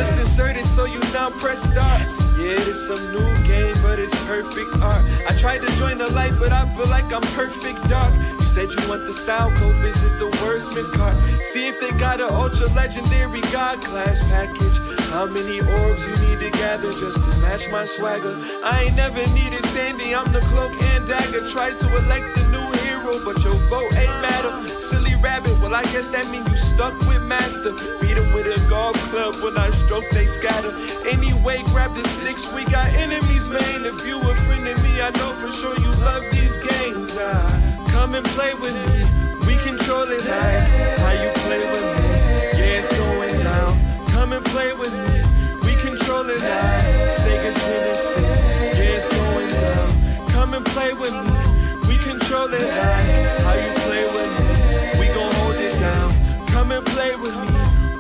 Just insert it so you now press start. Yeah, it's some new game, but it's perfect art. I tried to join the light, but I feel like I'm perfect dark. You said you want the style, go visit the wordsmith cart. See if they got an ultra legendary god class package. How many orbs you need to gather just to match my swagger? I ain't never needed Tandy, I'm the cloak and dagger. Tried to elect a new hero, but your vote ain't matter. Silly rabbit, well I guess that mean you stuck with master. Beat him with a golf club, when I stroke they scatter. Anyway, grab the sticks, we got enemies, man. If you a friend of me, I know for sure you love these games. Come and play with me, we control it like how you play with me. Yeah, it's going down. Come and play with me, we control it like Sega Genesis. Yeah, it's going down. Come and play with me, we control it like how you play with me. We gon' hold it down. Come and play with me,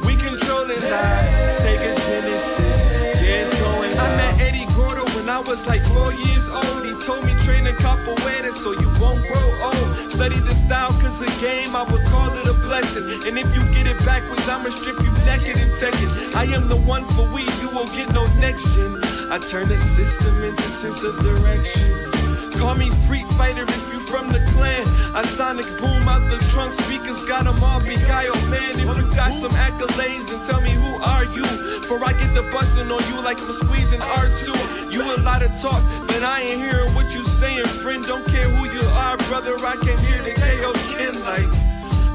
we control it like Sega Genesis. Yeah, it's going down. I met Eddie Gordo when I was like 4 years old. He told me train in capoeira so you won't grow old. Study the style cause a game, I would call it a blessing. And if you get it backwards, I'ma strip you naked and take it. I am the one for we, you won't get no next gen. I turn the system into sense of direction. Call me Street Fighter if you from the clan. I sonic boom out the trunk, speakers got them all beguiled. Man, if you got some accolades, then tell me who are you? For I get the bustin' on you like I'm squeezing R2. You a lot of talk, but I ain't hearing what you saying, friend. Don't care who you are, brother, I can hear the KO kin like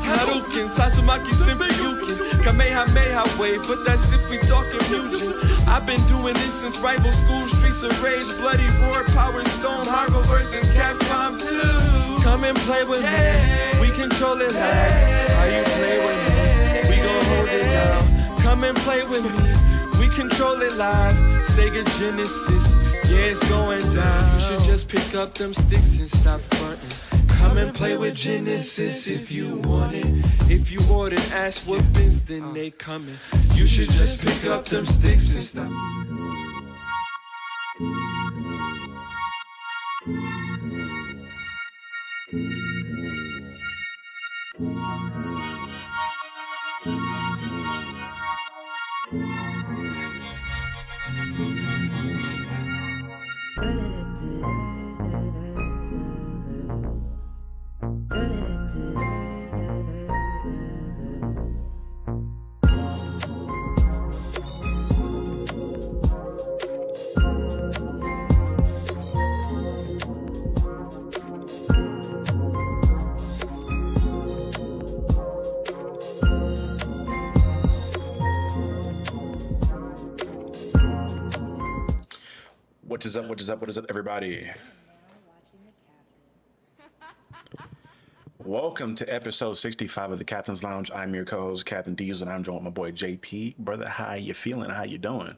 Hadouken, Tatsumaki Senpyukin, Kamehameha wave, but that's if we talking fusion. I've been doing this since rival school, streets of rage, bloody roar, power stone, Marvel versus Capcom 2. Come and play with me, we control it like how you play with me. We gon' hold it down. Come and play with me, we control it live. Sega Genesis, yeah, it's going down. You should just pick up them sticks and stop frontin'. Come and play with Genesis if you want it. If you ordered ass whoopings, then they coming. You should just pick up them sticks and stop. What is up, everybody? Welcome to episode 65 of the Captain's Lounge. I'm your co-host, Captain Diesel, and I'm joined with my boy JP. Brother, how you feeling? How you doing?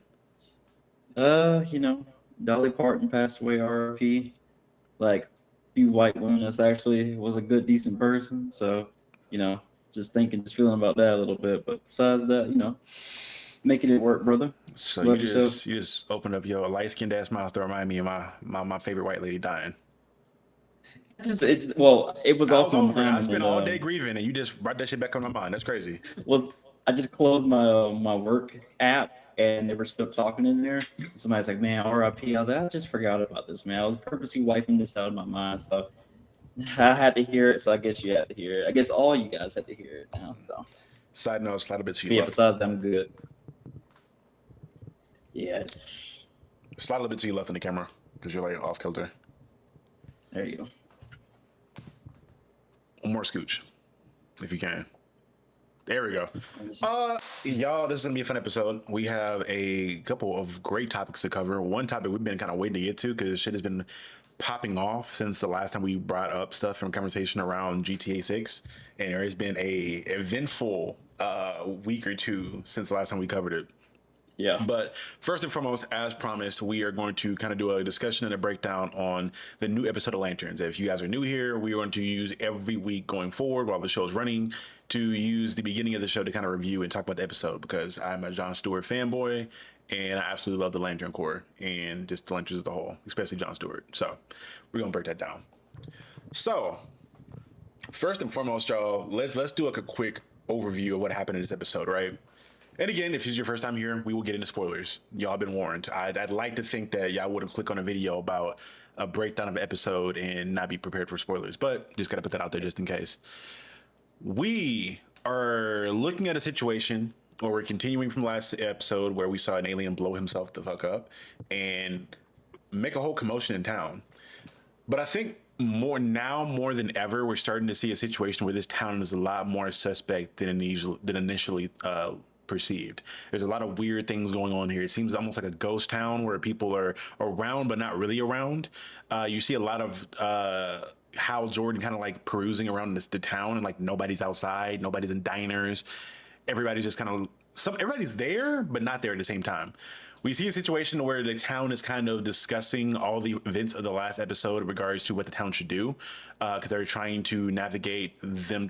Dolly Parton passed away, RIP. Like, a few white women, that's actually was a good, decent person. So, just feeling about that a little bit. But besides that, making it work, brother. So you just opened up your light-skinned ass mouth to remind me of my favorite white lady dying. It was off my mind. I spent all day grieving, and you just brought that shit back on my mind. That's crazy. Well, I just closed my work app, and they were still talking in there. Somebody's like, "Man, RIP." I was like, "I just forgot about this, man. I was purposely wiping this out of my mind." So I had to hear it. So I guess you had to hear it. I guess all you guys had to hear it now. So. Side note, slide a bit to your left. Besides, I'm good. Yeah. Slide a little bit to your left in the camera because you're like off kilter. There you go. One more scooch, if you can. There we go. Y'all, this is gonna be a fun episode. We have a couple of great topics to cover. One topic we've been kind of waiting to get to because shit has been popping off since the last time we brought up stuff from conversation around GTA 6, and there has been a eventful week or two since the last time we covered it. Yeah. But first and foremost, as promised, we are going to kind of do a discussion and a breakdown on the new episode of Lanterns. If you guys are new here, we are going to use every week going forward while the show is running to use the beginning of the show to kind of review and talk about the episode because I'm a Jon Stewart fanboy and I absolutely love the Lantern Corps and just the Lanterns as a whole, especially Jon Stewart. So we're going to break that down. So first and foremost, y'all, let's do like a quick overview of what happened in this episode, right? And again, if this is your first time here, we will get into spoilers. Y'all been warned. I'd like to think that y'all wouldn't click on a video about a breakdown of an episode and not be prepared for spoilers, but just gotta put that out there just in case. We are looking at a situation where we're continuing from last episode where we saw an alien blow himself the fuck up and make a whole commotion in town. But I think more than ever, we're starting to see a situation where this town is a lot more suspect than initially perceived. There's a lot of weird things going on here. It seems almost like a ghost town where people are around but not really around. You see a lot of Hal Jordan kind of like perusing around the town, and like nobody's outside, nobody's in diners. Everybody's just kind of everybody's there but not there at the same time. We see a situation where the town is kind of discussing all the events of the last episode in regards to what the town should do, because they're trying to navigate them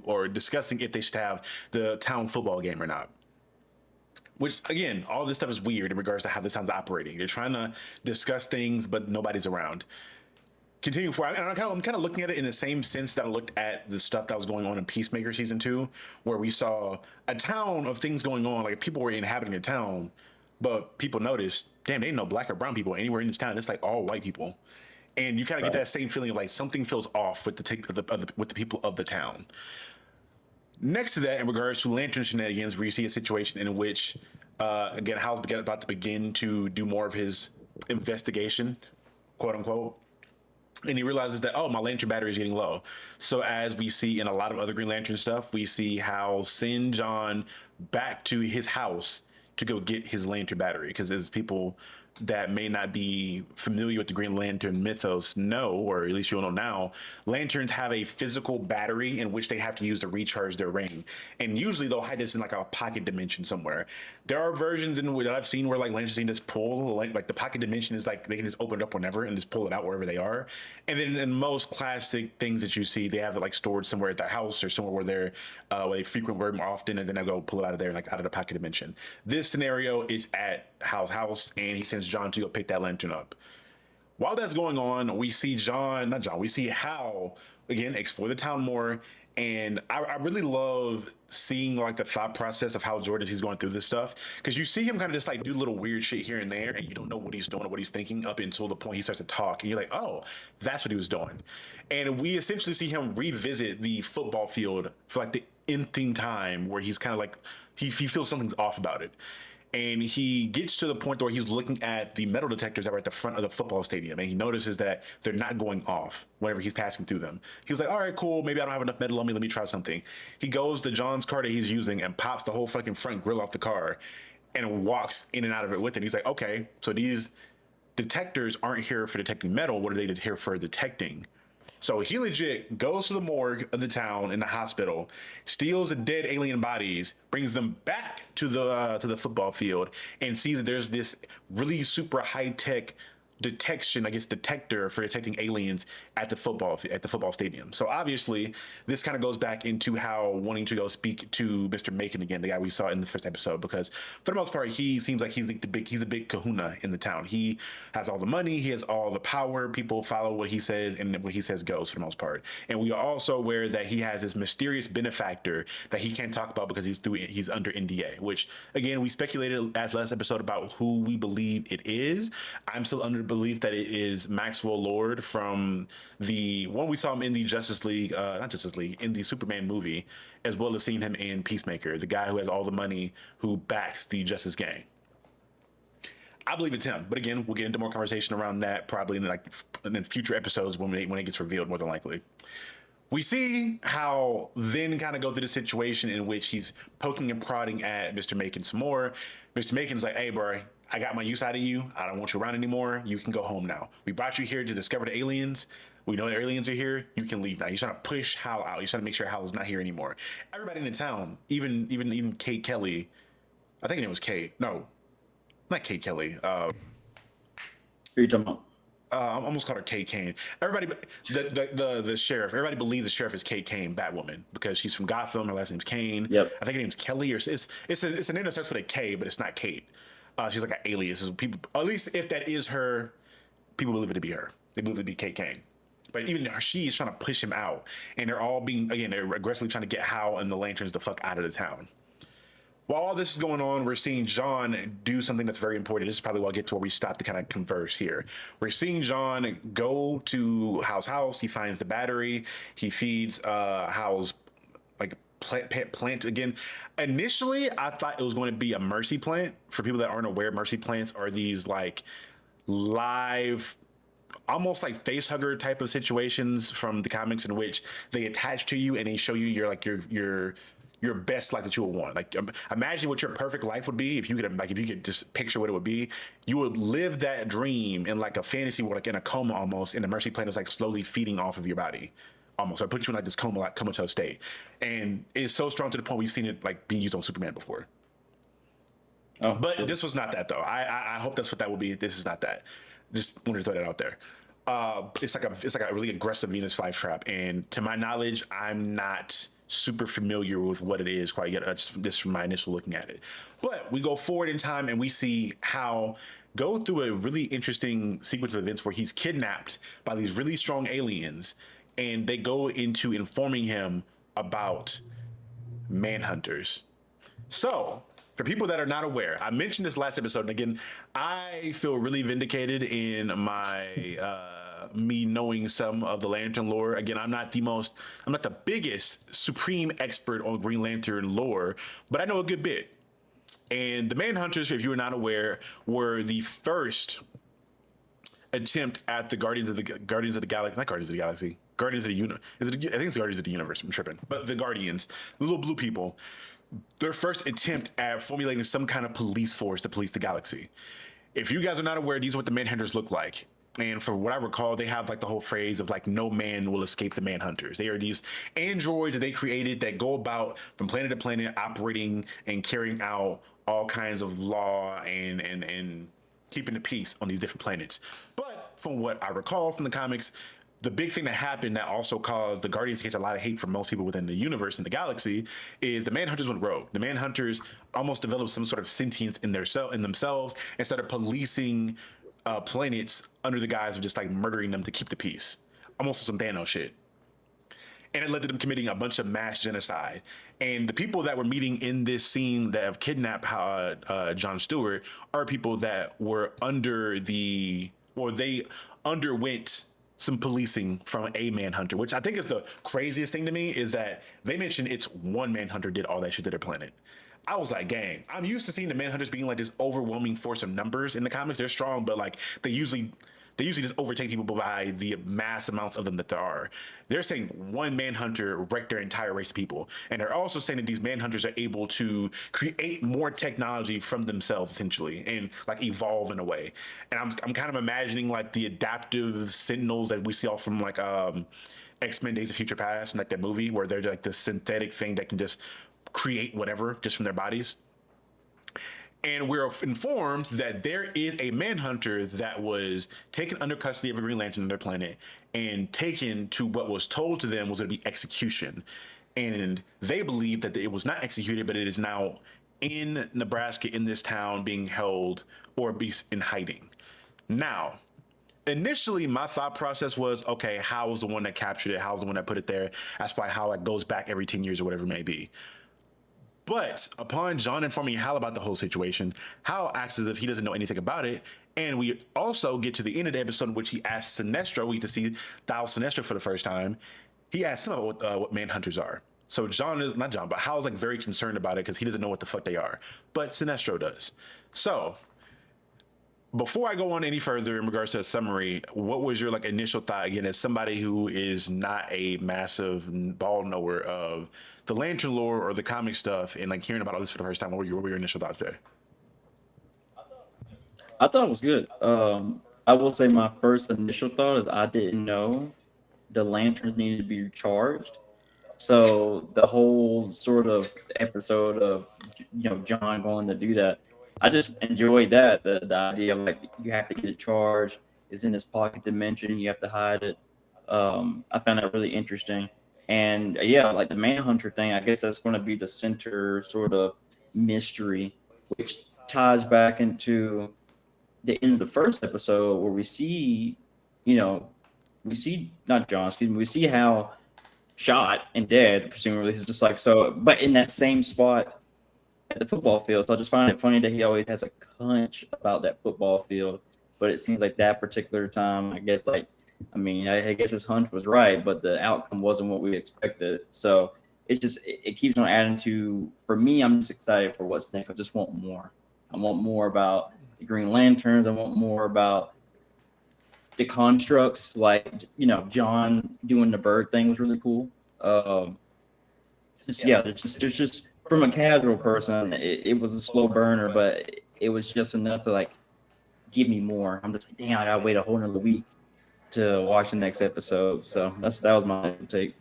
or discussing if they should have the town football game or not. Which, again, all this stuff is weird in regards to how this town's operating. They're trying to discuss things, but nobody's around. Continuing forward, and I'm kind of looking at it in the same sense that I looked at the stuff that was going on in Peacemaker season 2, where we saw a town of things going on, like people were inhabiting a town, but people noticed, damn, there ain't no black or brown people anywhere in this town. It's like all white people, and you kind of get that same feeling of like something feels off with with the people of the town. Next to that, in regards to lantern shenanigans, we see a situation in which, again, Hal's about to begin to do more of his investigation, quote unquote. And he realizes that, oh, my lantern battery is getting low. So as we see in a lot of other Green Lantern stuff, we see Hal send John back to his house to go get his lantern battery. Because there's people that may not be familiar with the Green Lantern mythos know, or at least you'll know now, lanterns have a physical battery in which they have to use to recharge their ring. And usually they'll hide this in like a pocket dimension somewhere. There are versions that I've seen where like lanterns can just pull, like the pocket dimension is like they can just open it up whenever and just pull it out wherever they are. And then in most classic things that you see, they have it like stored somewhere at their house or somewhere where they frequent very more often, and then they go pull it out of there, like out of the pocket dimension. This scenario is at Hal's house, and he sends John to go pick that lantern up. While that's going on, we see we see Hal again explore the town more. And I really love seeing like the thought process of Hal Jordan as he's going through this stuff, because you see him kind of just like do little weird shit here and there, and you don't know what he's doing or what he's thinking up until the point he starts to talk, and you're like, oh, that's what he was doing. And we essentially see him revisit the football field for like the nth time, where he's kind of like he feels something's off about it. And he gets to the point where he's looking at the metal detectors that were at the front of the football stadium, and he notices that they're not going off whenever he's passing through them. He was like, all right, cool, maybe I don't have enough metal on me, let me try something. He goes to John's car that he's using and pops the whole fucking front grill off the car and walks in and out of it with it. He's like, okay, so these detectors aren't here for detecting metal, what are they here for detecting? So he legit goes to the morgue of the town in the hospital, steals the dead alien bodies, brings them back to the football field, and sees that there's this really super high-tech detector for detecting aliens at the football stadium. So obviously, this kind of goes back into Hal wanting to go speak to Mr. Macon again, the guy we saw in the first episode, because for the most part, he seems like he's a big kahuna in the town. He has all the money, he has all the power. People follow what he says, and what he says goes for the most part. And we are also aware that he has this mysterious benefactor that he can't talk about because he's under NDA. Which again, we speculated as last episode about who we believe it is. I'm still under belief that it is Maxwell Lord from the one we saw him in the in the Superman movie, as well as seeing him in Peacemaker, the guy who has all the money, who backs the Gang. I believe it's him, but again, we'll get into more conversation around that probably in future episodes when it gets revealed, more than likely. We see how then kind of go through the situation in which he's poking and prodding at Mr. Macon some more. Mr. Macon's like, hey, bro, I got my use out of you. I don't want you around anymore. You can go home now. We brought you here to discover the aliens. We know the aliens are here. You can leave now. He's trying to push Hal out. He's trying to make sure Hal is not here anymore. Everybody in the town, even Kate Kelly, I think her name was Kate. No, not Kate Kelly. Who are you talking about? I almost called her Kate Kane. Everybody, the sheriff. Everybody believes the sheriff is Kate Kane, Batwoman, because she's from Gotham. Her last name's Kane. Yep. I think her name's Kelly, or it's a name that starts with a K, but it's not Kate. She's like an alias. People, at least if that is her, people believe it to be her. They believe it to be Kate Kane. But even she is trying to push him out, and they're aggressively trying to get Hal and the Lanterns the fuck out of the town. while all this is going on, we're seeing John do something that's very important. This is probably where I'll get to where we stop to kind of converse here. We're seeing John go to Hal's house. He finds the battery. He feeds Hal's like plant again. Initially, I thought it was going to be a mercy plant. For people that aren't aware, mercy plants are these like live, almost like face hugger type of situations from the comics, in which they attach to you and they show you your best life that you would want. Like imagine what your perfect life would be if you could just picture what it would be. You would live that dream in like a fantasy world, like in a coma almost, and the mercy plant is like slowly feeding off of your body. Almost, so it puts you in like this comatose state, and it's so strong to the point we've seen it like being used on Superman before. Oh, but shit. This was not that though. I hope that's what that will be. This is not that. Just wanted to throw that out there. It's like a really aggressive Venus flytrap, and to my knowledge, I'm not super familiar with what it is quite yet. Just from my initial looking at it. But we go forward in time and we see how go through a really interesting sequence of events where he's kidnapped by these really strong aliens. And they go into informing him about Manhunters. So, for people that are not aware, I mentioned this last episode, and again, I feel really vindicated in my me knowing some of the Lantern lore. Again, I'm not the biggest supreme expert on Green Lantern lore, but I know a good bit. And the Manhunters, if you are not aware, were the first attempt at the Guardians of the Galaxy, not Guardians of the Galaxy. Guardians of the Universe. I think it's Guardians of the Universe. I'm tripping. But the Guardians, the little blue people, their first attempt at formulating some kind of police force to police the galaxy. If you guys are not aware, these are what the Manhunters look like. And for what I recall, they have like the whole phrase of like, no man will escape the Manhunters. They are these androids that they created that go about from planet to planet, operating and carrying out all kinds of law and keeping the peace on these different planets. But from what I recall from the comics, the big thing that happened that also caused the Guardians to catch a lot of hate from most people within the universe and the galaxy is the Manhunters went rogue. The Manhunters almost developed some sort of sentience in themselves and started policing planets under the guise of just like murdering them to keep the peace. Almost some Thanos shit. And it led to them committing a bunch of mass genocide. And the people that were meeting in this scene that have kidnapped John Stewart are people that were they underwent some policing from a Manhunter, which I think is the craziest thing to me, is that they mentioned it's one Manhunter did all that shit to their planet. I was like, gang, I'm used to seeing the Manhunters being like this overwhelming force of numbers in the comics. They're strong, but like they usually just overtake people by the mass amounts of them that there are. They're saying one Manhunter wrecked their entire race of people. And they're also saying that these Manhunters are able to create more technology from themselves, essentially, and like evolve in a way. And I'm kind of imagining like the adaptive sentinels that we see all from like X-Men Days of Future Past, like that movie where they're like this synthetic thing that can just create whatever just from their bodies. And we're informed that there is a Manhunter that was taken under custody of a Green Lantern on their planet and taken to what was told to them was going to be execution. And they believe that it was not executed, but it is now in Nebraska, in this town, being held or be in hiding. Now, initially, my thought process was, okay, how was the one that captured it? How was the one that put it there? That's probably how it goes back every 10 years or whatever it may be. But upon John informing Hal about the whole situation, Hal acts as if he doesn't know anything about it. And we also get to the end of the episode in which he asks Sinestro, we get to see Thal Sinestro for the first time. He asks him about what Manhunters are. So Hal's like very concerned about it because he doesn't know what the fuck they are. But Sinestro does. So before I go on any further in regards to a summary, what was your like initial thought, again, as somebody who is not a massive ball knower of the Lantern lore or the comic stuff, and like hearing about all this for the first time? What were your initial thoughts, Jay? I thought it was good. I will say my first initial thought is I didn't know the Lanterns needed to be recharged. So the whole sort of episode of John going to do that, I just enjoyed that, the idea of like you have to get it charged. It's in this pocket dimension. You have to hide it. I found that really interesting. And yeah, like the Manhunter thing, I guess that's going to be the center sort of mystery, which ties back into the end of the first episode where we see not John, excuse me, we see Hal shot and dead, presumably. It's just like so, but in that same spot at the football field. So I just find it funny that he always has a hunch about that football field. But it seems like that particular time, I guess, like, I mean, I guess his hunch was right, but the outcome wasn't what we expected. So it's just, it keeps on adding to, for me, I'm just excited for what's next. I just want more. I want more about the Green Lanterns. I want more about the constructs, like, you know, John doing the bird thing was really cool. There's just from a casual person, it was a slow burner, but it was just enough to like give me more. I'm just like, damn, I gotta wait a whole another week to watch the next episode. So that was my take.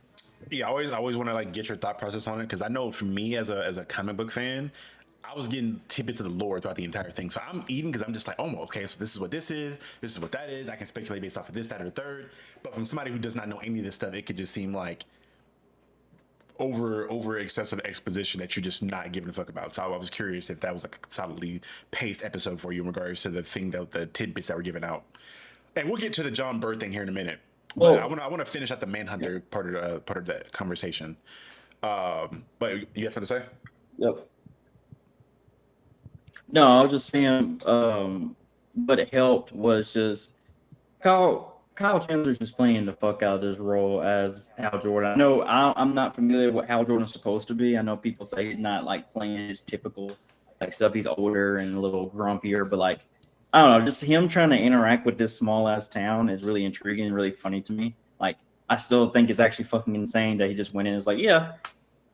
Yeah, I always want to like get your thought process on it, because I know for me as a comic book fan, I was getting tidbits of the lore throughout the entire thing. So I'm eating because I'm just like, oh, okay, so this is what this is what that is. I can speculate based off of this, that, or the third. But from somebody who does not know any of this stuff, it could just seem like over excessive exposition that you're just not giving a fuck about. So I was curious if that was like a solidly paced episode for you in regards to the tidbits that were given out. And we'll get to the John Bird thing here in a minute. But I want to finish out the Manhunter part of the conversation. But you have something to say? Yep. No, I was just saying, what it helped was just Kyle Chandler's just playing the fuck out of this role as Hal Jordan. I know I'm not familiar with what Hal Jordan's supposed to be. I know people say he's not like playing his typical like stuff. He's older and a little grumpier, but like, I don't know, just him trying to interact with this small ass town is really intriguing and really funny to me. Like, I still think it's actually fucking insane that he just went in and was like, yeah,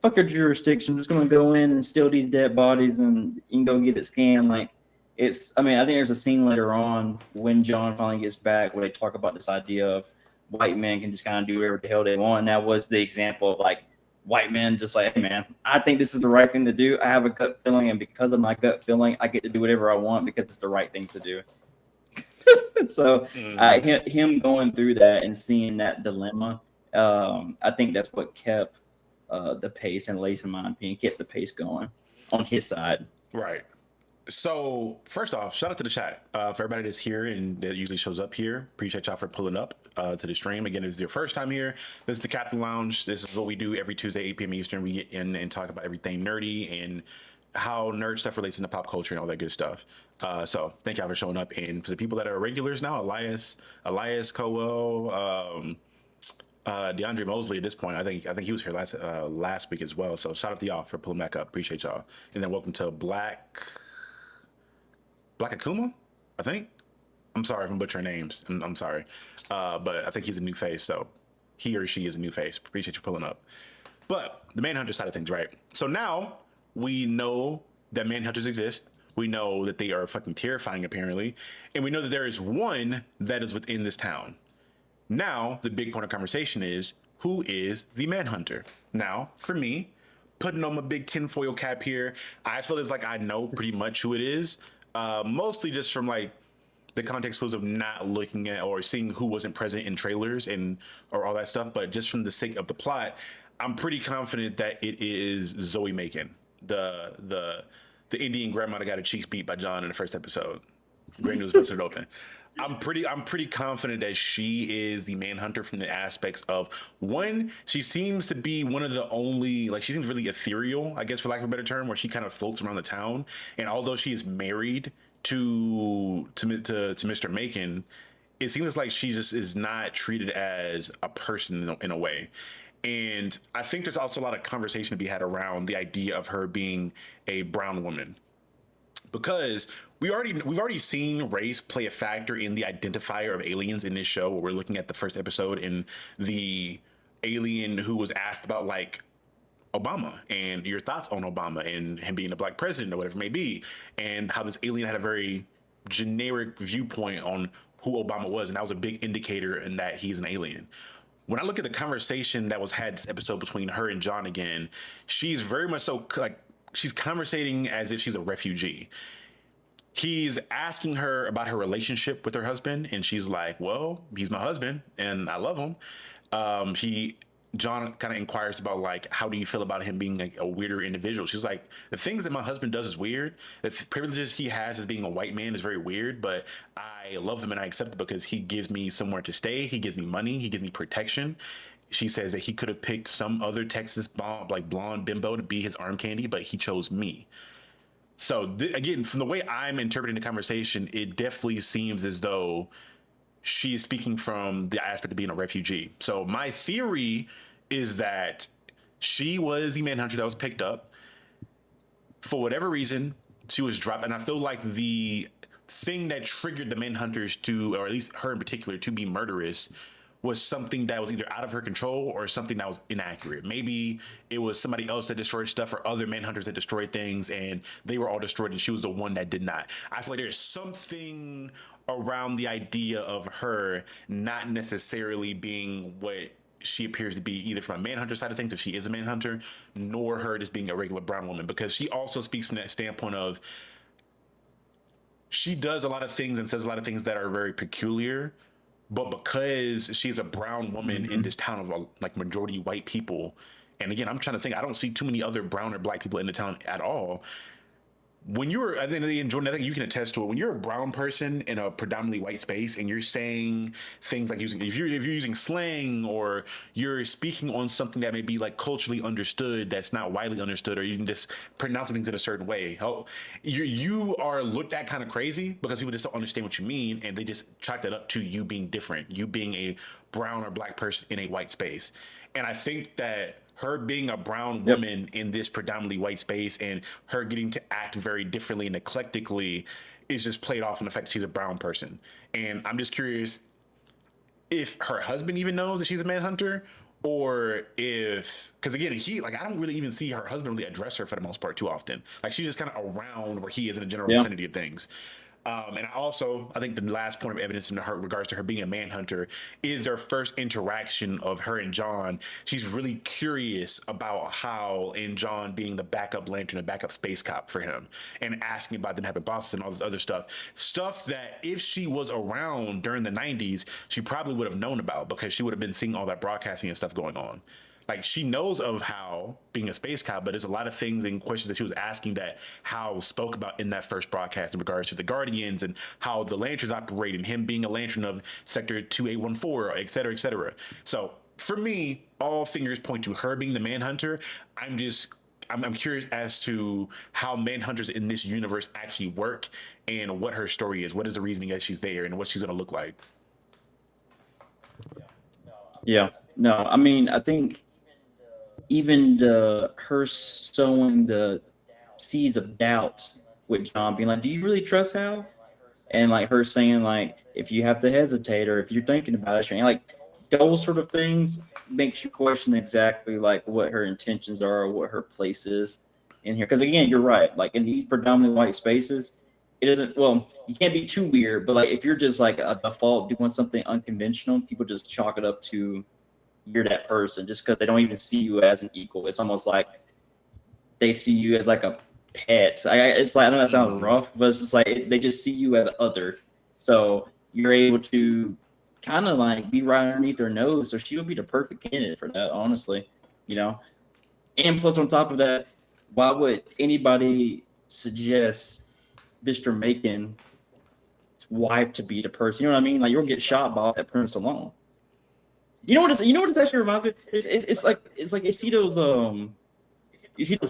fuck your jurisdiction. I'm just gonna go in and steal these dead bodies and you can go get it scanned. Like, I mean, I think there's a scene later on when John finally gets back where they talk about this idea of white men can just kind of do whatever the hell they want. And that was the example of like white men just like, hey man, I think this is the right thing to do. I have a gut feeling, and because of my gut feeling, I get to do whatever I want because it's the right thing to do. So him going through that and seeing that dilemma, I think that's what kept the pace, and Lace, in my opinion, kept the pace going on his side. Right. So first off, shout out to the chat for everybody that's here and that usually shows up here. Appreciate y'all for pulling up to the stream. Again, if it's your first time here, this is the Captain Lounge. This is what we do every Tuesday, 8 p.m. Eastern. We get in and talk about everything nerdy and how nerd stuff relates into pop culture and all that good stuff. So thank y'all for showing up. And for the people that are regulars now, Elias Cowell, DeAndre Mosley at this point, I think he was here last week as well. So shout out to y'all for pulling back up. Appreciate y'all. And then welcome to Black Akuma, I think. I'm sorry if I'm butchering names. I'm sorry. But I think he's a new face, so he or she is a new face. Appreciate you pulling up. But the Manhunter side of things, right? So now we know that Manhunters exist. We know that they are fucking terrifying, apparently. And we know that there is one that is within this town. Now, the big point of conversation is, who is the Manhunter? Now, for me, putting on my big tinfoil cap here, I feel it's like I know pretty much who it is. Mostly just from like the context clues of not looking at or seeing who wasn't present in trailers or all that stuff, but just from the sake of the plot, I'm pretty confident that it is Zoe Macon, the Indian grandma that got her cheeks beat by John in the first episode. Great news, busted it open. I'm pretty confident that she is the Manhunter from the aspects of, one, she seems to be one of the only, like, she seems really ethereal, I guess, for lack of a better term, where she kind of floats around the town. And although she is married to Mr. Macon, it seems like she just is not treated as a person in a way. And I think there's also a lot of conversation to be had around the idea of her being a brown woman, because we've already seen race play a factor in the identifier of aliens in this show, where we're looking at the first episode and the alien who was asked about like Obama and your thoughts on Obama and him being a black president or whatever it may be, and how this alien had a very generic viewpoint on who Obama was, and that was a big indicator in that he's an alien. When I look at the conversation that was had this episode between her and John again, she's very much so like she's conversating as if she's a refugee. He's asking her about her relationship with her husband, and she's like, well, he's my husband and I love him. John kind of inquires about like, how do you feel about him being like a weirder individual? She's like, the things that my husband does is weird. The privileges he has as being a white man is very weird, but I love him and I accept it because he gives me somewhere to stay. He gives me money. He gives me protection. She says that he could have picked some other Texas blonde bimbo to be his arm candy, but he chose me. So again, from the way I'm interpreting the conversation, it definitely seems as though she is speaking from the aspect of being a refugee. So my theory is that she was the manhunter that was picked up. For whatever reason, she was dropped, and I feel like the thing that triggered the manhunters to, or at least her in particular, to be murderous was something that was either out of her control or something that was inaccurate. Maybe it was somebody else that destroyed stuff or other manhunters that destroyed things and they were all destroyed and she was the one that did not. I feel like there's something around the idea of her not necessarily being what she appears to be, either from a manhunter side of things, if she is a manhunter, nor her just being a regular brown woman, because she also speaks from that standpoint of she does a lot of things and says a lot of things that are very peculiar, but because she's a brown woman in this town of like majority white people, and again, I'm trying to think, I don't see too many other brown or black people in the town at all. When you're, I think, Jordan, I think you can attest to it. When you're a brown person in a predominantly white space and you're saying things like if you're using slang or you're speaking on something that may be like culturally understood that's not widely understood, or you can just pronounce things in a certain way, you are looked at kind of crazy because people just don't understand what you mean, and they just chalk that up to you being different, you being a brown or black person in a white space. And I think that her being a brown woman in this predominantly white space and her getting to act very differently and eclectically is just played off in the fact that she's a brown person. And I'm just curious if her husband even knows that she's a manhunter, or if, because again, I don't really even see her husband really address her for the most part too often. Like she's just kind of around where he is in the general vicinity of things. And I think the last point of evidence in regards to her being a manhunter is their first interaction of her and John. She's really curious about how, and John being the backup lantern, a backup space cop for him, and asking about them having bosses and all this other stuff that if she was around during the 90s, she probably would have known about because she would have been seeing all that broadcasting and stuff going on. Like she knows of Hal being a space cop, but there's a lot of things and questions that she was asking that Hal spoke about in that first broadcast in regards to the Guardians and how the Lanterns operate and him being a Lantern of Sector 2814, et cetera, et cetera. So for me, all fingers point to her being the Manhunter. I'm curious as to how Manhunters in this universe actually work and what her story is. What is the reasoning that she's there and what she's going to look like? Yeah. No, I mean, I think even her sowing the seeds of doubt with John being like, do you really trust Hal? And like her saying like, if you have to hesitate or if you're thinking about it, like those sort of things makes you question exactly like what her intentions are or what her place is in here. Because again, you're right. Like in these predominantly white spaces, it isn't, well, you can't be too weird, but like if you're just like a default doing something unconventional, people just chalk it up to you're that person just because they don't even see you as an equal. It's almost like they see you as like a pet. It's like, I know that sounds rough, but it's just like they just see you as other. So you're able to kind of like be right underneath their nose. So she would be the perfect candidate for that, honestly, you know? And plus on top of that, why would anybody suggest Mr. Macon's wife to be the person? You know what I mean? Like you'll get shot by that premise alone. You know what it's actually reminds me? It's like you see those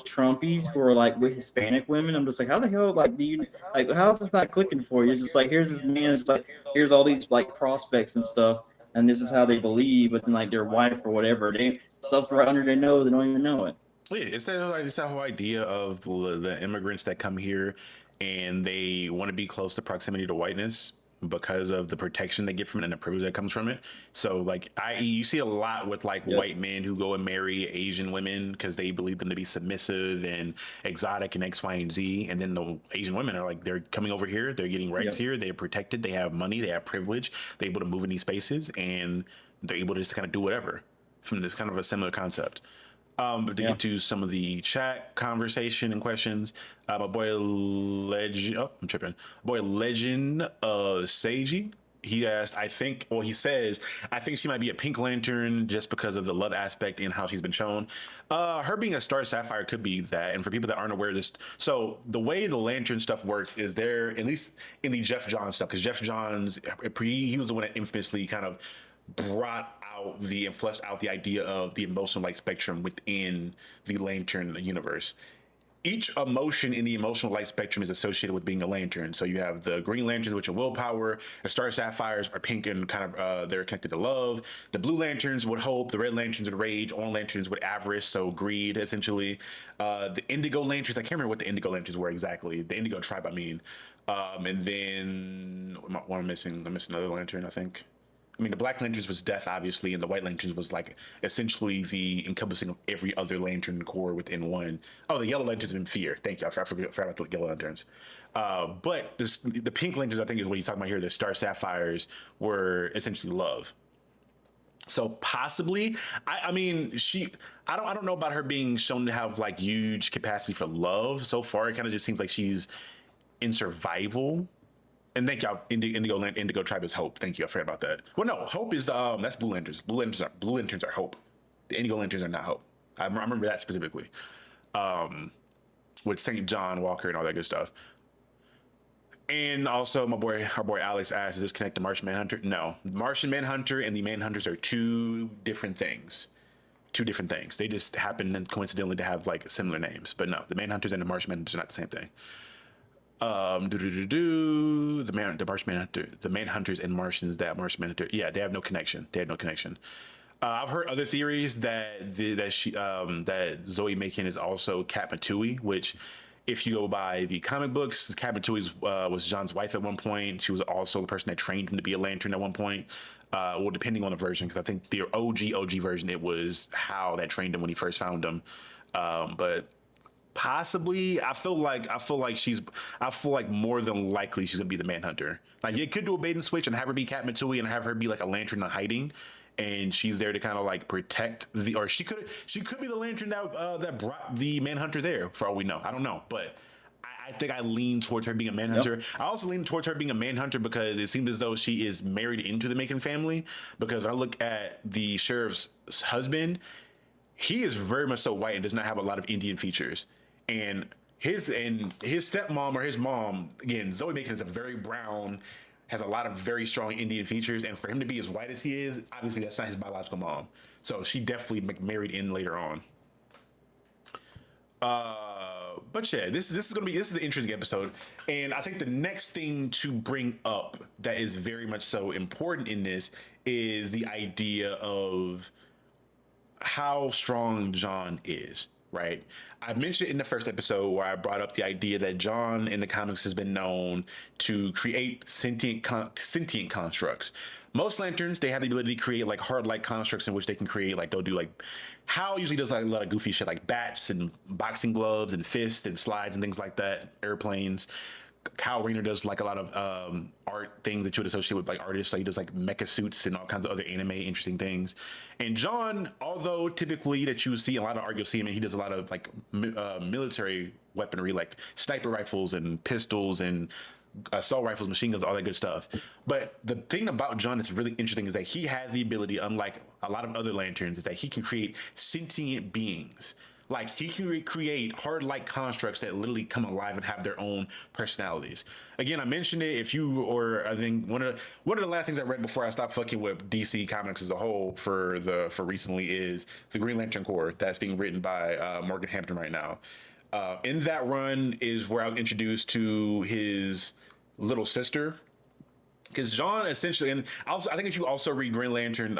Trumpies who are like with Hispanic women. I'm just like, how the hell do you like, how is this not clicking for you? It's just like, here's this man, it's like here's all these like prospects and stuff, and this is how they believe, but then like their wife or whatever, they stuff right under their nose, they don't even know it. Yeah, it's that whole idea of the immigrants that come here and they want to be close to proximity to whiteness because of the protection they get from it and the privilege that comes from it. So like you see a lot with like white men who go and marry Asian women because they believe them to be submissive and exotic and X, Y, and Z. And then the Asian women are like, they're coming over here, they're getting rights here, they're protected, they have money, they have privilege, they're able to move in these spaces, and they're able to just kind of do whatever from this kind of a similar concept. But to get to some of the chat conversation and questions, my boy Legend, Seiji, he asked, he says, I think she might be a Pink Lantern just because of the love aspect and how she's been shown. Her being a Star Sapphire could be that. And for people that aren't aware of this, so the way the Lantern stuff works is there, at least in the Jeff Johns stuff, because Jeff Johns, he was the one that infamously kind of brought out and fleshed out the idea of the emotional light spectrum within the Lantern universe. each emotion in the emotional light spectrum is associated with being a lantern. So you have the green lanterns, which are willpower. The star sapphires are pink and kind of they're connected to love. The blue lanterns would hope. The red lanterns would rage. Orange lanterns would avarice, so greed, essentially. The indigo lanterns, I can't remember what the indigo lanterns were exactly. The indigo tribe, I mean. And then what am I missing? I'm missing another lantern, I think. I mean, the black lanterns was death, obviously, and the white lanterns was like essentially the encompassing of every other lantern core within one. Oh, the yellow lanterns in fear. Thank you. I forgot about the yellow lanterns. But the pink lanterns, I think, is what he's talking about here. The star sapphires were essentially love. So possibly, I mean, I don't know about her being shown to have like huge capacity for love so far. It kind of just seems like she's in survival. And thank y'all, Indigo Tribe is hope. Thank you, I forgot about that. Well, no, hope is the that's blue lanterns. Blue lanterns are hope. The indigo lanterns are not hope. I remember that specifically. With Saint John Walker and all that good stuff. And also, our boy Alex asks, "Does this connect to Martian Manhunter?" No, Martian Manhunter and the Manhunters are two different things. Two different things. They just happen coincidentally to have like similar names, but no, the Manhunters and the Martian Manhunters are not the same thing. The Martian Manhunter, the Manhunters and Martians, that Martian Manhunter, yeah, they have no connection. They have no connection. I've heard other theories that that Zoe Macon is also Kat Matui, which, if you go by the comic books, Kat Matui was John's wife at one point. She was also the person that trained him to be a Lantern at one point. Well, depending on the version, because I think the OG version, it was Hal that trained him when he first found him. But possibly, I feel like more than likely she's gonna be the Manhunter. Like, you could do a bait and switch and have her be Kat Matui and have her be like a Lantern in hiding, and she's there to kind of like protect or she could be the Lantern that brought the Manhunter there, for all we know. I don't know, but I think I lean towards her being a Manhunter. Yep. I also lean towards her being a Manhunter because it seems as though she is married into the Macon family. Because I look at the sheriff's husband, he is very much so white and does not have a lot of Indian features. And his stepmom or his mom, again, Zoe Macon is a very brown, has a lot of very strong Indian features. And for him to be as white as he is, obviously that's not his biological mom. So she definitely married in later on. But yeah, this is an interesting episode. And I think the next thing to bring up that is very much so important in this is the idea of how strong John is. Right. I mentioned in the first episode where I brought up the idea that John in the comics has been known to create sentient constructs. Most lanterns, they have the ability to create like hard-like constructs in which they can create, like they'll do like, Hal usually does like a lot of goofy shit like bats and boxing gloves and fists and slides and things like that, airplanes. Kyle Rayner does like a lot of art things that you would associate with like artists. Like he does like mecha suits and all kinds of other anime interesting things. And John, although typically that you see a lot of art, you'll see him, and he does a lot of like military weaponry, like sniper rifles and pistols and assault rifles, machine guns, all that good stuff. But the thing about John that's really interesting is that he has the ability, unlike a lot of other lanterns, is that he can create sentient beings. Like, he can create hard-like constructs that literally come alive and have their own personalities. Again, I mentioned it. I think one of the last things I read before I stopped fucking with DC Comics as a whole for recently is the Green Lantern Corps that's being written by Morgan Hampton right now. In that run is where I was introduced to his little sister. Because John essentially, and also I think if you also read Green Lantern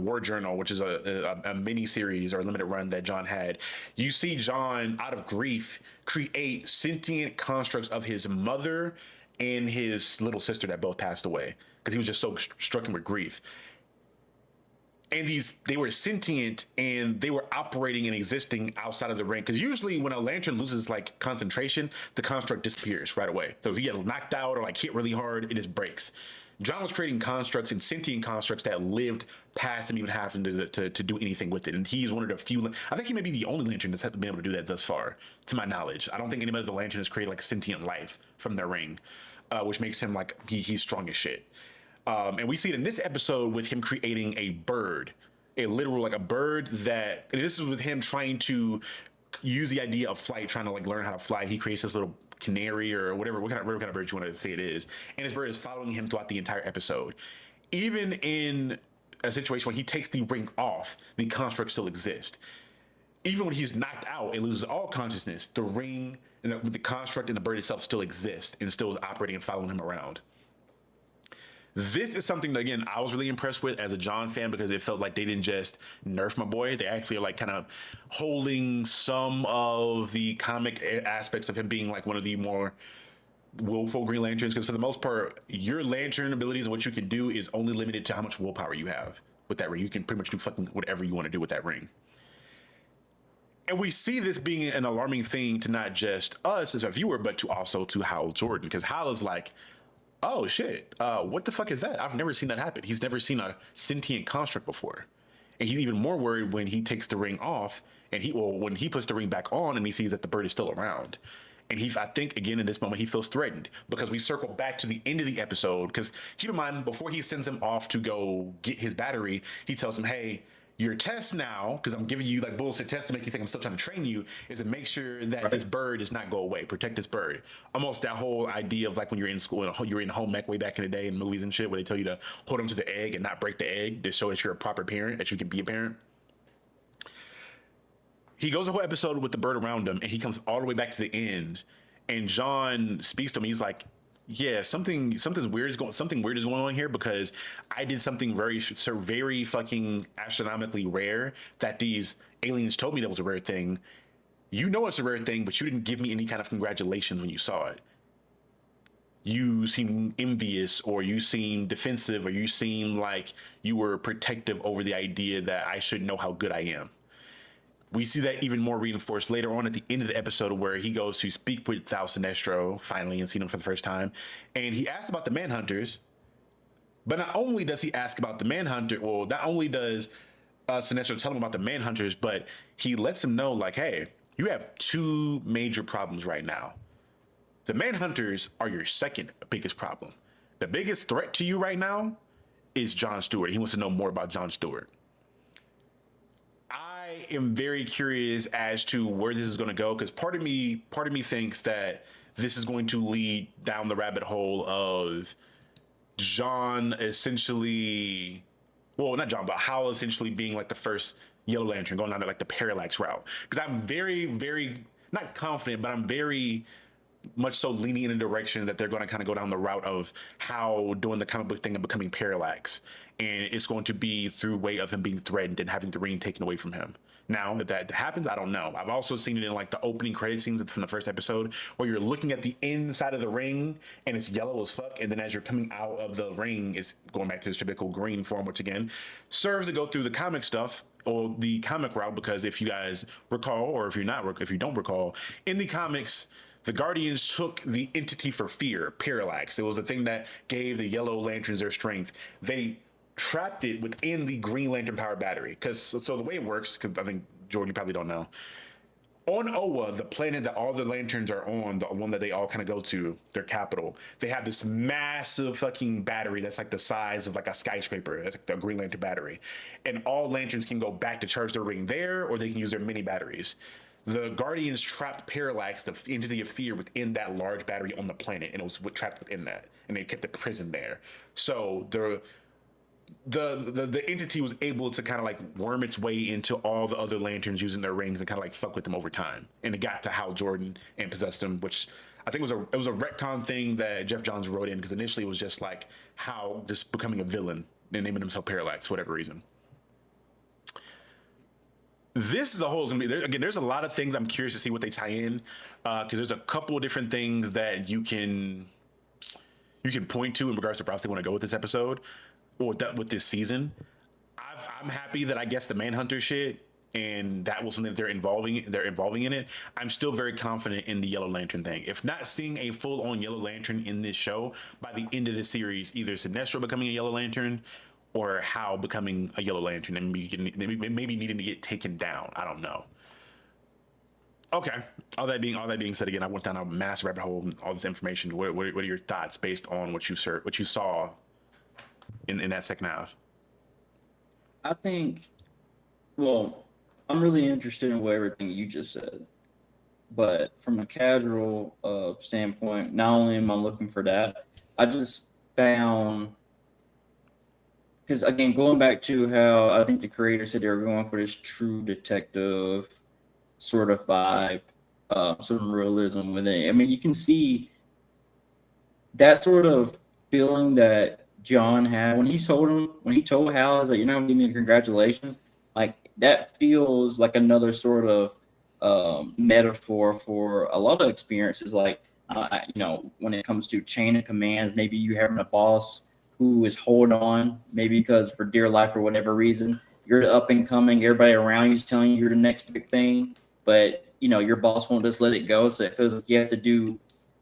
War Journal, which is a mini series or a limited run that John had, you see John out of grief create sentient constructs of his mother and his little sister that both passed away because he was just so stricken with grief. And they were sentient and they were operating and existing outside of the ring. Because usually when a lantern loses like concentration, the construct disappears right away. So if you get knocked out or like hit really hard, it just breaks. John was creating constructs and sentient constructs that lived past him even having to do anything with it. And he's one of the few, I think he may be the only lantern that's been able to do that thus far, to my knowledge. I don't think anybody with a lantern has created like sentient life from their ring, which makes him like, he's strong as shit. And we see it in this episode with him creating a bird, a literal, like a bird that, and this is with him trying to use the idea of flight, trying to like learn how to fly. He creates this little canary or whatever kind of bird you want to say it is. And his bird is following him throughout the entire episode. Even in a situation when he takes the ring off, the construct still exists. even when he's knocked out and loses all consciousness, the ring and the construct and the bird itself still exists and still is operating and following him around. This is something that, again, I was really impressed with as a John fan, because it felt like they didn't just nerf my boy. They actually are like kind of holding some of the comic aspects of him being like one of the more willful Green Lanterns, because for the most part, your lantern abilities and what you can do is only limited to how much willpower you have with that ring. You can pretty much do fucking whatever you want to do with that ring. And we see this being an alarming thing to not just us as a viewer, but to Hal Jordan, because Hal is like, oh shit, what the fuck is that? I've never seen that happen. He's never seen a sentient construct before. And he's even more worried when he takes the ring off and when he puts the ring back on and he sees that the bird is still around. And I think, again, in this moment, he feels threatened, because we circle back to the end of the episode. Because keep in mind, before he sends him off to go get his battery, he tells him, hey, your test now, because I'm giving you like bullshit tests to make you think I'm still trying to train you, is to make sure that this bird does not go away. Protect this bird. Almost that whole idea of like when you're in school, you're in home ec way back in the day in movies and shit, where they tell you to hold on to the egg and not break the egg to show that you're a proper parent, that you can be a parent. He goes the whole episode with the bird around him, and he comes all the way back to the end, and John speaks to him. He's like, yeah, something weird is going on here, because I did something very fucking astronomically rare that these aliens told me that was a rare thing. You know it's a rare thing, but you didn't give me any kind of congratulations when you saw it. You seem envious, or you seem defensive, or you seem like you were protective over the idea that I should know how good I am. We see that even more reinforced later on at the end of the episode, where he goes to speak with Val Sinestro finally and see him for the first time. And he asks about the Manhunters. But not only does he ask about the Manhunter, well, not only does Sinestro tell him about the Manhunters, but he lets him know, like, hey, you have two major problems right now. The Manhunters are your second biggest problem. The biggest threat to you right now is Jon Stewart. He wants to know more about Jon Stewart. I am very curious as to where this is going to go, because part of me thinks that this is going to lead down the rabbit hole of John essentially, well, not John, but Hal essentially being like the first Yellow Lantern, going down to like the Parallax route. Because I'm very, very not confident, but I'm very much so leaning in a direction that they're going to kind of go down the route of how doing the comic book thing and becoming Parallax. And it's going to be through way of him being threatened and having the ring taken away from him. Now, if that happens, I don't know. I've also seen it in like the opening credit scenes from the first episode, where you're looking at the inside of the ring and it's yellow as fuck. And then as you're coming out of the ring, it's going back to its typical green form, which again serves to go through the comic stuff or the comic route. Because if you guys recall, or if you don't recall, in the comics, the Guardians took the entity for fear, Parallax. It was the thing that gave the Yellow Lanterns their strength. They trapped it within the Green Lantern power battery. So the way it works, because I think, Jordan, you probably don't know. On Oa, the planet that all the lanterns are on, the one that they all kind of go to, their capital, they have this massive fucking battery that's like the size of like a skyscraper. It's like the Green Lantern battery. And all lanterns can go back to charge their ring there, or they can use their mini batteries. The Guardians trapped Parallax, the entity of fear, within that large battery on the planet, and it was trapped within that, and they kept it prisoned there. So the entity was able to kind of like worm its way into all the other lanterns using their rings and kind of like fuck with them over time. And it got to Hal Jordan and possessed him, which I think it was a retcon thing that Jeff Johns wrote in, because initially it was just like Hal just becoming a villain and naming himself Parallax for whatever reason. This is a whole, again, there's a lot of things I'm curious to see what they tie in, because there's a couple of different things that you can point to in regards to perhaps they want to go with this episode or with this season. I'm happy that I guess the Manhunter shit, and that was something that they're involving in it. I'm still very confident in the Yellow Lantern thing. If not seeing a full-on Yellow Lantern in this show, by the end of the series, either Sinestro becoming a Yellow Lantern or Hal becoming a Yellow Lantern and maybe needing to get taken down. I don't know. Okay. All that being said, again, I went down a mass rabbit hole and all this information. What are your thoughts based on what you saw in that second half? I think, well, I'm really interested in what everything you just said. But from a casual standpoint, not only am I looking for that, I just found, because again, going back to how I think the creator said they were going for this true detective sort of vibe, some realism with it. I mean, you can see that sort of feeling that John had when he told Hal, "Is like, you're not gonna give me congratulations." Like that feels like another sort of metaphor for a lot of experiences. Like when it comes to chain of commands, maybe you having a boss who is holding on, maybe because for dear life or whatever reason, you're up and coming. Everybody around you is telling you you're the next big thing, but your boss won't just let it go. So it feels like you have to do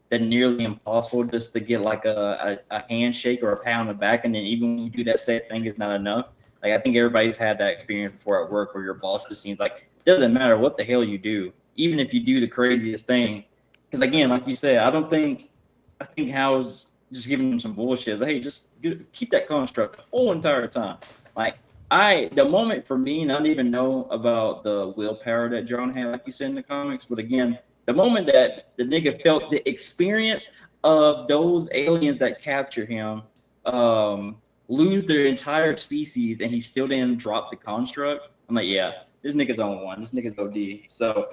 that nearly impossible just to get like a handshake or a pat on the back. And then even when you do that same thing, is not enough. Like I think everybody's had that experience before at work where your boss just seems like it doesn't matter what the hell you do, even if you do the craziest thing. Because again, like you said, I think Howard's just giving him some bullshit. Like, hey, just keep that construct the whole entire time. Like the moment for me, and I don't even know about the willpower that John had, like you said in the comics, but again, the moment that the nigga felt the experience of those aliens that capture him lose their entire species and he still didn't drop the construct, I'm like, yeah, this nigga's on one. This nigga's OD. So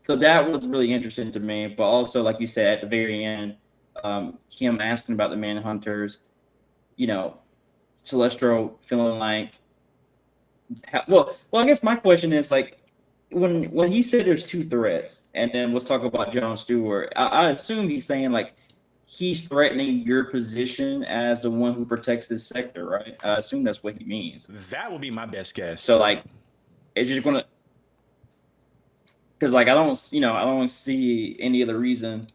that was really interesting to me. But also, like you said, at the very end, him asking about the Manhunters, Celestro feeling like, well, I guess my question is like, when he said there's two threats, and then let's talk about Jon Stewart, I assume he's saying like he's threatening your position as the one who protects this sector, right? I assume that's what he means. That would be my best guess. So like, it's just gonna, because like I don't see any other reason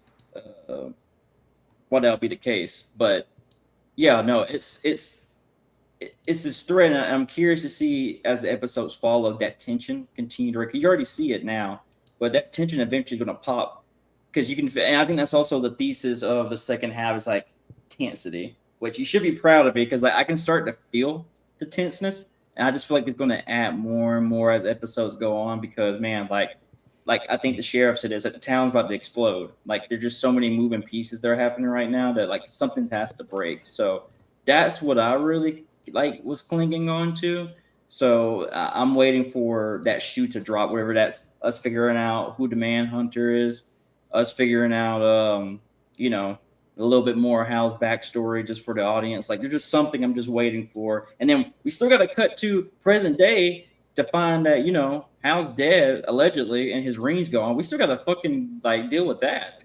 why that would be the case. But yeah, no, it's this threat, and I'm curious to see as the episodes follow that tension continue to. You already see it now, but that tension eventually going to pop because you can. And I think that's also the thesis of the second half is like tensity, which you should be proud of it because like I can start to feel the tenseness, and I just feel like it's going to add more and more as episodes go on because man, like I think the sheriff said is that the town's about to explode. Like there's just so many moving pieces that are happening right now that like something has to break. So that's what I really like was clinging on to. So I'm waiting for that shoe to drop, wherever that's us figuring out who the Manhunter is, us figuring out, a little bit more Hal's backstory just for the audience. Like there's just something I'm just waiting for. And then we still got to cut to present day to find that, Hal's dead allegedly and his ring's gone. We still got to fucking like deal with that.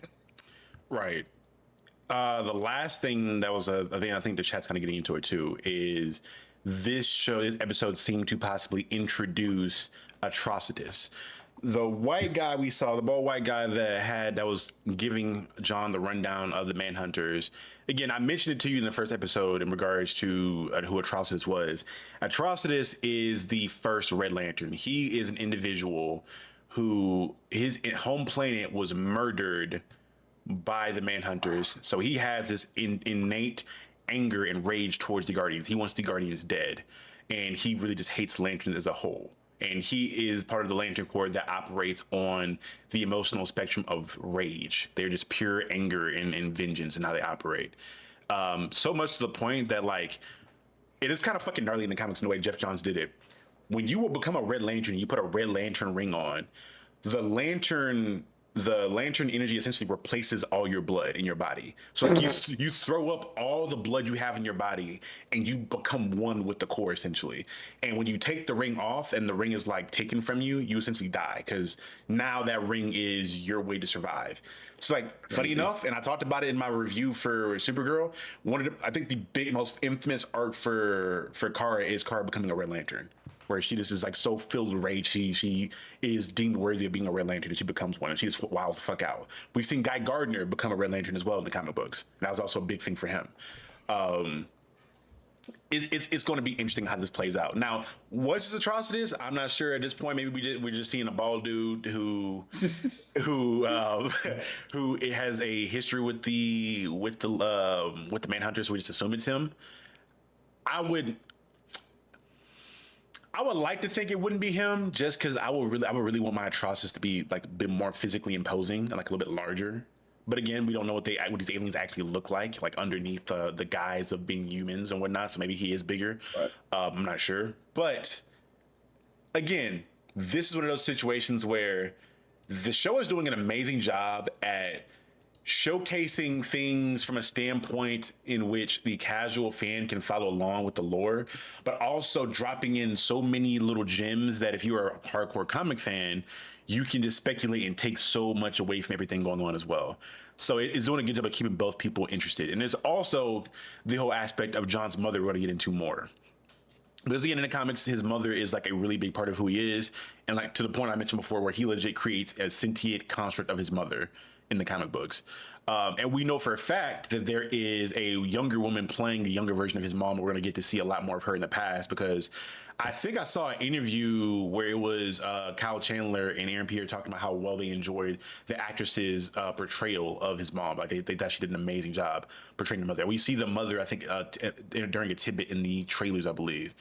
Right. The last thing that was I think the chat's kind of getting into it too is this episode seemed to possibly introduce Atrocitus. The white guy we saw, the bald white guy that was giving John the rundown of the Manhunters. Again, I mentioned it to you in the first episode in regards to who Atrocitus was. Atrocitus is the first Red Lantern. He is an individual who his home planet was murdered by the Manhunters, so he has this innate anger and rage towards the Guardians. He wants the Guardians dead, and he really just hates Lanterns as a whole. And he is part of the Lantern Corps that operates on the emotional spectrum of rage. They're just pure anger and vengeance in how they operate. So much to the point that like it is kind of fucking gnarly in the comics in the way Jeff Johns did it. When you will become a Red Lantern, you put a Red Lantern ring on. The lantern energy essentially replaces all your blood in your body. So like you throw up all the blood you have in your body and you become one with the core essentially. And when you take the ring off and the ring is like taken from you, you essentially die because now that ring is your way to survive. So like funny enough, and I talked about it in my review for Supergirl, I think the most infamous arc for Kara is Kara becoming a Red Lantern, where she just is like so filled with rage. She is deemed worthy of being a Red Lantern and she becomes one and she just wows the fuck out. We've seen Guy Gardner become a Red Lantern as well in the comic books. And that was also a big thing for him. It's going to be interesting how this plays out. Now, what's this Atrocitus? I'm not sure at this point. Maybe we're just seeing a bald dude who it has a history with the Manhunters. So we just assume it's him. I would like to think it wouldn't be him, just because I would really want my Atrocitus to be like a bit more physically imposing and like a little bit larger. But again, we don't know what these aliens actually look like underneath the guise of being humans and whatnot. So maybe he is bigger. Right. I'm not sure. But again, this is one of those situations where the show is doing an amazing job at showcasing things from a standpoint in which the casual fan can follow along with the lore, but also dropping in so many little gems that if you're a hardcore comic fan, you can just speculate and take so much away from everything going on as well. So it's doing a good job of keeping both people interested. And there's also the whole aspect of John's mother we're going to get into more. Because again, in the comics, his mother is like a really big part of who he is. And like to the point I mentioned before, where he legit creates a sentient construct of his mother in the comic books. And we know for a fact that there is a younger woman playing the younger version of his mom. We're going to get to see a lot more of her in the past, because I think I saw an interview where it was Kyle Chandler and Aaron Pierre talking about how well they enjoyed the actress's portrayal of his mom. Like they thought she did an amazing job portraying the mother. We see the mother, I think, during a tidbit in the trailers, I believe.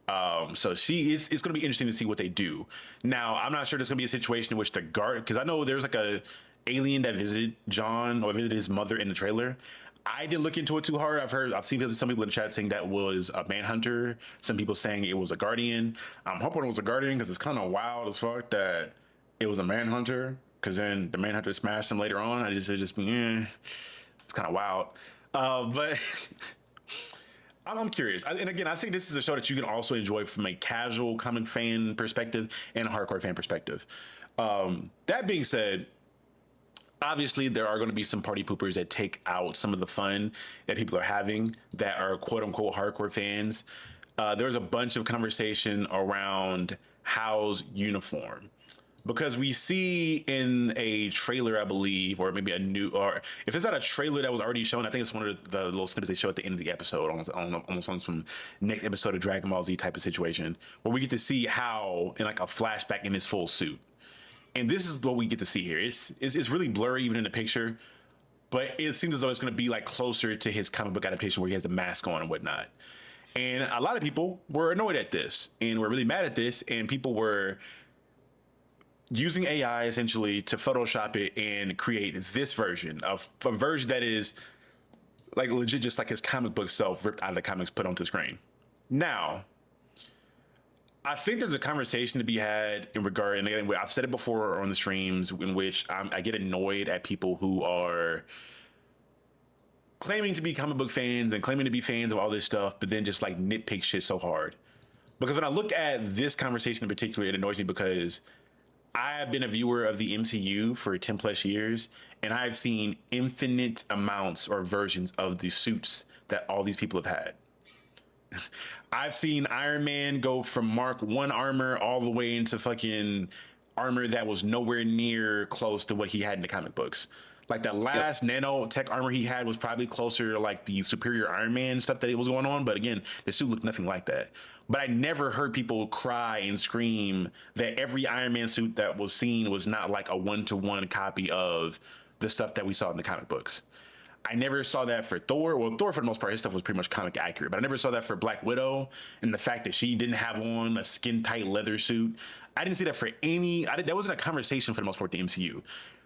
So it's going to be interesting to see what they do. Now, I'm not sure there's going to be a situation in which the guard, because I know there's like a alien that visited John or visited his mother in the trailer. I didn't look into it too hard. I've seen some people in the chat saying that was a Manhunter. Some people saying it was a Guardian. I'm hoping it was a Guardian because it's kind of wild as fuck that it was a Manhunter. Because then the Manhunter smashed him later on. It's kind of wild. But I'm curious. And again, I think this is a show that you can also enjoy from a casual comic fan perspective and a hardcore fan perspective. That being said, obviously there are going to be some party poopers that take out some of the fun that people are having that are quote unquote hardcore fans. There's a bunch of conversation around Hal's uniform, because we see in a trailer, I believe, or maybe or if it's not a trailer that was already shown, I think it's one of the little snippets they show at the end of the episode, almost from next episode of Dragon Ball Z type of situation, where we get to see Hal in like a flashback in his full suit. And this is what we get to see here. It's really blurry even in the picture, but it seems as though it's going to be like closer to his comic book adaptation where he has the mask on and whatnot. And a lot of people were annoyed at this and were really mad at this, and people were using AI essentially to Photoshop it and create this version of a version that is like legit just like his comic book self ripped out of the comics, put onto the screen. Now, I think there's a conversation to be had in regard, and again, I've said it before on the streams, in which I get annoyed at people who are claiming to be comic book fans and claiming to be fans of all this stuff, but then just like nitpick shit so hard. Because when I look at this conversation in particular, it annoys me because I have been a viewer of the MCU for 10 plus years, and I've seen infinite amounts or versions of the suits that all these people have had. I've seen Iron Man go from Mark 1 armor all the way into fucking armor that was nowhere near close to what he had in the comic books. Like that last nanotech armor he had was probably closer to like the Superior Iron Man stuff that it was going on. But again, the suit looked nothing like that. But I never heard people cry and scream that every Iron Man suit that was seen was not like a one-to-one copy of the stuff that we saw in the comic books. I never saw that for Thor. Well, Thor, for the most part, his stuff was pretty much comic accurate, but I never saw that for Black Widow, and the fact that she didn't have on a skin-tight leather suit. I didn't see that for any... that wasn't a conversation for the most part, the MCU.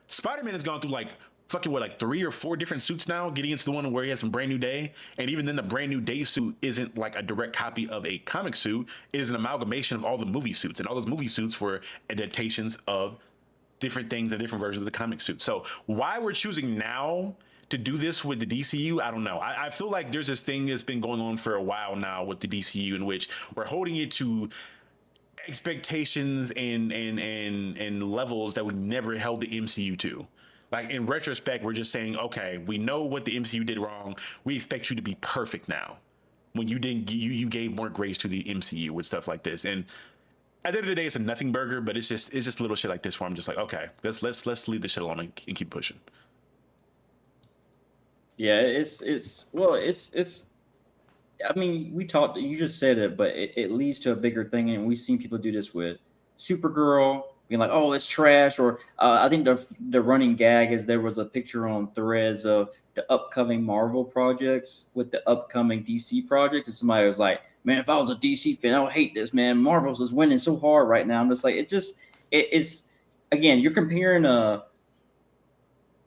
Spider-Man has gone through like fucking like 3 or 4 different suits now, getting into the one where he has some Brand New Day, and even then the Brand New Day suit isn't like a direct copy of a comic suit. It is an amalgamation of all the movie suits, and all those movie suits were adaptations of different things and different versions of the comic suit. So why we're choosing now to do this with the DCU, I don't know. I feel like there's this thing that's been going on for a while now with the DCU, in which we're holding it to expectations and levels that we never held the MCU to. Like in retrospect, we're just saying, okay, we know what the MCU did wrong. We expect you to be perfect now. When you didn't, you gave more grace to the MCU with stuff like this. And at the end of the day, it's a nothing burger, but it's just little shit like this where I'm just like, okay, let's leave this shit alone and keep pushing. Yeah, it's I mean, you just said it, but it leads to a bigger thing, and we've seen people do this with Supergirl, being like, oh, it's trash, or I think the running gag is there was a picture on Threads of the upcoming Marvel projects with the upcoming DC project, and somebody was like, man, if I was a DC fan, I would hate this, man. Marvel's is winning so hard right now. I'm just like, it's again, you're comparing a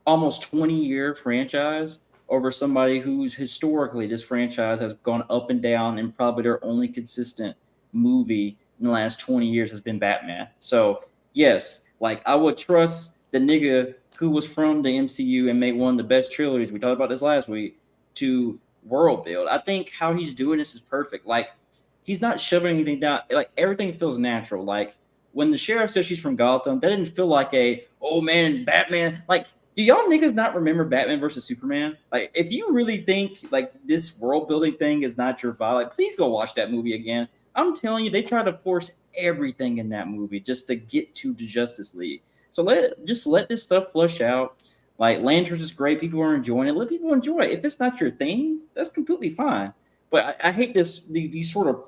almost 20-year franchise over somebody who's historically, this franchise has gone up and down, and probably their only consistent movie in the last 20 years has been Batman. So yes, like I would trust the nigga who was from the MCU and made one of the best trilogies. We talked about this last week to world build. I think how he's doing this is perfect. Like he's not shoving anything down. Like everything feels natural. Like when the sheriff says she's from Gotham, that didn't feel like a oh man, Batman. Like, do y'all niggas not remember Batman versus Superman? Like, if you really think like this world building thing is not your vibe, like, please go watch that movie again. I'm telling you, they try to force everything in that movie just to get to the Justice League. So let this stuff flush out. Like Lanterns is great, people are enjoying it. Let people enjoy it. If it's not your thing, that's completely fine. But I hate these sort of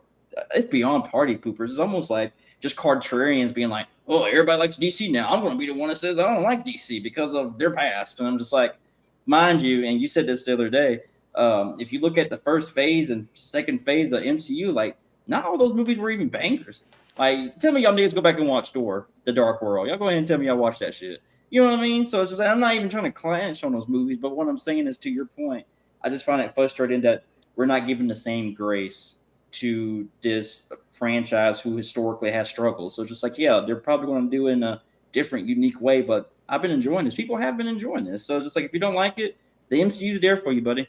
it's beyond party poopers. It's almost like just contrarians being like, "Oh, everybody likes DC now. I'm going to be the one that says I don't like DC because of their past." And I'm just like, mind you, and you said this the other day. If you look at the first phase and second phase of the MCU, like not all those movies were even bangers. Like, tell me y'all niggas go back and watch Thor: The Dark World. Y'all go ahead and tell me y'all watch that shit. You know what I mean? So it's just like, I'm not even trying to clench on those movies, but what I'm saying is, to your point, I just find it frustrating that we're not giving the same grace to this franchise who historically has struggled. So just like, yeah, they're probably going to do it in a different, unique way, but I've been enjoying this. People have been enjoying this. So it's just like, if you don't like it, the MCU is there for you, buddy.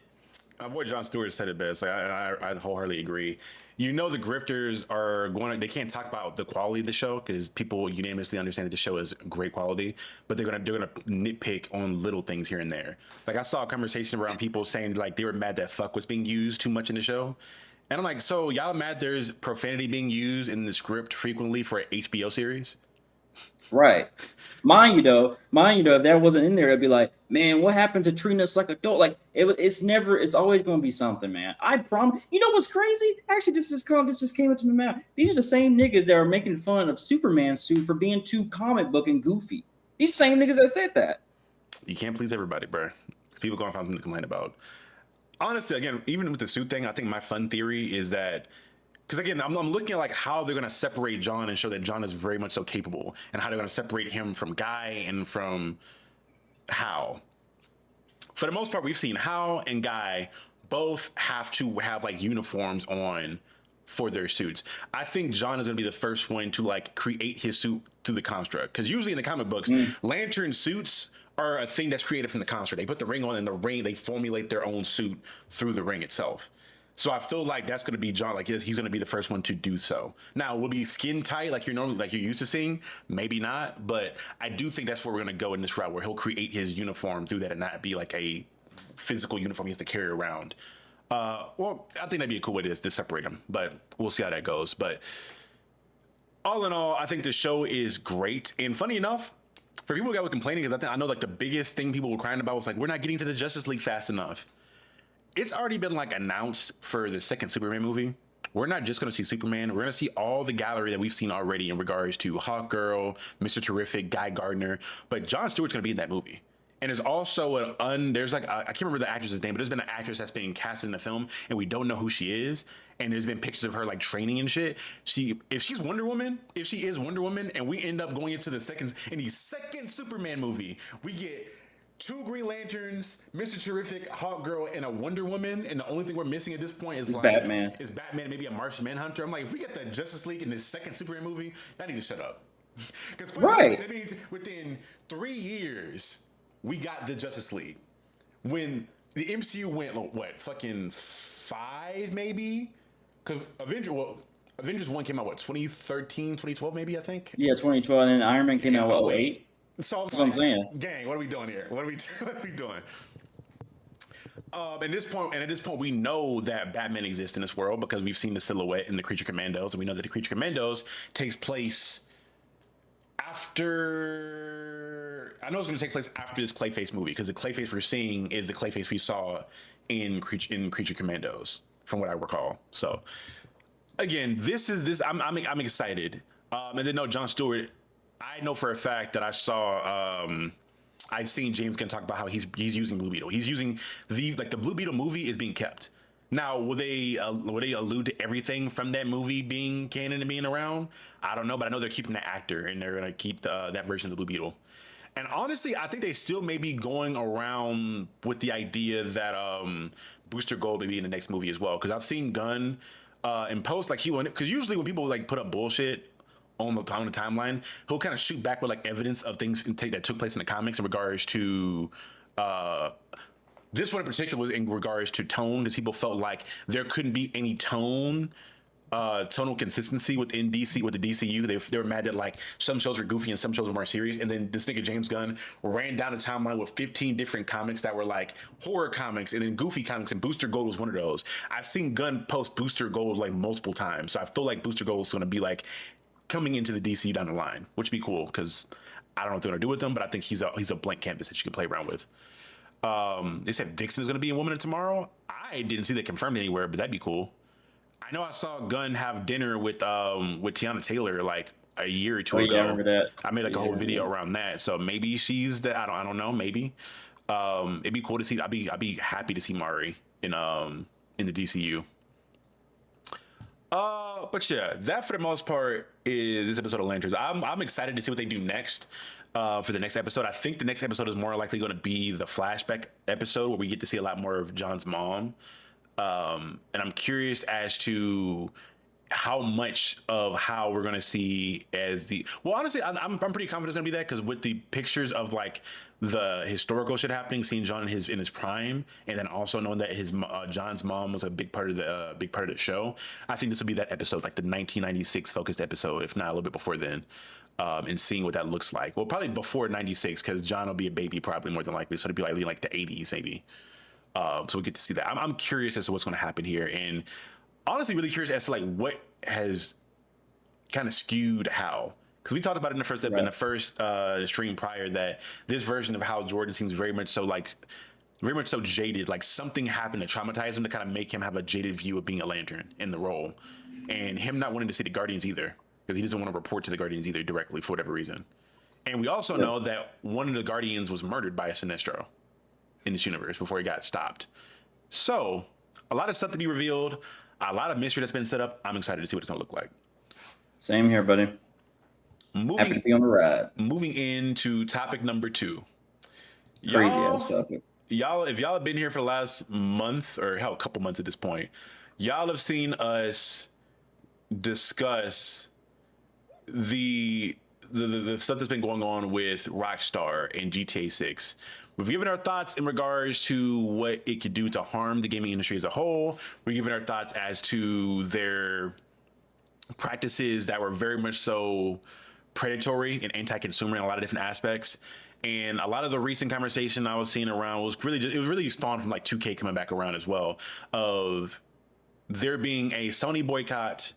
My boy John Stewart said it best. Like, I wholeheartedly agree. You know, the grifters are they can't talk about the quality of the show because people unanimously understand that the show is great quality, but they're gonna nitpick on little things here and there. Like I saw a conversation around people saying like they were mad that fuck was being used too much in the show. And I'm like, so y'all mad there's profanity being used in the script frequently for an HBO series? Right. Mind you though, if that wasn't in there, it'd be like, man, what happened to treating us like adult? Like it's always going to be something, man. I promise. You know what's crazy? Actually, this just came into my mouth. These are the same niggas that are making fun of Superman's suit for being too comic book and goofy. These same niggas that said that. You can't please everybody, bro. People gonna find something to complain about. Honestly, again, even with the suit thing, I think my fun theory is that because again, I'm looking at like how they're gonna separate John and show that John is very much so capable, and how they're gonna separate him from Guy and from Hal. For the most part, we've seen Hal and Guy both have to have like uniforms on for their suits. I think John is gonna be the first one to like create his suit through the construct, because usually in the comic books, Lantern suits are a thing that's created from the construct. They put the ring on, and the ring they formulate their own suit through the ring itself. So I feel like that's going to be John. Like he's going to be the first one to do so. Now, will be skin tight like you're used to seeing? Maybe not, but I do think that's where we're going to go in this route, where he'll create his uniform through that and not be like a physical uniform he has to carry around. Well, I think that'd be a cool way to separate them, but we'll see how that goes. But all in all, I think the show is great. And funny enough, for people that were complaining, because I know like the biggest thing people were crying about was like, we're not getting to the Justice League fast enough. It's already been like announced for the second Superman movie. We're not just going to see Superman. We're going to see all the gallery that we've seen already in regards to Hawkgirl, Mr. Terrific, Guy Gardner. But Jon Stewart's going to be in that movie. And there's also there's like, I can't remember the actress's name, but there's been an actress that's being cast in the film and we don't know who she is. And there's been pictures of her like training and shit. If she is Wonder Woman, and we end up going into the second Superman movie, we get 2 Green Lanterns, Mr. Terrific, Hawkgirl, and a Wonder Woman, and the only thing we're missing at this point is like Batman. Is Batman, maybe a Martian Manhunter. I'm like, if we get the Justice League in this second Superman movie, I need to shut up. Because that means within 3 years, we got the Justice League. When the MCU went, what, fucking 5 maybe? Because Avengers 1 came out, what, 2013, 2012 maybe, I think? Yeah, 2012, and then Iron Man came out, what, 08? So that's what I'm saying. Gang, what are we doing here? What are we doing? At this point, we know that Batman exists in this world because we've seen the silhouette in the Creature Commandos, and we know that the Creature Commandos takes place after. I know it's going to take place after this Clayface movie, because the Clayface we're seeing is the Clayface we saw in Creature Commandos, from what I recall. So, again, I'm excited. And then Jon Stewart. I know for a fact that I've seen James Gunn talk about how he's using Blue Beetle. He's using the Blue Beetle movie is being kept. Now, will they allude to everything from that movie being canon and being around? I don't know, but I know they're keeping the actor and they're gonna keep that version of the Blue Beetle. And honestly, I think they still may be going around with the idea that Booster Gold may be in the next movie as well, because I've seen Gunn in post, like he wanted, because usually when people like put up bullshit on the timeline, he'll kind of shoot back with like evidence of things that took place in the comics in regards to this one in particular was in regards to tone, because people felt like there couldn't be any tonal consistency within DC with the DCU. They were mad that like some shows were goofy and some shows were more serious. And then this nigga James Gunn ran down a timeline with 15 different comics that were like horror comics and then goofy comics, and Booster Gold was one of those. I've seen Gunn post Booster Gold like multiple times, so I feel like Booster Gold is going to be like coming into the DCU down the line, which would be cool because I don't know what they're going to do with him, but I think he's a blank canvas that you can play around with. They said Dixon is going to be in Woman of Tomorrow. I didn't see that confirmed anywhere, but that'd be cool. I know I saw Gunn have dinner with Tiana Taylor like a year or two ago. Yeah, I remember that. I made like a whole video around that. So maybe she's the I don't know, maybe. It'd be cool to see. I'd be happy to see Mari in the DCU. But yeah, that for the most part is this episode of Lanterns. I'm excited to see what they do next. For the next episode, I think the next episode is more likely going to be the flashback episode where we get to see a lot more of John's mom. And I'm curious as to how much of how we're going to see as honestly, I'm pretty confident it's going to be that, because with the pictures of like the historical shit happening, seeing John in his prime, and then also knowing that his John's mom was a big part of the show, I think this will be that episode, like the 1996 focused episode, if not a little bit before then. And seeing what that looks like. Well, probably before 96, because John will be a baby probably more than likely. So it'll be like the 80s maybe. So we get to see that. I'm curious as to what's going to happen here, and honestly really curious as to like what has kind of skewed how. Because we talked about it in the first stream prior, that this version of Hal Jordan seems very much so jaded. Like something happened to traumatize him to kind of make him have a jaded view of being a Lantern in the role, and him not wanting to see the Guardians either, because he doesn't want to report to the Guardians either directly for whatever reason. And we also know that one of the Guardians was murdered by a Sinestro in this universe before he got stopped. So a lot of stuff to be revealed, a lot of mystery that's been set up. I'm excited to see what it's gonna look like. Same here, buddy. Happy to be on the ride. Moving into topic number 2. Crazy ass topic. Y'all, if y'all have been here for the last month, or hell, a couple months at this point, y'all have seen us discuss the stuff that's been going on with Rockstar and GTA 6. We've given our thoughts in regards to what it could do to harm the gaming industry as a whole. We've given our thoughts as to their practices that were very much so predatory and anti-consumer in a lot of different aspects. And a lot of the recent conversation I was seeing around was really spawned from like 2K coming back around as well, of there being a Sony boycott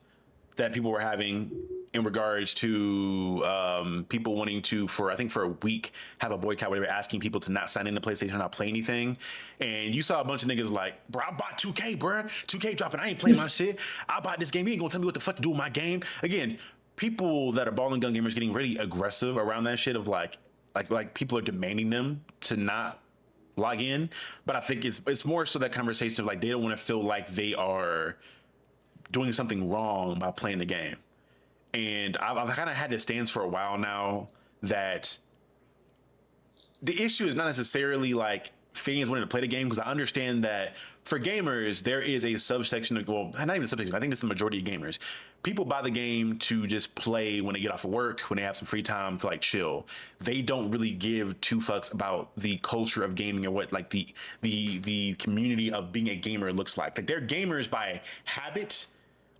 that people were having in regards to people wanting to, for a week, have a boycott where they were asking people to not sign into PlayStation, not play anything. And you saw a bunch of niggas like, bro, I bought 2K, bro. 2K dropping, I ain't playing my shit. I bought this game. You ain't gonna tell me what the fuck to do with my game. Again, people that are ball and gun gamers getting really aggressive around that shit of like people are demanding them to not log in. But I think it's more so that conversation of like, they don't want to feel like they are doing something wrong by playing the game. And I've kind of had this stance for a while now that the issue is not necessarily like fans wanting to play the game, because I understand that for gamers, there is a subsection of, well, not even a subsection, I think it's the majority of gamers. People buy the game to just play when they get off of work, when they have some free time to like chill. They don't really give two fucks about the culture of gaming or what like the community of being a gamer looks like. Like they're gamers by habit,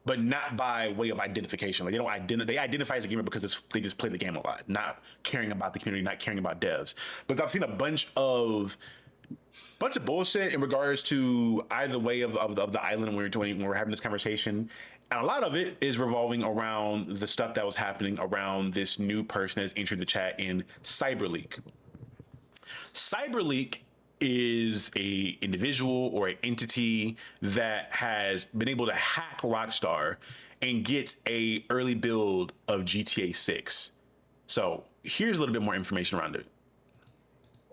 but not by way of identification. Like they identify as a gamer because they just play the game a lot, not caring about the community, not caring about devs. But I've seen a bunch of bullshit in regards to either way of the island when we're having this conversation. And a lot of it is revolving around the stuff that was happening around this new person that's entered the chat in CyberLeak. CyberLeak is a individual or an entity that has been able to hack Rockstar and get a early build of GTA 6. So here's a little bit more information around it.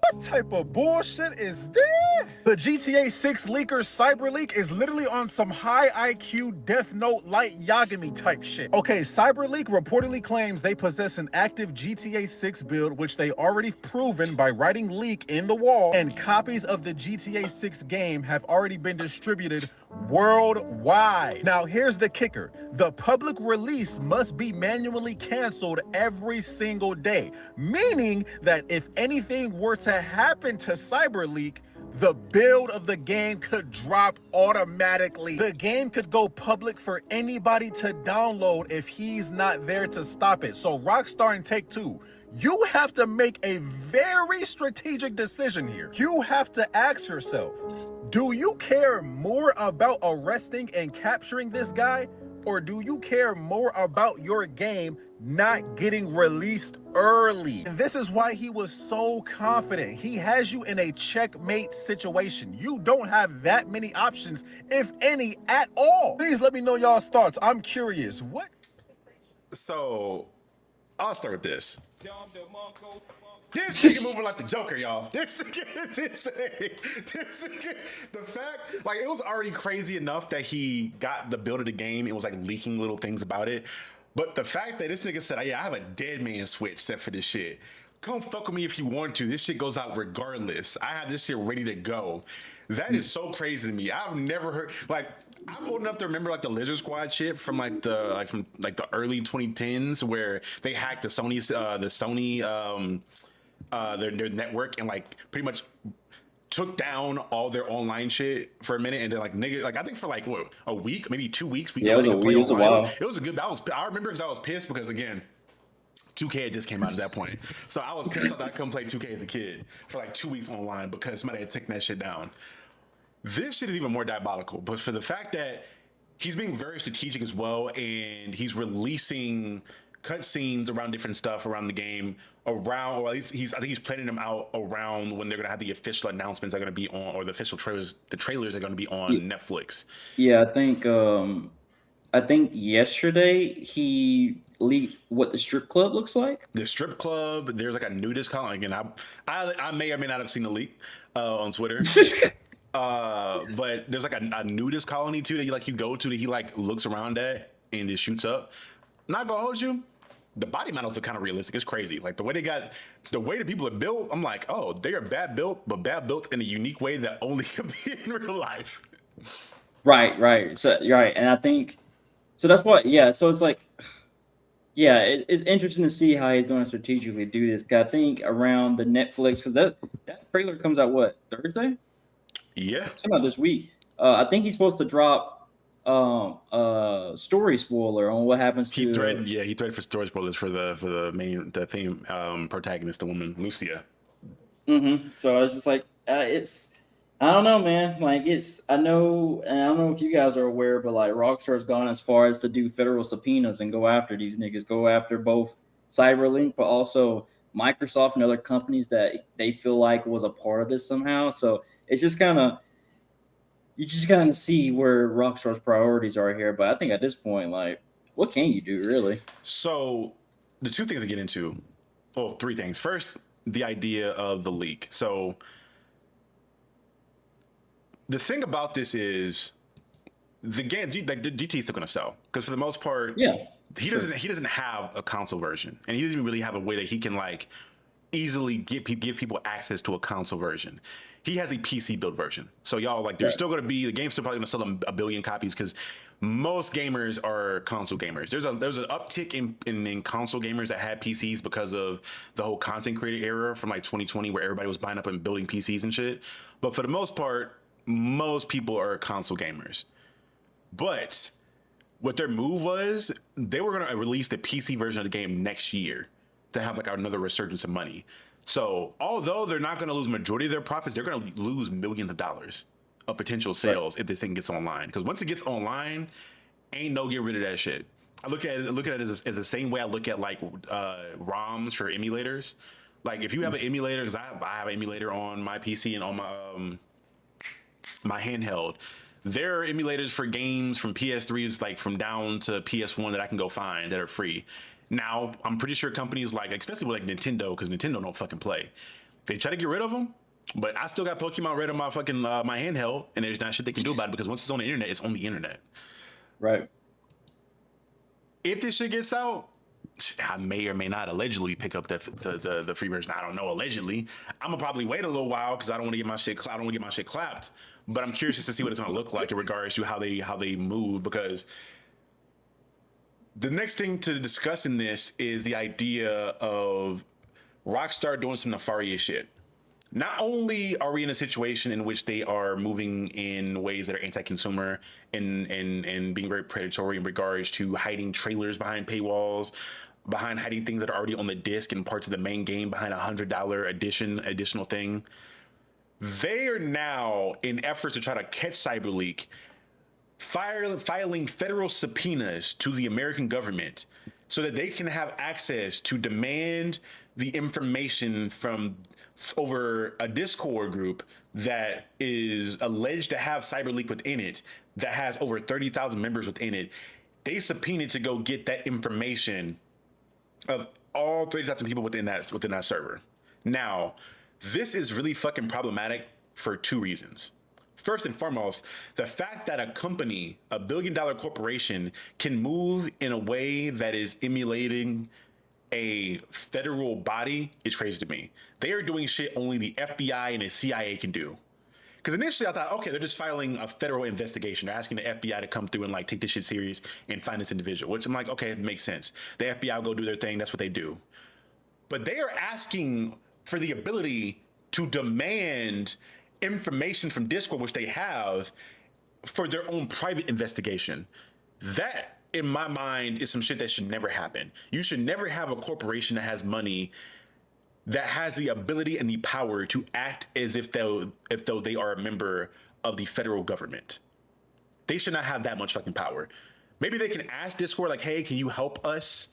What type of bullshit is this? The GTA 6 leaker CyberLeak is literally on some high IQ Death Note light Yagami type shit. Okay, CyberLeak reportedly claims they possess an active GTA 6 build, which they already proven by writing leak in the wall, and copies of the GTA 6 game have already been distributed worldwide. Now here's the kicker. The public release must be manually canceled every single day, meaning that if anything were to happen to CyberLeak, the build of the game could drop automatically. The game could go public for anybody to download if he's not there to stop it. So Rockstar and Take-Two, you have to make a very strategic decision here. You have to ask yourself, do you care more about arresting and capturing this guy, or do you care more about your game not getting released early? And this is why he was so confident. He has you in a checkmate situation. You don't have that many options, if any, at all. Please let me know y'all's thoughts. I'm curious. What? So, I'll start with this. This nigga moving like the Joker, y'all. This nigga is insane. This nigga, the fact, like, it was already crazy enough that he got the build of the game and was like leaking little things about it. But the fact that this nigga said, "Yeah, I have a dead man switch set for this shit. Come fuck with me if you want to. This shit goes out regardless. I have this shit ready to go." That is so crazy to me. I've never heard, like, I'm old enough to remember like the Lizard Squad shit from the early 2010s where they hacked the Sony their network and like pretty much took down all their online shit for a minute, and then like nigga, like I think for like what, a week, maybe 2 weeks. Yeah, it was a while. It was a good. I remember because I was pissed because again, 2K had just came out at that point, so I was pissed that I couldn't play 2K as a kid for like 2 weeks online because somebody had taken that shit down. This shit is even more diabolical, but for the fact that he's being very strategic as well, and he's releasing cutscenes around different stuff around the game, around, or at least I think he's planning them out around when they're gonna have the official announcements that are gonna be on, or the official trailers. The trailers are gonna be on Netflix. Yeah, I think yesterday he leaked what the strip club looks like. The strip club. There's like a nudist colony. Again, I may or may not have seen the leak on Twitter. But there's like a nudist colony too that you go to that he like looks around at and just shoots up. Not gonna hold you. The body models are kind of realistic. It's crazy. Like the way the people are built, I'm like, oh, they are bad built, but bad built in a unique way that only can be in real life. Right. So right, and I think so. That's what. Yeah. So it's like, yeah, it's interesting to see how he's going to strategically do this. 'Cause I think around the Netflix, because that trailer comes out what, Thursday? Yeah, sometime this week. I think he's supposed to drop story spoiler on what happens to. He threatened for story spoilers for the main protagonist, the woman Lucia. So it's just like I don't know, man. Like I don't know if you guys are aware, but like Rockstar's gone as far as to do federal subpoenas and go after these niggas, go after both CyberLink, but also Microsoft and other companies that they feel like was a part of this somehow. So it's just you just kind of see where Rockstar's priorities are here. But I think at this point, like, what can you do really? So the two things to get into, well, three things. First, the idea of the leak. So the thing about this is the game, like the GT is still going to sell because for the most part, he doesn't have a console version, and he doesn't even really have a way that he can like easily give people access to a console version. He has a PC built version. So y'all, like, there's still going to be, the game's still probably going to sell a billion copies because most gamers are console gamers. There's an uptick in console gamers that had PCs because of the whole content creator era from like 2020 where everybody was buying up and building PCs and shit. But for the most part, most people are console gamers. But what their move was, they were going to release the PC version of the game next year to have like another resurgence of money. So although they're not going to lose majority of their profits, they're going to lose millions of dollars of potential sales if this thing gets online. Because once it gets online, ain't no getting rid of that shit. I look at it as the same way I look at like ROMs for emulators. Like if you have an emulator, because I have an emulator on my PC and on my my handheld. There are emulators for games from PS3s, like from down to PS1 that I can go find that are free. Now, I'm pretty sure companies like, especially with like Nintendo, because Nintendo don't fucking play. They try to get rid of them. But I still got Pokemon Red on my fucking my handheld, and there's not shit they can do about it because once it's on the internet, it's on the internet. Right. If this shit gets out, I may or may not allegedly pick up the free version. I don't know. Allegedly, I'm gonna probably wait a little while because I don't want to get my shit. I don't want to get my shit clapped. But I'm curious just to see what it's gonna look like in regards to how they move, because the next thing to discuss in this is the idea of Rockstar doing some nefarious shit. Not only are we in a situation in which they are moving in ways that are anti-consumer and being very predatory in regards to hiding trailers behind paywalls, behind hiding things that are already on the disc and parts of the main game behind $100 additional thing. They are now, in efforts to try to catch CyberLeak, filing federal subpoenas to the American government so that they can have access to demand the information from over a Discord group that is alleged to have CyberLeak within it, that has over 30,000 members within it. They subpoenaed to go get that information of all 30,000 people within that server. Now, this is really fucking problematic for two reasons. First and foremost, the fact that a company, a billion-dollar corporation, can move in a way that is emulating a federal body is crazy to me. They are doing shit only the FBI and the CIA can do. Because initially I thought, okay, they're just filing a federal investigation. They're asking the FBI to come through and like take this shit serious and find this individual, which I'm like, okay, it makes sense. The FBI will go do their thing. That's what they do. But they are asking for the ability to demand information from Discord, which they have, for their own private investigation. That, in my mind, is some shit that should never happen. You should never have a corporation that has money that has the ability and the power to act as if though they are a member of the federal government. They should not have that much fucking power. Maybe they can ask Discord, like, hey, can you help us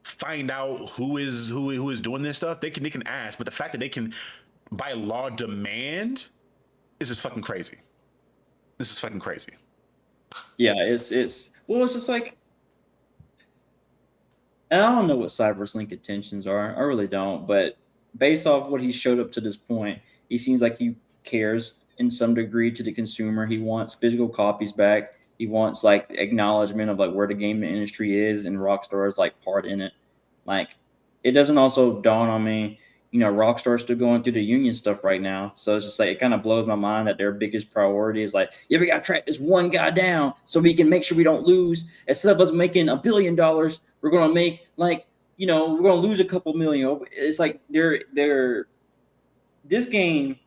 find out who is doing this stuff? They can ask, but the fact that they can by law demand is just fucking crazy. This is fucking crazy. Yeah, it's just like, and I don't know what CyberLink intentions are. I really don't. But based off what he showed up to this point, he seems like he cares in some degree to the consumer. He wants physical copies back. He wants like acknowledgement of like where the gaming industry is and Rockstar's like part in it. Like, it doesn't also dawn on me, you know, Rockstar's still going through the union stuff right now. So it's just like, it kind of blows my mind that their biggest priority is like, yeah, we got to track this one guy down so we can make sure we don't lose. Instead of us making $1 billion, we're going to make like, you know, we're going to lose a couple million. It's like this game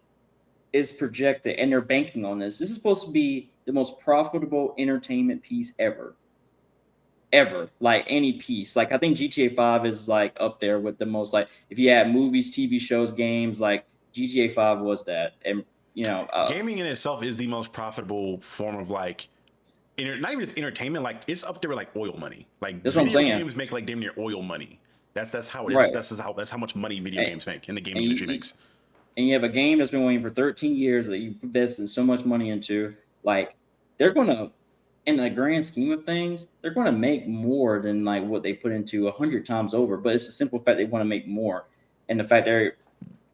is projected and they're banking on this. This is supposed to be the most profitable entertainment piece ever. Like any piece. Like I think GTA 5 is like up there with the most, like if you add movies, TV shows, games, like GTA 5 was that. And you know, gaming in itself is the most profitable form of like not even just entertainment, like it's up there with like oil money. Like that's video games make like damn near oil money. That's how it is. Right. That's how much money video games make and the gaming industry makes. And you have a game that's been waiting for 13 years that you invested so much money into. Like they're gonna, in the grand scheme of things, they're going to make more than like what they put into 100 times over. But it's a simple fact they want to make more, and the fact they're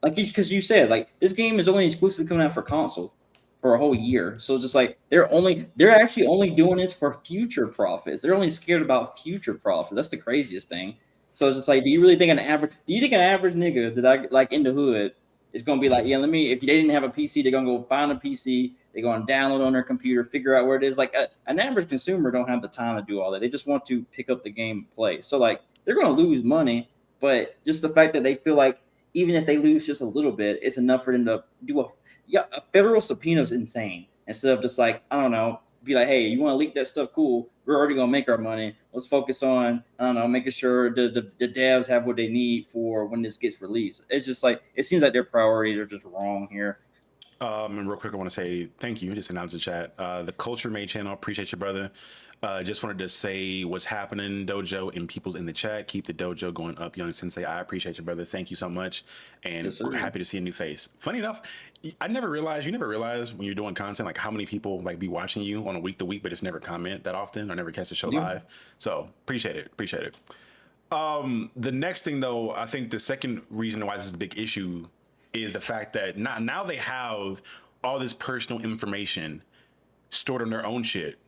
like, because you said like this game is only exclusively coming out for console for a whole year. So it's just like they're actually only doing this for future profits. They're only scared about future profits. That's the craziest thing. So it's just like, do you think an average nigga that I like in the hood is going to be like, yeah, if they didn't have a PC, they're going to go find a PC. They're going to download on their computer, figure out where it is. Like an average consumer don't have the time to do all that. They just want to pick up the game and play. So like they're going to lose money, but just the fact that they feel like even if they lose just a little bit, it's enough for them to do a federal subpoena is insane. Instead of just like, I don't know, be like, hey, you want to leak that stuff? Cool. We're already going to make our money. Let's focus on, I don't know, making sure the devs have what they need for when this gets released. It's just like, it seems like their priorities are just wrong here. And real quick, I want to say thank you. Just announced the chat. The Culture Made channel. Appreciate you, brother. Just wanted to say what's happening, Dojo, and people's in the chat. Keep the Dojo going up, Young Sensei. I appreciate you, brother. Thank you so much. And we're happy to see a new face. Funny enough, you never realize when you're doing content, like how many people like be watching you on a week to week, but just never comment that often or never catch the show live. So appreciate it. Appreciate it. The next thing though, I think the second reason why this is a big issue is the fact that now they have all this personal information stored on their own shit.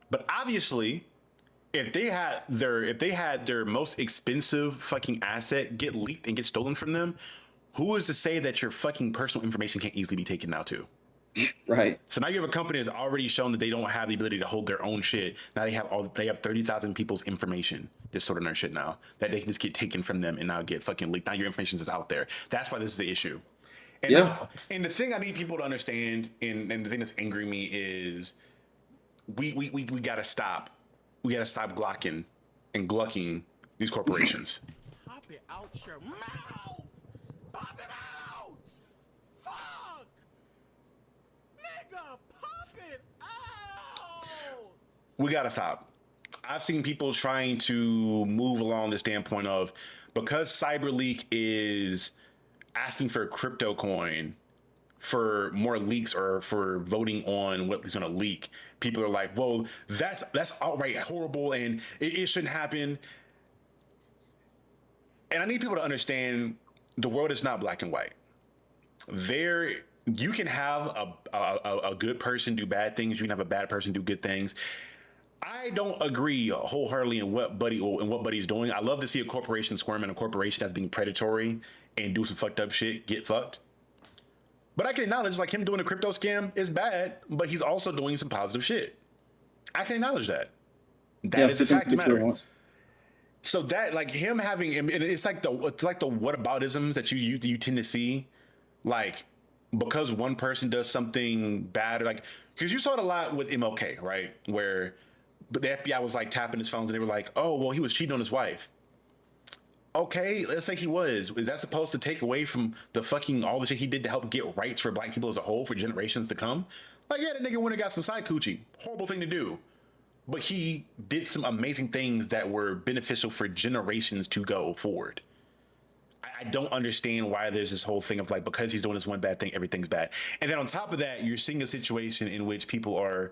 But obviously, if they had their most expensive fucking asset get leaked and get stolen from them, who is to say that your fucking personal information can't easily be taken now too? Right. So now you have a company that's already shown that they don't have the ability to hold their own shit. Now they have 30,000 people's information just stored on their shit now that they can just get taken from them and now get fucking leaked. Now your information is out there. That's why this is the issue. And and the thing I need people to understand, and the thing that's angering me is we gotta stop. We gotta stop glocking and glucking these corporations. Pop it out your mouth! Pop it out! Fuck! Nigga, pop it out! We gotta stop. I've seen people trying to move along the standpoint of, because CyberLeak is asking for a crypto coin for more leaks or for voting on what is going to leak, people are like, well, that's outright horrible and it shouldn't happen. And I need people to understand the world is not black and white. You can have a good person do bad things. You can have a bad person do good things. I don't agree wholeheartedly in what Buddy's doing. I love to see a corporation squirm and a corporation that's being predatory and do some fucked up shit get fucked. But I can acknowledge, like, him doing a crypto scam is bad, but he's also doing some positive shit. I can acknowledge that. That is a fact of the matter. So that, like, him having, and it's like the whataboutisms that you tend to see, like, because one person does something bad, like, because you saw it a lot with MLK, right? Where the FBI was like tapping his phones and they were like, oh, well, he was cheating on his wife. Okay, let's say he was. Is that supposed to take away from the fucking all the shit he did to help get rights for black people as a whole for generations to come? Like, yeah, the nigga went and got some side coochie. Horrible thing to do. But he did some amazing things that were beneficial for generations to go forward. I don't understand why there's this whole thing of like, because he's doing this one bad thing, everything's bad. And then on top of that, you're seeing a situation in which people are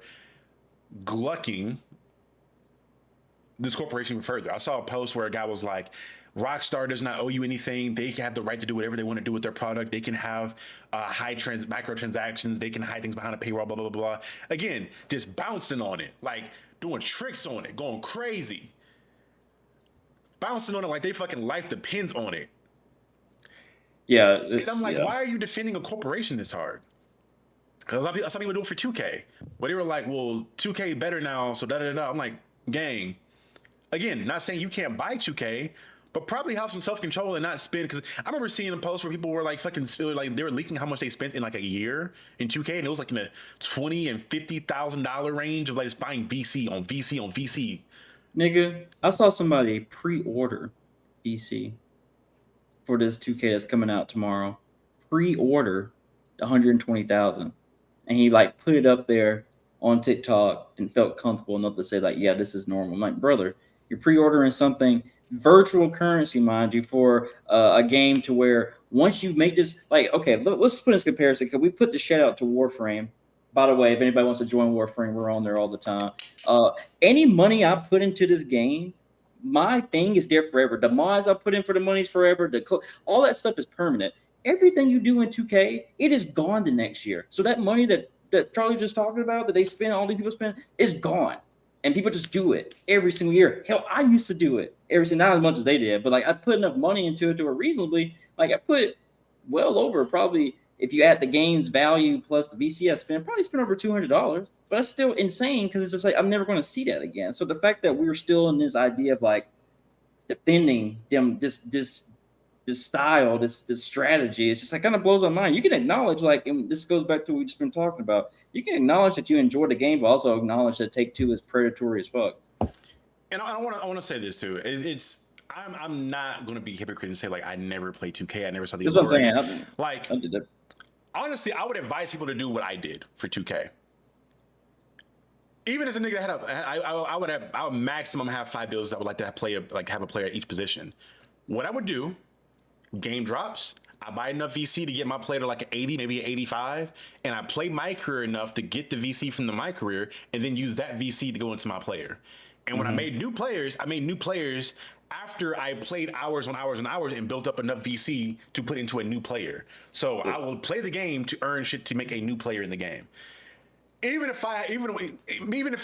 glucking this corporation further. I saw a post where a guy was like, Rockstar does not owe you anything. They have the right to do whatever they want to do with their product. They can have microtransactions. They can hide things behind a paywall, blah, blah, blah, blah. Again, just bouncing on it, like doing tricks on it, going crazy. Bouncing on it like they fucking life depends on it. Yeah. And I'm like, why are you defending a corporation this hard? Because some people do it for 2K. Well, they were like, well, 2K better now, so da-da-da. I'm like, gang. Again, not saying you can't buy 2K, but probably have some self-control and not spend. Because I remember seeing a post where people were like fucking, like they were leaking how much they spent in like a year in 2K, and it was like in the $20,000 and $50,000 range of like just buying VC on VC on VC. Nigga, I saw somebody pre-order VC for this 2K that's coming out tomorrow. Pre-order 120,000, and he like put it up there on TikTok and felt comfortable enough to say like, yeah, this is normal. I'm like, brother, you're pre-ordering something, virtual currency, mind you, for a game to where once you make this, like, okay, let's put this comparison. Because we put the shout out to Warframe. By the way, if anybody wants to join Warframe, we're on there all the time. Any money I put into this game, my thing is there forever. The mods I put in for the money is forever. All that stuff is permanent. Everything you do in 2K, it is gone the next year. So that money that Charlie just talking about, that they spend, all these people spend, is gone. And people just do it every single year. Hell, I used to do it not as much as they did, but like I put enough money into it to where reasonably, like I put well over, probably, if you add the game's value plus the VC I spent, probably spent over $200. But that's still insane because it's just like I'm never going to see that again. So the fact that we're still in this idea of like defending them, this style, this strategy, it's just like kind of blows my mind. You can acknowledge, like, and this goes back to what we've just been talking about. You can acknowledge that you enjoy the game, but also acknowledge that Take-Two is predatory as fuck. And I want to say this too. I'm not going to be hypocrite and say like I never played 2K. I never saw the That's what I'm saying. Like, I did that. Honestly, I would advise people to do what I did for 2K. Even as a nigga that I would maximum have 5 builds that would like to have a player at each position. What I would do, game drops, I buy enough VC to get my player to like an 80, maybe an 85, and I play my career enough to get the VC from my career and then use that VC to go into my player. And when I made new players after I played hours on hours and hours and built up enough VC to put into a new player. So I will play the game to earn shit to make a new player in the game. Even if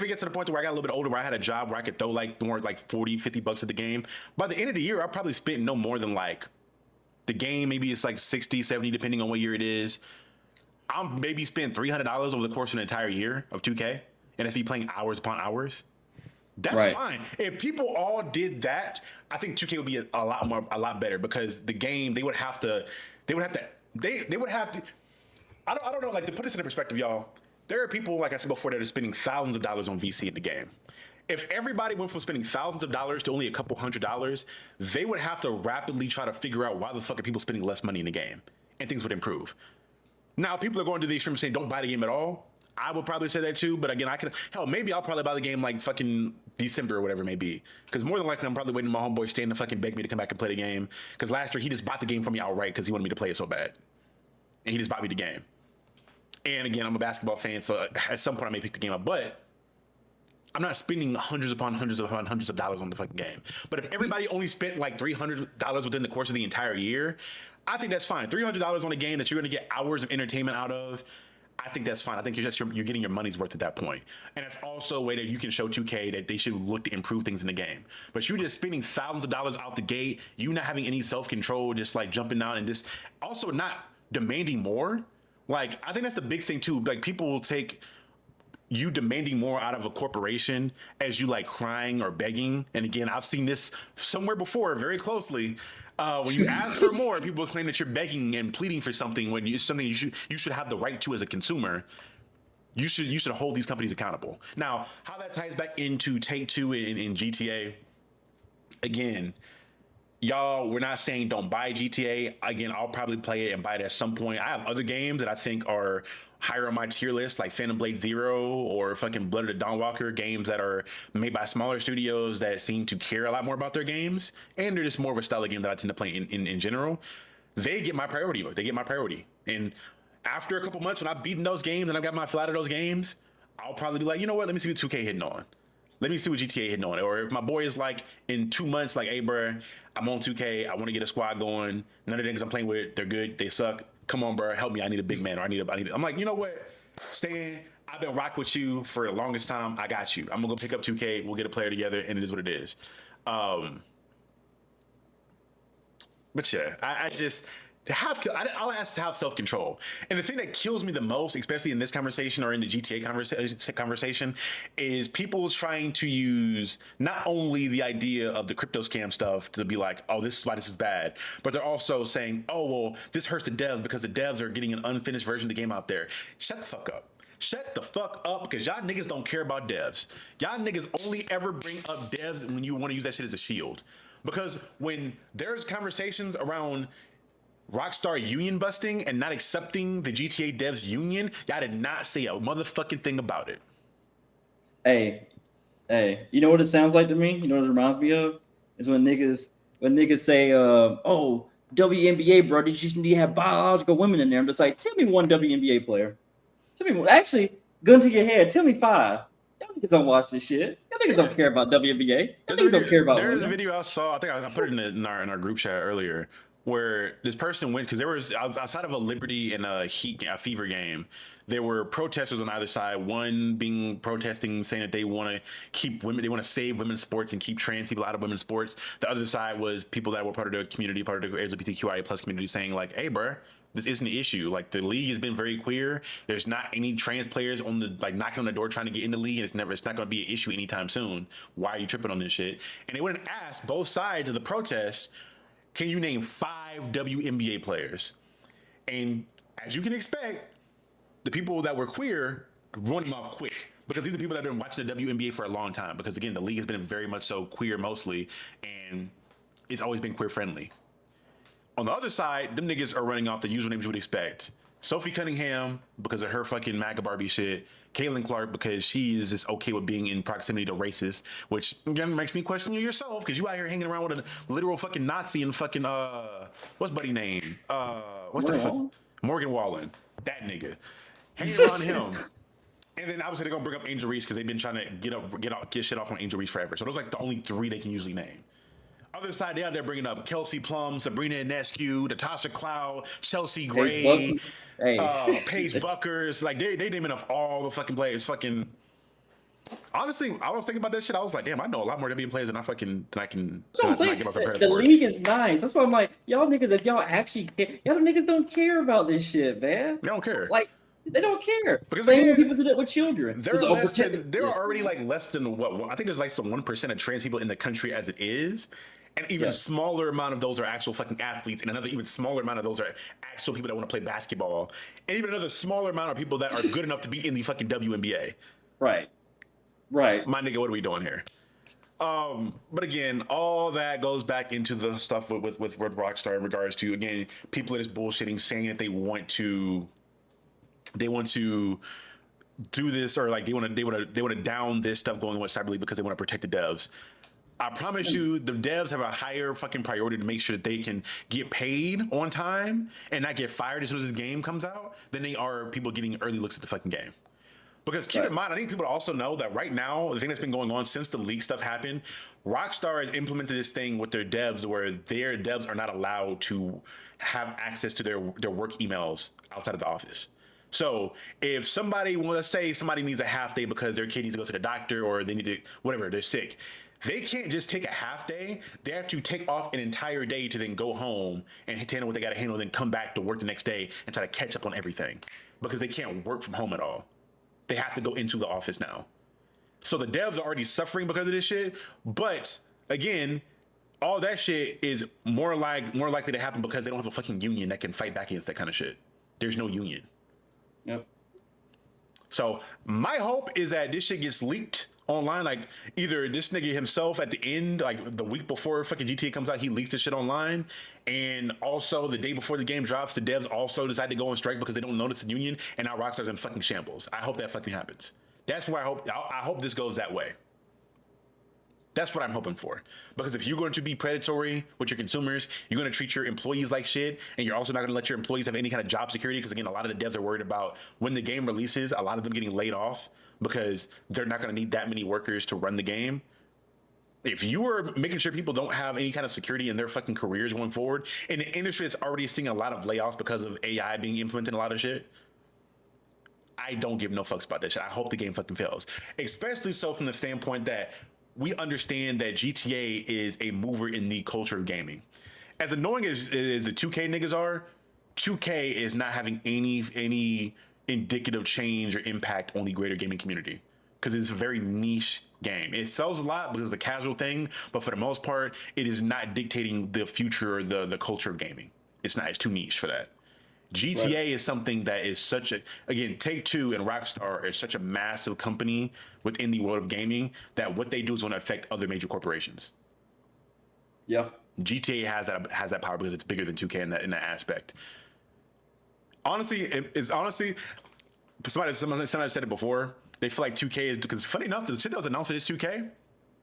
it gets to the point where I got a little bit older, where I had a job where I could throw like more like 40, 50 bucks at the game, by the end of the year, I probably spent no more than like the game. Maybe it's like 60, 70, depending on what year it is. I'll maybe spend $300 over the course of an entire year of 2K, and that's me playing hours upon hours. That's fine. If people all did that, I think 2K would be a lot better, because the game, they would have to, I don't know, like, to put this into perspective, y'all, there are people, like I said before, that are spending thousands of dollars on VC in the game. If everybody went from spending thousands of dollars to only a couple $100s, they would have to rapidly try to figure out why the fuck are people spending less money in the game, and things would improve. Now, people are going to the extreme saying don't buy the game at all. I would probably say that too, but again, maybe I'll probably buy the game like fucking December or whatever it may be. Because more than likely, I'm probably waiting for my homeboy Stan to fucking beg me to come back and play the game. Because last year, he just bought the game for me outright because he wanted me to play it so bad. And he just bought me the game. And again, I'm a basketball fan, so at some point I may pick the game up. But I'm not spending hundreds upon hundreds of dollars on the fucking game. But if everybody only spent like $300 within the course of the entire year, I think that's fine. $300 on a game that you're going to get hours of entertainment out of, I think that's fine. I think you're getting your money's worth at that point. And it's also a way that you can show 2K that they should look to improve things in the game. But you just spending thousands of dollars out the gate, you not having any self-control, just like jumping down and just also not demanding more. Like, I think that's the big thing too. Like, people will take you demanding more out of a corporation as you like crying or begging. And again, I've seen this somewhere before very closely. When you ask for more, people claim that you're begging and pleading for something when it's something you should have the right to as a consumer. You should hold these companies accountable. Now, how that ties back into Take-Two in GTA, again, y'all, we're not saying don't buy GTA. Again, I'll probably play it and buy it at some point. I have other games that I think are higher on my tier list, like Phantom Blade Zero or fucking Blood of the Dawnwalker, games that are made by smaller studios that seem to care a lot more about their games, and they're just more of a style of game that I tend to play in general. They get my priority. And after a couple months, when I've beaten those games and I've got my fill out of those games, I'll probably be like, you know what? Let me see what 2K hitting on. Let me see what GTA hitting on. Or if my boy is like in 2 months, like, hey, bro, I'm on 2K. I want to get a squad going. None of the niggas I'm playing with, they're good. They suck. Come on, bro. Help me. I need a big man. Or I'm like, you know what? Stan, I've been rocking with you for the longest time. I got you. I'm going to go pick up 2K. We'll get a player together, and it is what it is. But yeah, I'll ask to have self-control. And the thing that kills me the most, especially in this conversation or in the GTA conversation, is people trying to use not only the idea of the crypto scam stuff to be like, oh, this is why this is bad, but they're also saying, oh, well, this hurts the devs because the devs are getting an unfinished version of the game out there. Shut the fuck up. Shut the fuck up, because y'all niggas don't care about devs. Y'all niggas only ever bring up devs when you want to use that shit as a shield. Because when there's conversations around Rockstar union busting and not accepting the GTA devs union, y'all did not say a motherfucking thing about it. Hey, you know what it sounds like to me? You know what it reminds me of? Is when niggas say, oh, WNBA, bro, you just need to have biological women in there. I'm just like, tell me one WNBA player. Tell me one. Actually, gun to your head, tell me 5. Y'all niggas don't watch this shit. Y'all niggas don't care about WNBA. Y'all niggas don't care about women. There's a video I saw, I think I put it in our group chat earlier, where this person went, because there was, outside of a Liberty and a Fever game, there were protesters on either side. One being protesting, saying that they want to keep women, they want to save women's sports and keep trans people out of women's sports. The other side was people that were part of the community, part of the LGBTQIA plus community, saying like, hey, bro, this isn't an issue. Like, the league has been very queer. There's not any trans players on the, like, knocking on the door trying to get in the league, and it's not going to be an issue anytime soon. Why are you tripping on this shit? And they went and asked both sides of the protest, can you name 5 WNBA players? And as you can expect, the people that were queer run them off quick, because these are people that have been watching the WNBA for a long time. Because again, the league has been very much so queer mostly, and it's always been queer friendly. On the other side, them niggas are running off the usual names you would expect. Sophie Cunningham, because of her fucking MAGA Barbie shit. Caitlin Clark, because she is just okay with being in proximity to racist, which again makes me question you yourself, because you out here hanging around with a literal fucking Nazi and fucking what's buddy name? What's the fuck? Morgan Wallen. That nigga. Hanging around him. And then obviously they're gonna bring up Angel Reese because they've been trying to get shit off on Angel Reese forever. So those are like the only 3 they can usually name. Other side, they out there bringing up Kelsey Plum, Sabrina Ionescu, Natasha Cloud, Chelsea Paige Gray, Buck- Hey, Paige Buckers. Like they naming off all the fucking players. Fucking honestly, I was thinking about that shit. I was like, damn, I know a lot more WNBA players than I can that's what I'm than I saying. give myself credit The for. league is nice. That's why I'm like, y'all niggas, if y'all actually care, y'all niggas don't care about this shit, man. They don't care. Like, they don't care. Because Same when again, people do that with children. There It's are less overprotective. than, there are already like less than what I think there's like some 1% of trans people in the country as it is, and even smaller amount of those are actual fucking athletes, and another even smaller amount of those are actual people that want to play basketball, and even another smaller amount of people that are good enough to be in the fucking WNBA. Right. My nigga, what are we doing here? But again, all that goes back into the stuff with Rockstar in regards to, again, people that is bullshitting, saying that they want to do this, or like they want to down this stuff going on with Cyber League because they want to protect the devs. I promise you, the devs have a higher fucking priority to make sure that they can get paid on time and not get fired as soon as this game comes out than they are people getting early looks at the fucking game. Because keep in mind, I think people also know that right now, the thing that's been going on since the leak stuff happened, Rockstar has implemented this thing with their devs where their devs are not allowed to have access to their work emails outside of the office. So if somebody, let's say somebody needs a half day because their kid needs to go to the doctor or they need to, whatever, they're sick. They can't just take a half day. They have to take off an entire day to then go home and handle what they got to handle, and then come back to work the next day and try to catch up on everything because they can't work from home at all. They have to go into the office now. So the devs are already suffering because of this shit. But again, all that shit is more likely to happen because they don't have a fucking union that can fight back against that kind of shit. There's no union. Yep. So my hope is that this shit gets leaked online, like either this nigga himself at the end, like the week before fucking GTA comes out, he leaks this shit online, and also the day before the game drops, the devs also decide to go on strike because they don't notice the union, and now Rockstar's in fucking shambles. I hope that fucking happens. That's why I hope this goes that way. That's what I'm hoping for. Because if you're going to be predatory with your consumers, you're going to treat your employees like shit, and you're also not going to let your employees have any kind of job security. Because again, a lot of the devs are worried about when the game releases, a lot of them getting laid off because they're not going to need that many workers to run the game. If you are making sure people don't have any kind of security in their fucking careers going forward, in the industry that's already seeing a lot of layoffs because of AI being implemented in a lot of shit, I don't give no fucks about that shit. I hope the game fucking fails. Especially so from the standpoint that we understand that GTA is a mover in the culture of gaming. As annoying as the 2K niggas are, 2K is not having any indicative change or impact on the greater gaming community because it's a very niche game. It sells a lot because it's a casual thing, but for the most part, it is not dictating the future or the culture of gaming. It's not. It's too niche for that. GTA is something that is such a, again, Take-Two and Rockstar is such a massive company within the world of gaming that what they do is going to affect other major corporations. Yeah. GTA has that power because it's bigger than 2K in that aspect. Honestly, somebody said it before. They feel like 2K is, because funny enough, the shit that was announced for this 2K,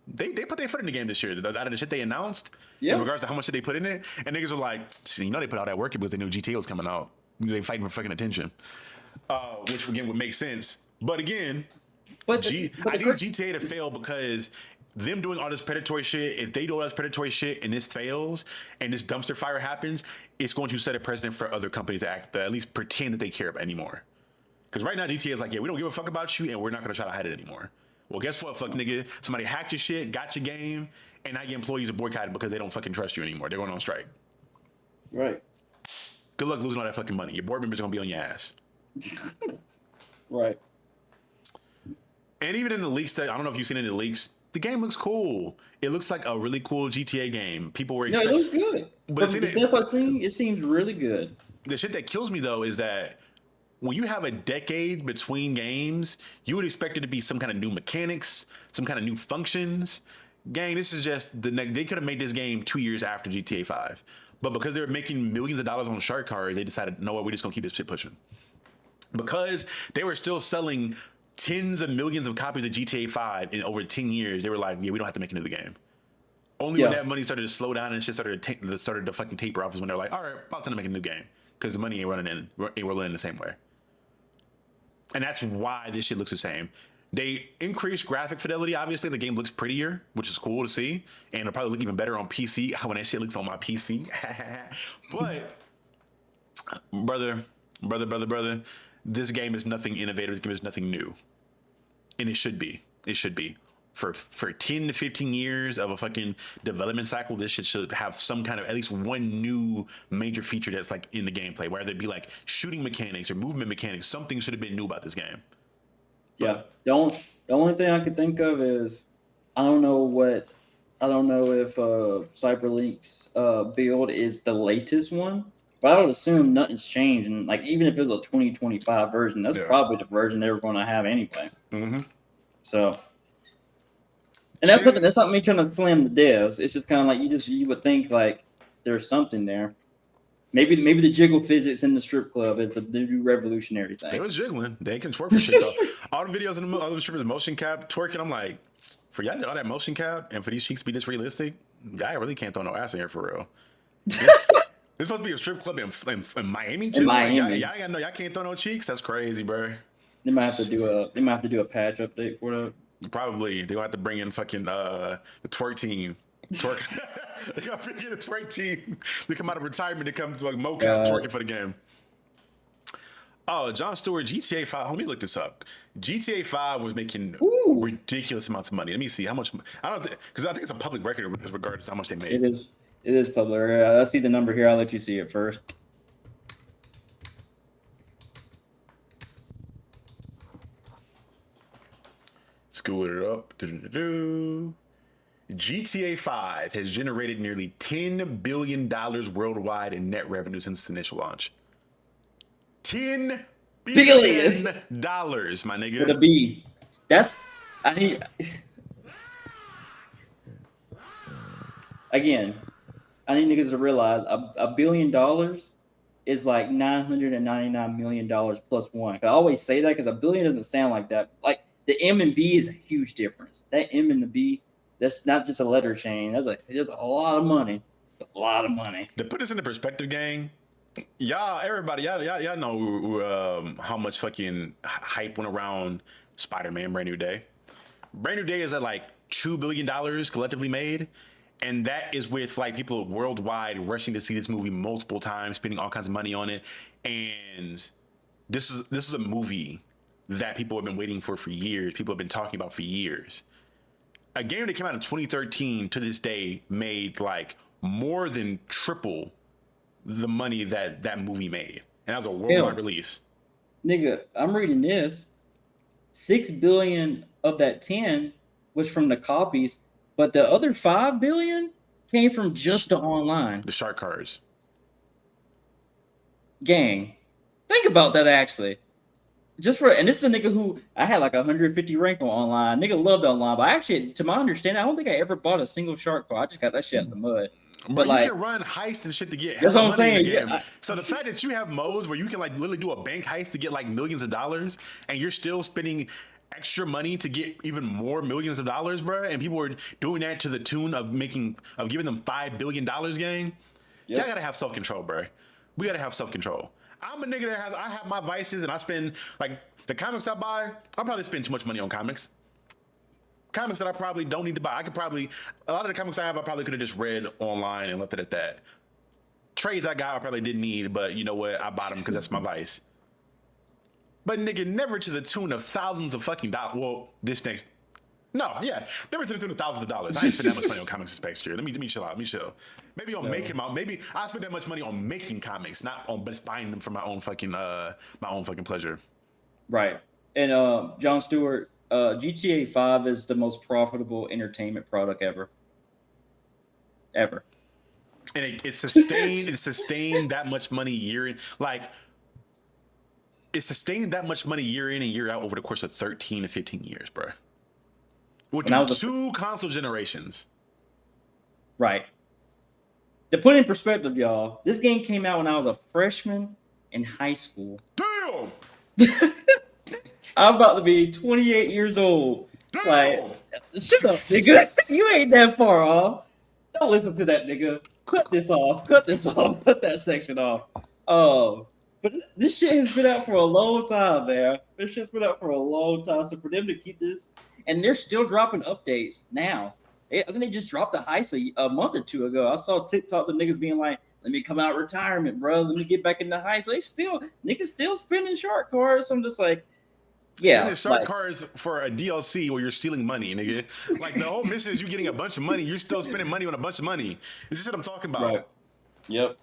they put their foot in the game this year. Out of the shit they announced, in regards to how much did they put in it, and niggas were like, you know, they put all that work in because they knew GTA was coming out. They fighting for fucking attention, which again would make sense. But again, I need GTA to fail because them doing all this predatory shit. If they do all this predatory shit and this fails and this dumpster fire happens, it's going to set a precedent for other companies to at least pretend that they care anymore. Because right now GTA is like, yeah, we don't give a fuck about you, and we're not going to try to hide it anymore. Well, guess what, fuck nigga? Somebody hacked your shit, got your game, and now your employees are boycotted because they don't fucking trust you anymore. They're going on strike. Right. Good luck losing all that fucking money. Your board members are going to be on your ass. Right. And even in the leaks, I don't know if you've seen any leaks, the game looks cool. It looks like a really cool GTA game. People were expecting. Yeah, it looks good. But the stuff I've seen, it seems really good. The shit that kills me, though, is that when you have a decade between games, you would expect it to be some kind of new mechanics, some kind of new functions. Gang, this is just they could have made this game 2 years after GTA 5. But because they were making millions of dollars on shark cards, they decided, no, we're just going to keep this shit pushing. Because they were still selling tens of millions of copies of GTA 5 in over 10 years, they were like, yeah, we don't have to make another game. Only when that money started to slow down and shit started to fucking taper off is when they're like, all right, about time to make a new game. Because the money ain't rolling in the same way. And that's why this shit looks the same. They increased graphic fidelity. Obviously, the game looks prettier, which is cool to see, and it'll probably look even better on PC when that shit looks on my PC. But brother, this game is nothing innovative. This game is nothing new, and it should be. It should be. For 10 to 15 years of a fucking development cycle, this shit should have some kind of at least one new major feature that's like in the gameplay, whether it be like shooting mechanics or movement mechanics. Something should have been new about this game. Yeah. The only thing I could think of is I don't know if Cyberlink's build is the latest one, but I would assume nothing's changed. And like even if it was a 2025 version, that's probably the version they were going to have anyway. Mm-hmm. So, and that's not me trying to slam the devs. It's just kind of like you would think like there's something there. Maybe the jiggle physics in the strip club is the new revolutionary thing. They was jiggling. They can twerk for shit though. All the videos in the other strippers motion cap twerking. I'm like, for y'all to do all that motion cap and for these cheeks to be this realistic, y'all really can't throw no ass in here for real. This supposed to be a strip club in Miami too. In Miami. Like, y'all can't throw no cheeks. That's crazy, bro. They might have to do a patch update for that. Probably they'll have to bring in fucking the twerk team. Twerk. They gotta bring in the twerk team. They come out of retirement. They come to like mocap twerking for the game. Oh, John Stewart, GTA 5. Let me look this up. GTA 5 was making ridiculous amounts of money. Let me see how much. I don't because I think it's a public record with regards to how much they made. It is public. I see the number here. I'll let you see it first. Scoot it up. GTA 5 has generated nearly $10 billion worldwide in net revenue since its initial launch. $10 billion, my nigga. With a B. I need. Again, I need niggas to realize $1 billion is like $999 million plus one. I always say that because $1 billion doesn't sound like that. Like the M and B is a huge difference. That M and the B, that's not just a letter chain. There's a lot of money. It's a lot of money. To put this into perspective, gang, everybody know how much fucking hype went around Spider-Man Brand New Day. Brand New Day is at like $2 billion collectively made. And that is with like people worldwide rushing to see this movie multiple times, spending all kinds of money on it. And this is a movie that people have been waiting for years. People have been talking about for years. A game that came out in 2013 to this day made like more than triple the money that movie made. And that was a worldwide release. Nigga, I'm reading this. 6 billion of that 10 was from the copies, but the other 5 billion came from just the online. The shark cards. Gang, think about that actually. And this is a nigga who I had like 150 rank on online. Nigga loved online, but actually, to my understanding, I don't think I ever bought a single shark card. I just got that shit in the mud. But like, you can run heists and shit to get. That's what I'm saying. Yeah, so the fact that you have modes where you can like literally do a bank heist to get like millions of dollars, and you're still spending extra money to get even more millions of dollars, bro, and people are doing that to the tune of giving them $5 billion, gang. Y'all gotta have self control, bro. We gotta have self control. I'm a nigga that I have my vices, and I spend like the comics I buy. I probably spend too much money on comics. Comics that I probably don't need to buy. A lot of the comics I have, I probably could have just read online and left it at that. Trades I got, I probably didn't need, but you know what? I bought them because that's my vice. But nigga, never to the tune of thousands of fucking dollars. Well, never to the tune of thousands of dollars. I ain't spend that much money on comics this past year. Let me chill out. Let me chill. Maybe on making maybe I spend that much money on making comics, not on just buying them for my own fucking pleasure. Right. And John Stewart, GTA 5 is the most profitable entertainment product ever. Ever. And it sustained that much money year in. Like, it sustained that much money year in and year out over the course of 13 to 15 years, bro. With two console generations. Right. To put in perspective, y'all, this game came out when I was a freshman in high school. Damn! I'm about to be 28 years old. Damn! Like, shut up, nigga. You ain't that far off. Don't listen to that, nigga. Cut this off. Cut that section off. But this shit has been out for a long time, man. This shit's been out for a long time. So for them to keep this, and they're still dropping updates now. I think they just dropped the heist a month or two ago. I saw TikToks of niggas being like, "Let me come out of retirement, bro. Let me get back in the heist." They still niggas still spending shark cards. So I'm just like, Spending yeah, shark cards for a DLC where you're stealing money, nigga. Like the whole mission is you getting a bunch of money. You're still spending money on a bunch of money. This is what I'm talking about. right. Yep.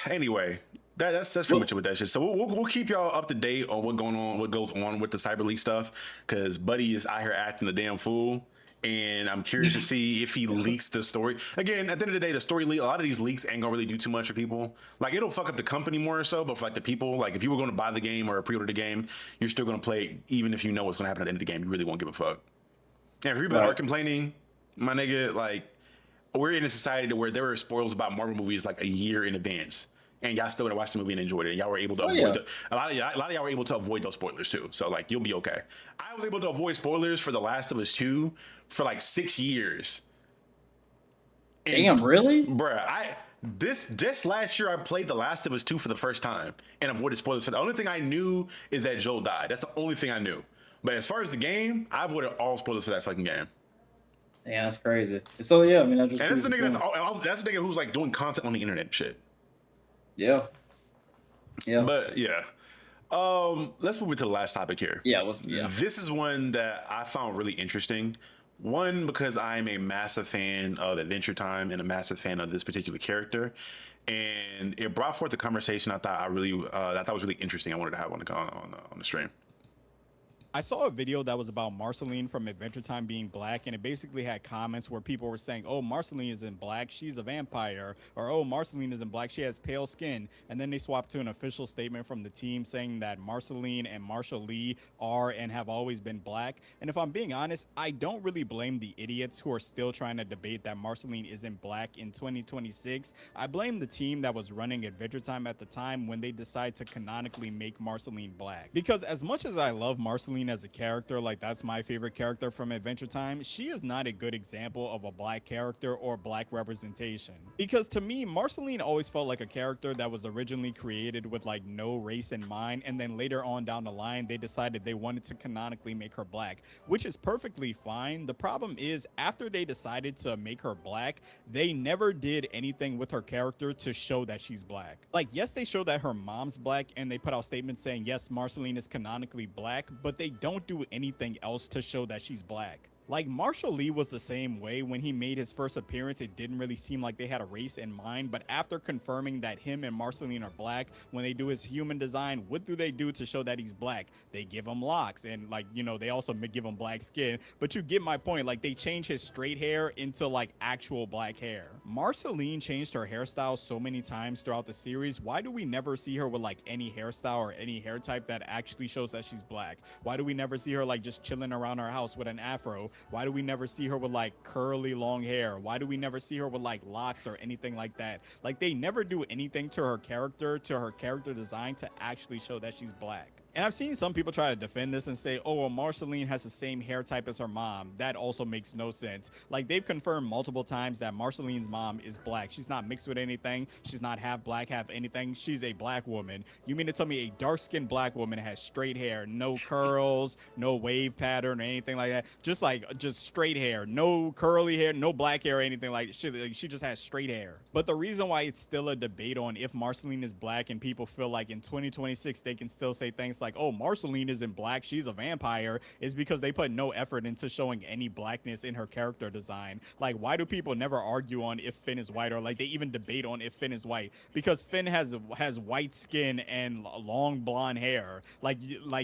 Anyway, that's pretty much it with that shit. So we'll keep y'all up to date on what goes on with the Cyber League stuff, because Buddy is out here acting a damn fool, and I'm curious to see if he leaks the story. Again, at the end of the day, the story leak, a lot of these leaks ain't gonna really do too much for people. Like it'll fuck up the company more or so, but for like the people, like if you were going to buy the game or pre-order the game, you're still gonna play even if you know what's gonna happen at the end of the game. You really won't give a fuck. And if people are complaining, my nigga, like we're in a society where there were spoilers about Marvel movies like a year in advance, and y'all still gonna watch the movie and enjoyed it. And y'all were able to avoid a lot of y'all were able to avoid those spoilers too. So like you'll be okay. I was able to avoid spoilers for The Last of Us 2 for like 6 years. And, Damn, really? Bruh, this last year I played The Last of Us 2 for the first time and avoided spoilers. So the only thing I knew is that Joel died. That's the only thing I knew. But as far as the game, I avoided all spoilers for that fucking game. Yeah, that's crazy. So yeah, I mean, I just and that's the nigga that's the nigga who's like doing content on the internet and shit. Yeah. But yeah. Let's move into the last topic here. This is one that I found really interesting. One, because I'm a massive fan of Adventure Time and a massive fan of this particular character, and it brought forth a conversation I thought was really interesting. I wanted to have on the stream. I saw a video that was about Marceline from Adventure Time being black, and it basically had comments where people were saying, oh, Marceline isn't black, she's a vampire, or oh, Marceline isn't black, she has pale skin. And then they swapped to an official statement from the team saying that Marceline and Marshall Lee are and have always been black. And if I'm being honest, I don't really blame the idiots who are still trying to debate that Marceline isn't black in 2026. I blame the team that was running Adventure Time at the time when they decided to canonically make Marceline black. Because as much as I love Marceline as a character, like that's my favorite character from Adventure Time, she is not a good example of a black character or black representation. Because to me, Marceline always felt like a character that was originally created with like no race in mind, and then later on down the line they decided they wanted to canonically make her black, which is perfectly fine. The problem is after they decided to make her black, they never did anything with her character to show that she's black. Like, yes, they show that her mom's black and they put out statements saying yes, Marceline is canonically black, but they don't do anything else to show that she's black. Like, Marshall Lee was the same way. When he made his first appearance, it didn't really seem like they had a race in mind, but after confirming that him and Marceline are black, when they do his human design, what do they do to show that he's black? They give him locks, and like, you know, they also give him black skin, but you get my point. Like, they change his straight hair into like actual black hair. Marceline changed her hairstyle so many times throughout the series. Why do we never see her with like any hairstyle or any hair type that actually shows that she's black? Why do we never see her like just chilling around her house with an afro? Why do we never see her with like curly long hair? Why do we never see her with like locks or anything like that? Like, they never do anything to her character design to actually show that she's black. And I've seen some people try to defend this and say, oh, well, Marceline has the same hair type as her mom. That also makes no sense. Like, they've confirmed multiple times that Marceline's mom is black. She's not mixed with anything. She's not half black, half anything. She's a black woman. You mean to tell me a dark-skinned black woman has straight hair, no curls, no wave pattern or anything like that? Just straight hair, no curly hair, no black hair or anything like that. She just has straight hair. But the reason why it's still a debate on if Marceline is black and people feel like in 2026 they can still say things like, oh, Marceline isn't black, she's a vampire, is because they put no effort into showing any blackness in her character design. Like, why do people never argue on if Finn is white, or like they even debate on if Finn is white? Because Finn has white skin and long blonde hair. Like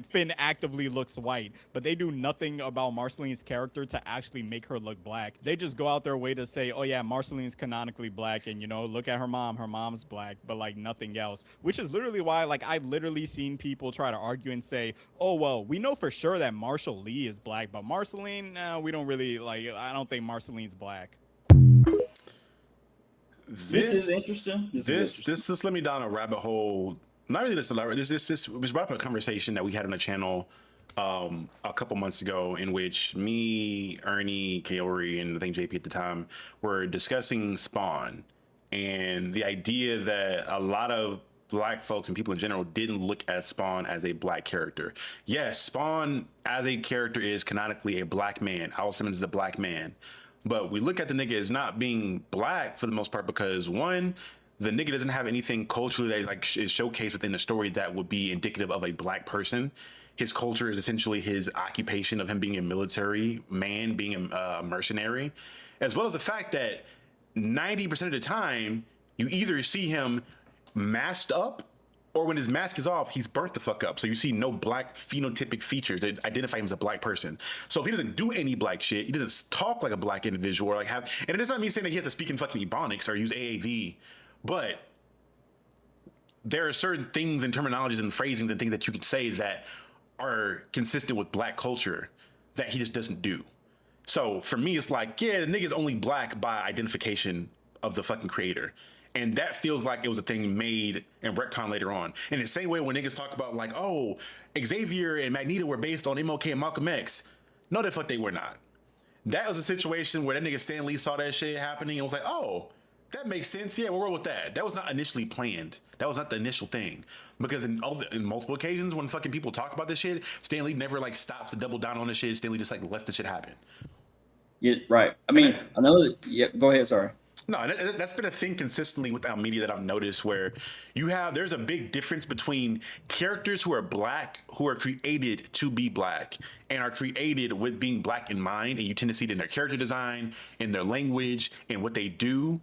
Finn actively looks white, but they do nothing about Marceline's character to actually make her look black. They just go out their way to say, oh yeah, Marceline's canonically black, and you know, look at her mom's black, but like nothing else. Which is literally why, like, I've literally seen people try to argue and say, oh well, we know for sure that Marshall Lee is black, but Marceline, we don't really, like, I don't think Marceline's black. This is interesting. This led me down a rabbit hole. Not really this was brought up a conversation that we had on the channel a couple months ago, in which me, Ernie, Kaori, and I think JP at the time were discussing Spawn, and the idea that a lot of black folks and people in general didn't look at Spawn as a black character. Yes, Spawn as a character is canonically a black man. Al Simmons is a black man. But we look at the nigga as not being black for the most part because, one, the nigga doesn't have anything culturally that like is showcased within the story that would be indicative of a black person. His culture is essentially his occupation of him being a military man, being a mercenary, as well as the fact that 90% of the time you either see him masked up, or when his mask is off, he's burnt the fuck up. So you see no black phenotypic features that identify him as a black person. So if he doesn't do any black shit, he doesn't talk like a black individual or like have, and it does not mean saying that he has to speak in fucking Ebonics or use AAV, but there are certain things and terminologies and phrasings and things that you can say that are consistent with black culture that he just doesn't do. So for me, it's like, yeah, the nigga's only black by identification of the fucking creator. And that feels like it was a thing made and retcon later on. In the same way when niggas talk about like, oh, Xavier and Magneto were based on MLK and Malcolm X. No, the fuck they were not. That was a situation where that nigga Stan Lee saw that shit happening and was like, oh, that makes sense. Yeah, we'll roll with that. That was not initially planned. That was not the initial thing. Because in multiple occasions when fucking people talk about this shit, Stan Lee never like stops to double down on this shit. Stan Lee just like lets the shit happen. Yeah, right. I mean, another. Yeah, go ahead. Sorry. No, that's been a thing consistently with our media that I've noticed where there's a big difference between characters who are black, who are created to be black and are created with being black in mind. And you tend to see it in their character design, in their language, and what they do.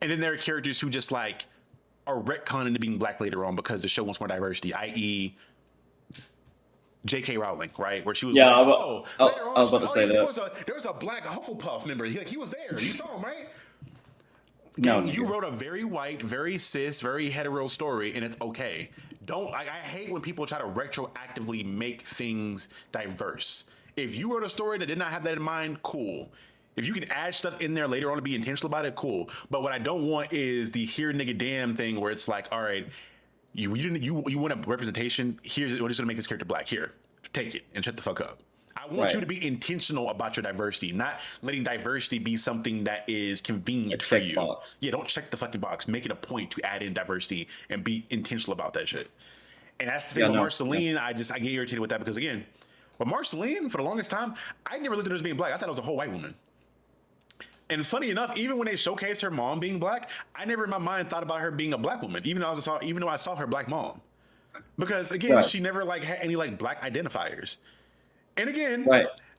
And then there are characters who just like are retconned into being black later on because the show wants more diversity, i.e. J.K. Rowling, right? Where she was Yeah, like, I was about to say that. There was a black Hufflepuff member. He was there. You saw him, right? No, You wrote a very white, very cis, very hetero story, and it's okay. I hate when people try to retroactively make things diverse. If you wrote a story that did not have that in mind, cool. If you can add stuff in there later on to be intentional about it, cool. But what I don't want is the here nigga damn thing where it's like, all right, you want a representation. We're just gonna make this character black. Here, take it and shut the fuck up. I want you to be intentional about your diversity, not letting diversity be something that is convenient for you. Box. Yeah, don't check the fucking box. Make it a point to add in diversity and be intentional about that shit. And that's the thing with Marceline. I get irritated with that because again, with Marceline, for the longest time, I never looked at her as being black. I thought it was a whole white woman. And funny enough, even when they showcased her mom being black, I never in my mind thought about her being a black woman, even though I saw her black mom. Because again, she never like had any like black identifiers. And again,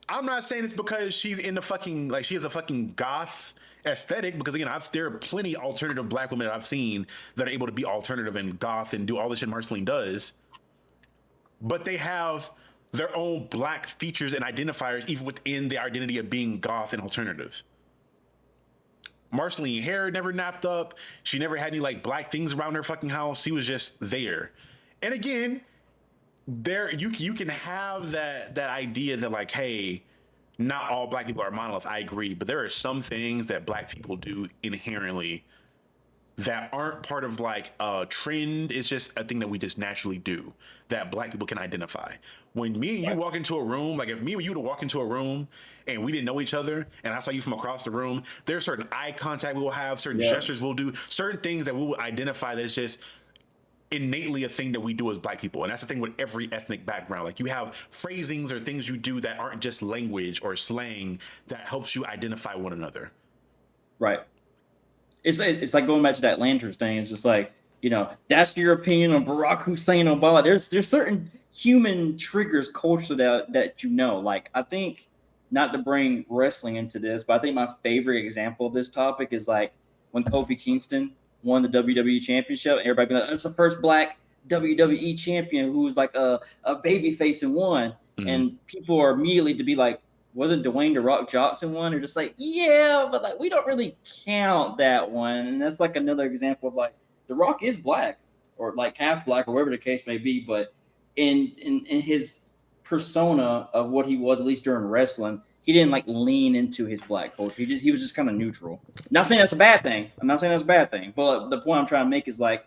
I'm not saying it's because she's in the fucking like she has a fucking goth aesthetic. Because again, there are plenty alternative black women that I've seen that are able to be alternative and goth and do all the shit Marceline does. But they have their own black features and identifiers, even within the identity of being goth and alternative. Marceline hair never napped up. She never had any like black things around her fucking house. She was just there. And again, there you can have that idea that like, hey, not all black people are monolith. I agree, but there are some things that black people do inherently that aren't part of like a trend. It's just a thing that we just naturally do that black people can identify. When me and you walk into a room, like if me and you were to walk into a room and we didn't know each other and I saw you from across the room, there's certain eye contact we will have, certain gestures we'll do, certain things that we will identify that's just innately a thing that we do as black people. And that's the thing with every ethnic background. Like you have phrasings or things you do that aren't just language or slang that helps you identify one another. Right. It's like going back to that Lanterns thing. It's just like, you know, that's your opinion on Barack Hussein Obama. There's certain human triggers culture that you know. Like I think, not to bring wrestling into this, but I think my favorite example of this topic is like when Kofi Kingston won the WWE championship. Everybody be like, "It's the first black WWE champion who was like a baby face and won." Mm-hmm. And people are immediately to be like, wasn't Dwayne "The Rock" Johnson one? They're just like, yeah, but like we don't really count that one. And that's like another example of like The Rock is black or like half black or whatever the case may be, but in his persona of what he was, at least during wrestling, he didn't like lean into his black culture. He was just kind of neutral. Not saying that's a bad thing. I'm not saying that's a bad thing, but the point I'm trying to make is like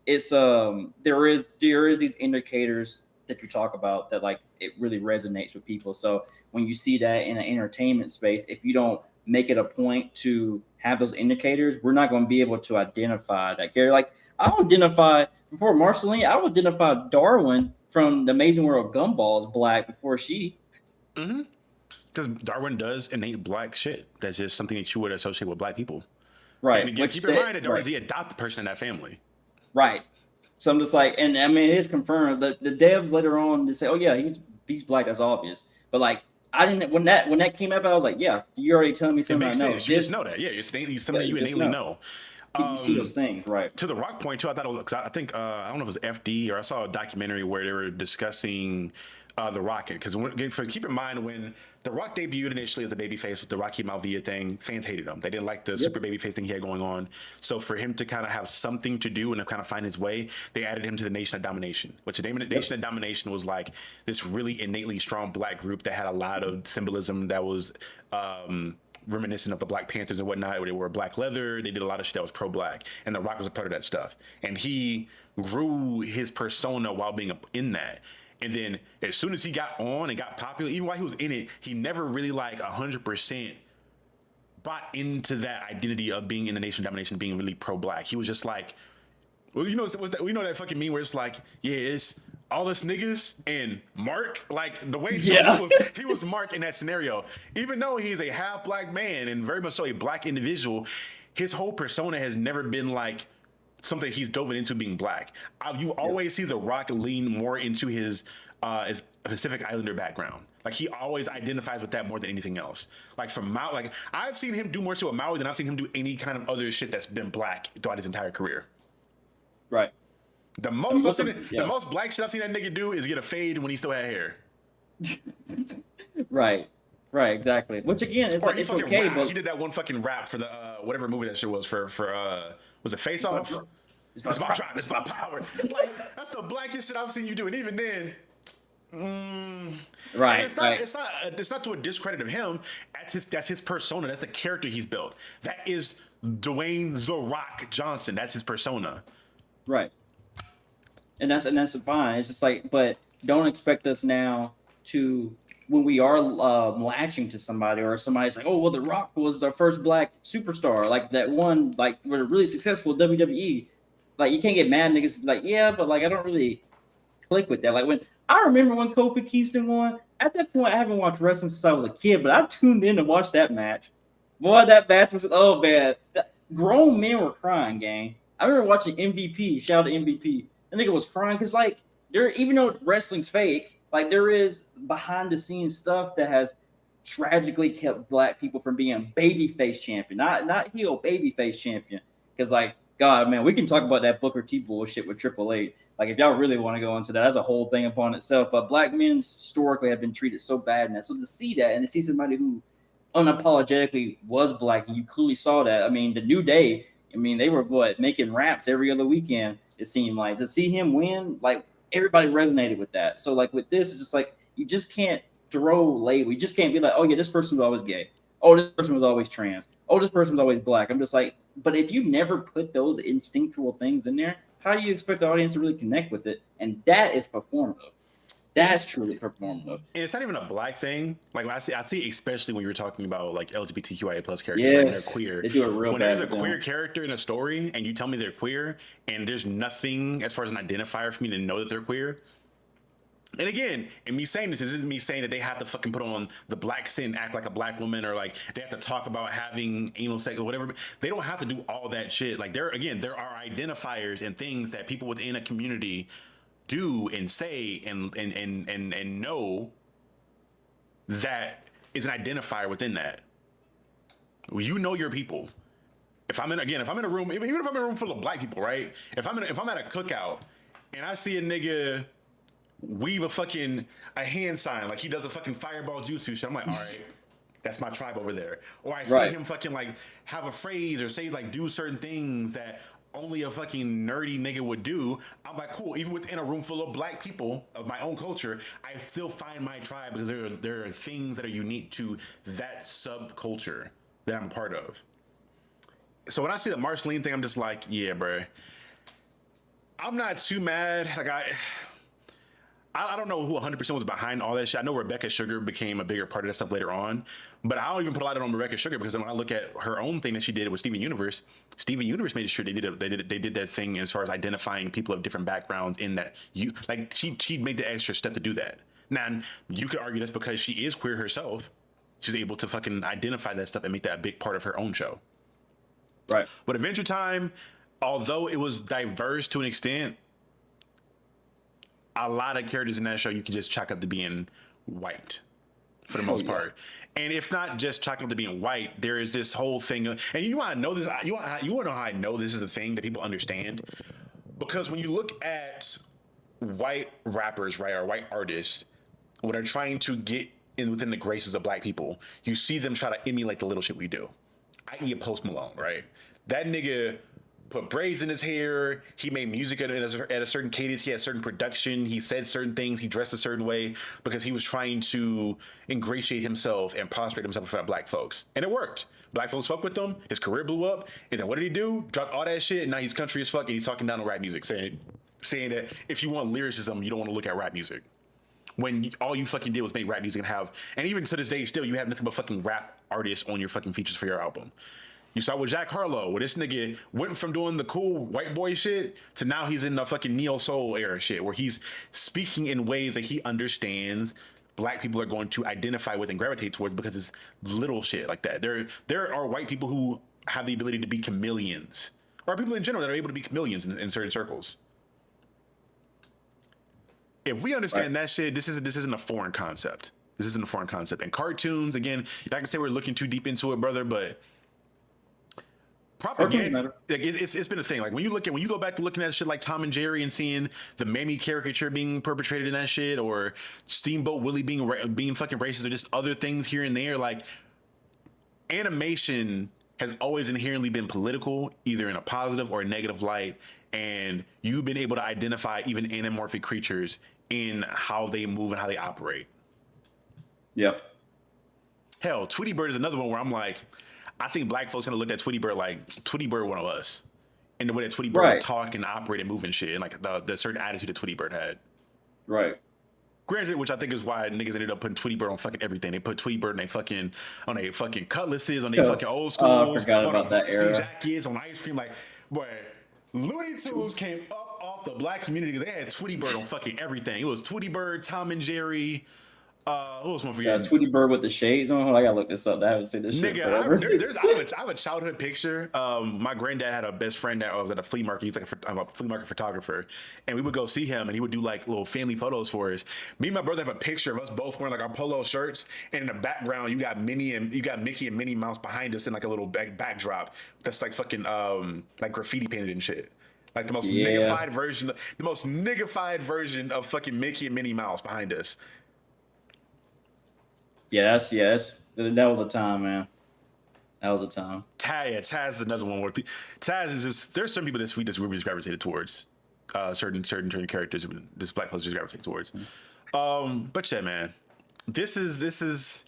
it's there is these indicators that you talk about that like it really resonates with people. So when you see that in an entertainment space, if you don't make it a point to have those indicators, we're not going to be able to identify that character. Like I'll identify before Marceline, I would identify Darwin from the Amazing World Gumball as black before she. Because Darwin does innate black shit. That's just something that you would associate with black people. Right. And again, Which keep in mind that Darwin's right. the adopted person in that family. Right. So I'm just like, and I mean, it is confirmed that the devs later on they say, oh yeah, he's black. That's obvious. But like, I didn't when that came up, I was like, yeah, you're already telling me It something I makes know. sense. You just know that. Yeah, it's something you innately know. You see those things, right? To the Rock point too, I thought it was. I think I don't know if it was FD or I saw a documentary where they were discussing the Rock. Because keep in mind when the Rock debuted initially as a babyface with the Rocky Maivia thing, fans hated him. They didn't like the super babyface thing he had going on. So for him to kind of have something to do and to kind of find his way, they added him to the Nation of Domination, which the Nation of Domination was like this really innately strong black group that had a lot of symbolism that was reminiscent of the Black Panthers and whatnot, where they wore black leather. They did a lot of shit that was pro-black, and The Rock was a part of that stuff. And he grew his persona while being in that. And then as soon as he got on and got popular, even while he was in it, he never really like 100% bought into that identity of being in the Nation of Domination, being really pro-black. He was just like, well, you know that fucking meme where it's like, yeah, it's all us niggas and Mark. Like the way he was Mark in that scenario. Even though he's a half black man and very much so a black individual, his whole persona has never been like something he's dove into being black. You always see The Rock lean more into his Pacific Islander background. Like he always identifies with that more than anything else. Like from Maui, like I've seen him do more so with Maui than I've seen him do any kind of other shit that's been black throughout his entire career. Right. The most black shit I've seen that nigga do is get a fade when he still had hair. Right. Right, exactly. Which again, it's, or like, it's okay, rapped. but He did that one fucking rap for the whatever movie that shit was for was it Face Off? It's my tribe, it's my power. Like that's the blackest shit I've seen you do, and even then, right, it's not to a discredit of him. That's his persona. That's the character he's built. That is Dwayne The Rock Johnson. That's his persona. Right. And that's fine. It's just like, but don't expect us now to, when we are latching to somebody or somebody's like, oh, well, The Rock was the first black superstar, like that one, like we're really successful WWE. Like you can't get mad niggas like, yeah, but like I don't really click with that. Like when I remember when Kofi Kingston won, at that point I haven't watched wrestling since I was a kid, but I tuned in to watch that match. Boy, that match was man. Grown men were crying, gang. I remember watching MVP, shout out to MVP. The nigga was crying because like even though wrestling's fake, like there is behind the scenes stuff that has tragically kept black people from being babyface champion, not heel, babyface champion. Because like, God, man, we can talk about that Booker T bullshit with Triple H. Like if y'all really want to go into that, that's a whole thing upon itself. But black men historically have been treated so bad in that. So to see that and to see somebody who unapologetically was black and you clearly saw that. I mean, the New Day, I mean, they were making raps every other weekend, it seemed like. To see him win, like everybody resonated with that. So like with this, it's just like you just can't throw label. You just can't be like, oh yeah, this person was always gay. Oh, this person was always trans. Oh, this person was always black. I'm just like, but if you never put those instinctual things in there, how do you expect the audience to really connect with it? And that is performative. That's truly performative. And it's not even a black thing. Like I see, especially when you're talking about like LGBTQIA plus characters, yes, like they're queer. They do it real when bad. There's a queer character in a story, and you tell me they're queer, and there's nothing as far as an identifier for me to know that they're queer. And again, and me saying this isn't me saying that they have to fucking put on the black sin, act like a black woman, or like they have to talk about having anal sex or whatever. They don't have to do all that shit. Like there are identifiers and things that people within a community do and say and know that is an identifier within that. You know your people. If I'm in a room, even if I'm in a room full of black people, right? If I'm at a cookout and I see a nigga weave a hand sign like he does a fucking fireball jutsu shit, I'm like, all right, that's my tribe over there. Or I see him fucking like have a phrase or say like do certain things that only a fucking nerdy nigga would do. I'm like, cool. Even within a room full of black people of my own culture, I still find my tribe because there are things that are unique to that subculture that I'm a part of. So when I see the Marceline thing, I'm just like, yeah, bro. I'm not too mad. Like I don't know who 100% was behind all that shit. I know Rebecca Sugar became a bigger part of that stuff later on, but I don't even put a lot on Rebecca Sugar because when I look at her own thing that she did with Steven Universe made sure they did that thing as far as identifying people of different backgrounds in that she made the extra step to do that. Now you could argue that's because she is queer herself. She's able to fucking identify that stuff and make that a big part of her own show. Right. But Adventure Time, although it was diverse to an extent, a lot of characters in that show you can just chalk up to being white for the most part. And if not just chalking up to being white, there is this whole thing of, and you want to know this, you want to know how I know this is a thing that people understand, because when you look at white rappers, right, or white artists, when they're trying to get in within the graces of black people, you see them try to emulate the little shit we do. I.e. Post Malone, right? That nigga put braids in his hair. He made music at a certain cadence. He had certain production. He said certain things. He dressed a certain way because he was trying to ingratiate himself and prostrate himself in front of black folks. And it worked. Black folks fuck with him. His career blew up. And then what did he do? Dropped all that shit. And now he's country as fuck. And he's talking down on rap music, saying that if you want lyricism, you don't want to look at rap music. When all you fucking did was make rap music and even to this day still, you have nothing but fucking rap artists on your fucking features for your album. You saw with Jack Harlow, where this nigga went from doing the cool white boy shit to now he's in the fucking neo soul era shit, where he's speaking in ways that he understands black people are going to identify with and gravitate towards because it's little shit like that. There are white people who have the ability to be chameleons, or people in general that are able to be chameleons in certain circles. If we understand that shit, this isn't a foreign concept. This isn't a foreign concept. And cartoons, again, I can say we're looking too deep into it, brother, but propaganda, like it's been a thing. Like when you go back to looking at shit like Tom and Jerry and seeing the Mamie caricature being perpetrated in that shit, or Steamboat Willie being fucking racist, or just other things here and there, like animation has always inherently been political, either in a positive or a negative light, and you've been able to identify even anamorphic creatures in how they move and how they operate. Yep. Hell, Tweety Bird is another one where I'm like, I think black folks gonna look at Tweety Bird like Tweety Bird one of us, in the way that Tweety Bird would talk and operate and move and shit, and like the certain attitude that Tweety Bird had. Right. Granted, which I think is why niggas ended up putting Tweety Bird on fucking everything. They put Tweety Bird on their fucking cutlasses, on their fucking old schools, I forgot about that era. jackets, on ice cream. Like, boy, Looney Tunes came up off the black community because they had Tweety Bird on fucking everything. It was Tweety Bird, Tom and Jerry. Who else? Yeah, Tweety Bird with the shades on. I gotta look this up. I haven't seen this shit forever. I have a childhood picture. My granddad had a best friend that was at a flea market. He's like a flea market photographer, and we would go see him, and he would do like little family photos for us. Me and my brother have a picture of us both wearing like our polo shirts, and in the background you got Mickey and Minnie Mouse behind us in like a little backdrop that's like fucking like graffiti painted and shit. Like the most niggified version of fucking Mickey and Minnie Mouse behind us. Yes. That was a time, man. That was a time. Taz is another one where Taz is just, there's some people that we just gravitated towards certain characters this black folks just gravitate towards. But yeah, man, this is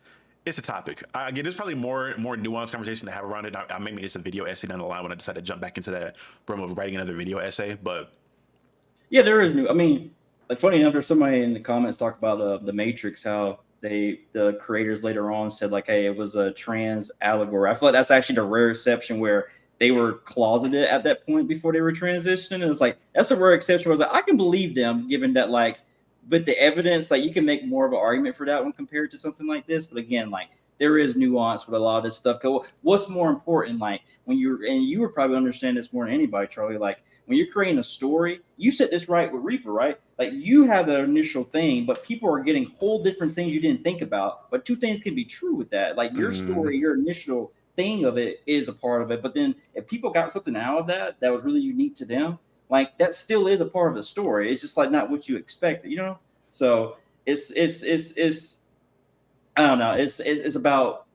it's a topic. Again, there's probably more nuanced conversation to have around it. I maybe it's a video essay down the line when I decide to jump back into that realm of writing another video essay. But yeah, there is new. I mean, like funny enough, there's somebody in the comments talk about the Matrix, how the creators later on said like, hey, it was a trans allegory. I feel like that's actually the rare exception where they were closeted at that point before they were transitioning. It was like, that's a rare exception. I was like, I can believe them given that, like, with the evidence, like you can make more of an argument for that one compared to something like this. But again, like there is nuance with a lot of this stuff. What's more important, like when you were probably understand this more than anybody, Charlie, like when you're creating a story, you said this right with Reaper, right? Like you have the initial thing, but people are getting whole different things you didn't think about. But two things can be true with that. Like your story, your initial thing of it is a part of it. But then if people got something out of that was really unique to them, like that still is a part of the story. It's just like not what you expected, you know? So it's I don't know. It's about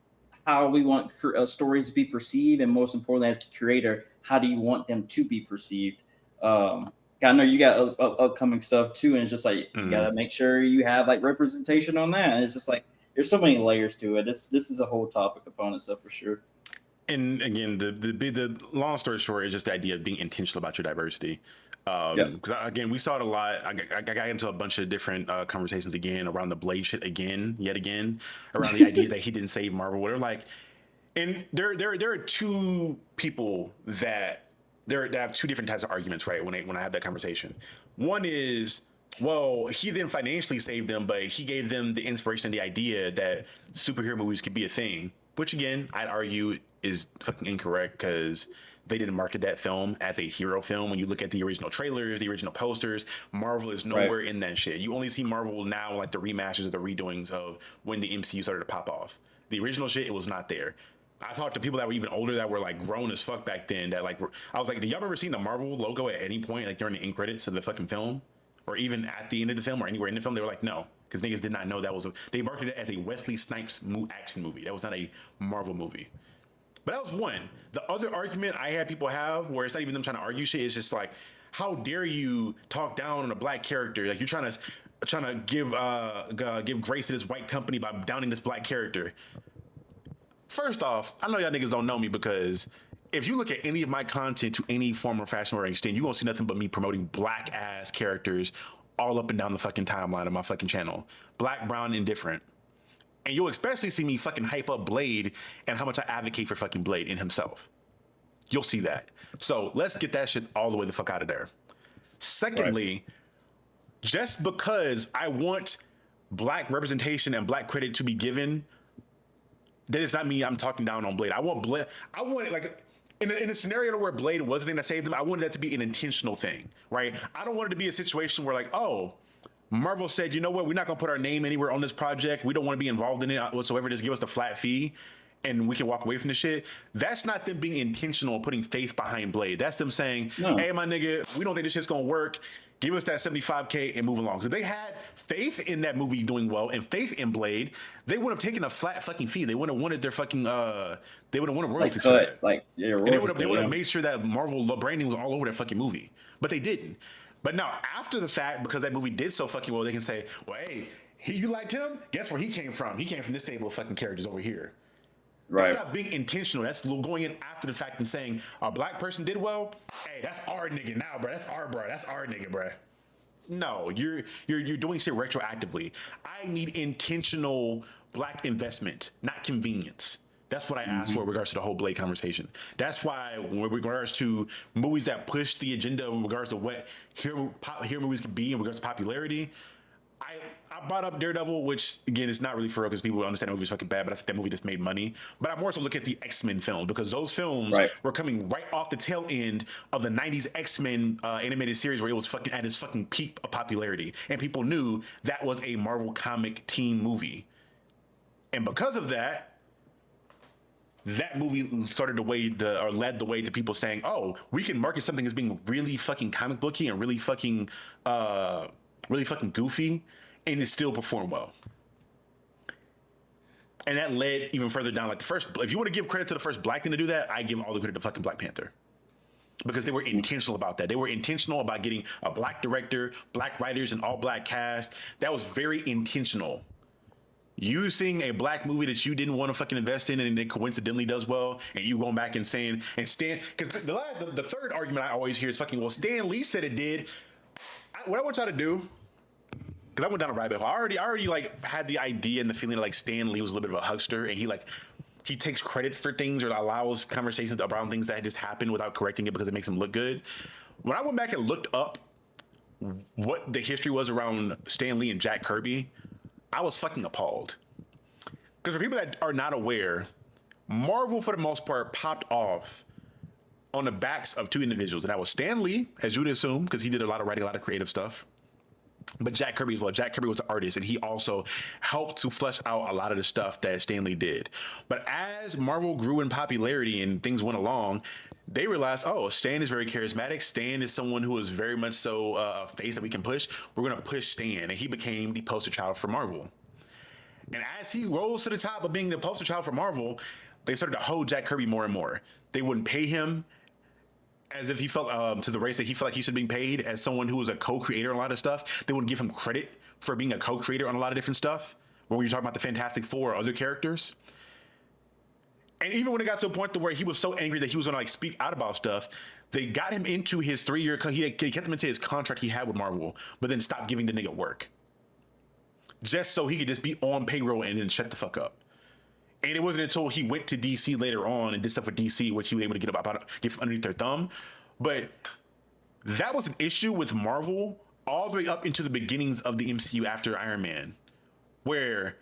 how we want stories to be perceived, and most importantly, as the creator, how do you want them to be perceived? I know you got upcoming stuff too, and it's just like you gotta make sure you have like representation on that. And it's just like there's so many layers to it. This is a whole topic upon itself for sure. And again, the long story short is just the idea of being intentional about your diversity. Because again, we saw it a lot. I got into a bunch of different conversations again around the Blade shit yet again, around the idea that he didn't save Marvel. Whatever, like, and there are two people that have two different types of arguments, right? When I have that conversation, one is, well, he then financially saved them, but he gave them the inspiration and the idea that superhero movies could be a thing, which again, I'd argue is fucking incorrect because they didn't market that film as a hero film. When you look at the original trailers, the original posters, Marvel is nowhere in that shit. You only see Marvel now like the remasters or the redoings of when the MCU started to pop off. The original shit, it was not there. I talked to people that were even older that were like grown as fuck back then that like, I was like, do y'all remember seeing the Marvel logo at any point, like during the end credits of the fucking film? Or even at the end of the film or anywhere in the film? They were like, no, because niggas did not know that was they marketed it as a Wesley Snipes action movie. That was not a Marvel movie. But that was one. The other argument I had people have, where it's not even them trying to argue shit, it's just like, how dare you talk down on a black character? Like, you're trying to give grace to this white company by downing this black character. First off, I know y'all niggas don't know me because if you look at any of my content to any form of fashion or extent, you won't see nothing but me promoting black ass characters all up and down the fucking timeline of my fucking channel. Black, brown, indifferent. And you'll especially see me fucking hype up Blade and how much I advocate for fucking Blade in himself. You'll see that. So let's get that shit all the way the fuck out of there. Secondly, just because I want black representation and black credit to be given, that does not mean I'm talking down on Blade. I want it like in a scenario where Blade was the thing that saved them. I wanted that to be an intentional thing, right? I don't want it to be a situation where like, oh, Marvel said, you know what, we're not gonna put our name anywhere on this project. We don't want to be involved in it whatsoever. Just give us the flat fee and we can walk away from the shit. That's not them being intentional, putting faith behind Blade. That's them saying, hey, my nigga, we don't think this shit's gonna work. Give us that 75K and move along. So if they had faith in that movie doing well and faith in Blade, they would have taken a flat fucking fee. They would have wanted their fucking they would have wanted royalties for that. They would have made sure that Marvel branding was all over that fucking movie. But they didn't. But now after the fact, because that movie did so fucking well, they can say, well, hey, you liked him? Guess where he came from? He came from this table of fucking characters over here. Right. That's not being intentional. That's going in after the fact and saying a black person did well. Hey, that's our nigga now, bro. That's our nigga, bro. No, you're doing shit retroactively. I need intentional black investment, not convenience. That's what I asked for in regards to the whole Blade conversation. That's why, in regards to movies that push the agenda in regards to what hero movies can be in regards to popularity, I brought up Daredevil, which again is not really for real because people understand the movie's fucking bad, but I think that movie just made money. But I more so look at the X-Men film because those films were coming right off the tail end of the 90s X-Men animated series where it was fucking at its fucking peak of popularity. And people knew that was a Marvel comic team movie. And because of that, that movie led the way to people saying, oh, we can market something as being really fucking comic booky and really fucking goofy and it still performed well. And that led even further down. Like the first, if you want to give credit to the first black thing to do that, I give all the credit to fucking Black Panther. Because they were intentional about that. They were intentional about getting a black director, black writers, and all black cast. That was very intentional. You seeing a black movie that you didn't want to fucking invest in and it coincidentally does well, and you going back and saying, and Stan, because the third argument I always hear is fucking, well, Stan Lee said it did. What I want y'all to do, because I went down a rabbit hole. I already like had the idea and the feeling that like Stan Lee was a little bit of a huckster, and he takes credit for things or allows conversations around things that just happened without correcting it because it makes him look good. When I went back and looked up what the history was around Stan Lee and Jack Kirby, I was fucking appalled. Because for people that are not aware, Marvel, for the most part, popped off on the backs of two individuals. And that was Stan Lee, as you would assume, because he did a lot of writing, a lot of creative stuff. But Jack Kirby as well. Jack Kirby was an artist, and he also helped to flesh out a lot of the stuff that Stan Lee did. But as Marvel grew in popularity and things went along, they realized, oh, Stan is very charismatic. Stan is someone who is very much so a face that we can push. We're going to push Stan. And he became the poster child for Marvel. And as he rose to the top of being the poster child for Marvel, they started to hold Jack Kirby more and more. They wouldn't pay him as if he felt to the race that he felt like he should be paid as someone who was a co-creator on a lot of stuff. They wouldn't give him credit for being a co-creator on a lot of different stuff. When you're talking about the Fantastic Four or other characters. And even when it got to a point to where he was so angry that he was going to like speak out about stuff, They got him into his 3-year. He kept him into his contract he had with Marvel, but then stopped giving the nigga work, just so he could just be on payroll and then shut the fuck up. And it wasn't until he went to DC later on and did stuff with DC, which he was able to get underneath their thumb. But that was an issue with Marvel all the way up into the beginnings of the MCU after Iron Man, where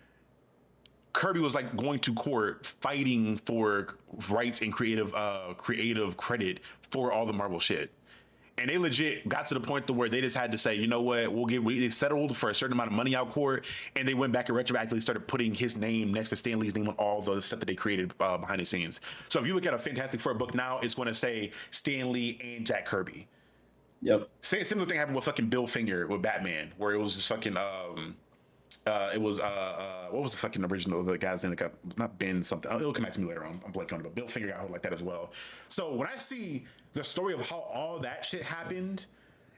Kirby was like going to court fighting for rights and creative credit for all the Marvel shit. And they legit got to the point to where they just had to say, you know what, they settled for a certain amount of money out court, and they went back and retroactively started putting his name next to Stan Lee's name on all the stuff that they created behind the scenes. So if you look at a Fantastic Four book now, it's going to say Stan Lee and Jack Kirby. Yep. Similar thing happened with fucking Bill Finger with Batman, where it was just fucking what was the fucking original, the guy's name that got, not Ben something, it'll come back to me later on, I'm blanking on it, but Bill Finger got hold like that as well. So when I see the story of how all that shit happened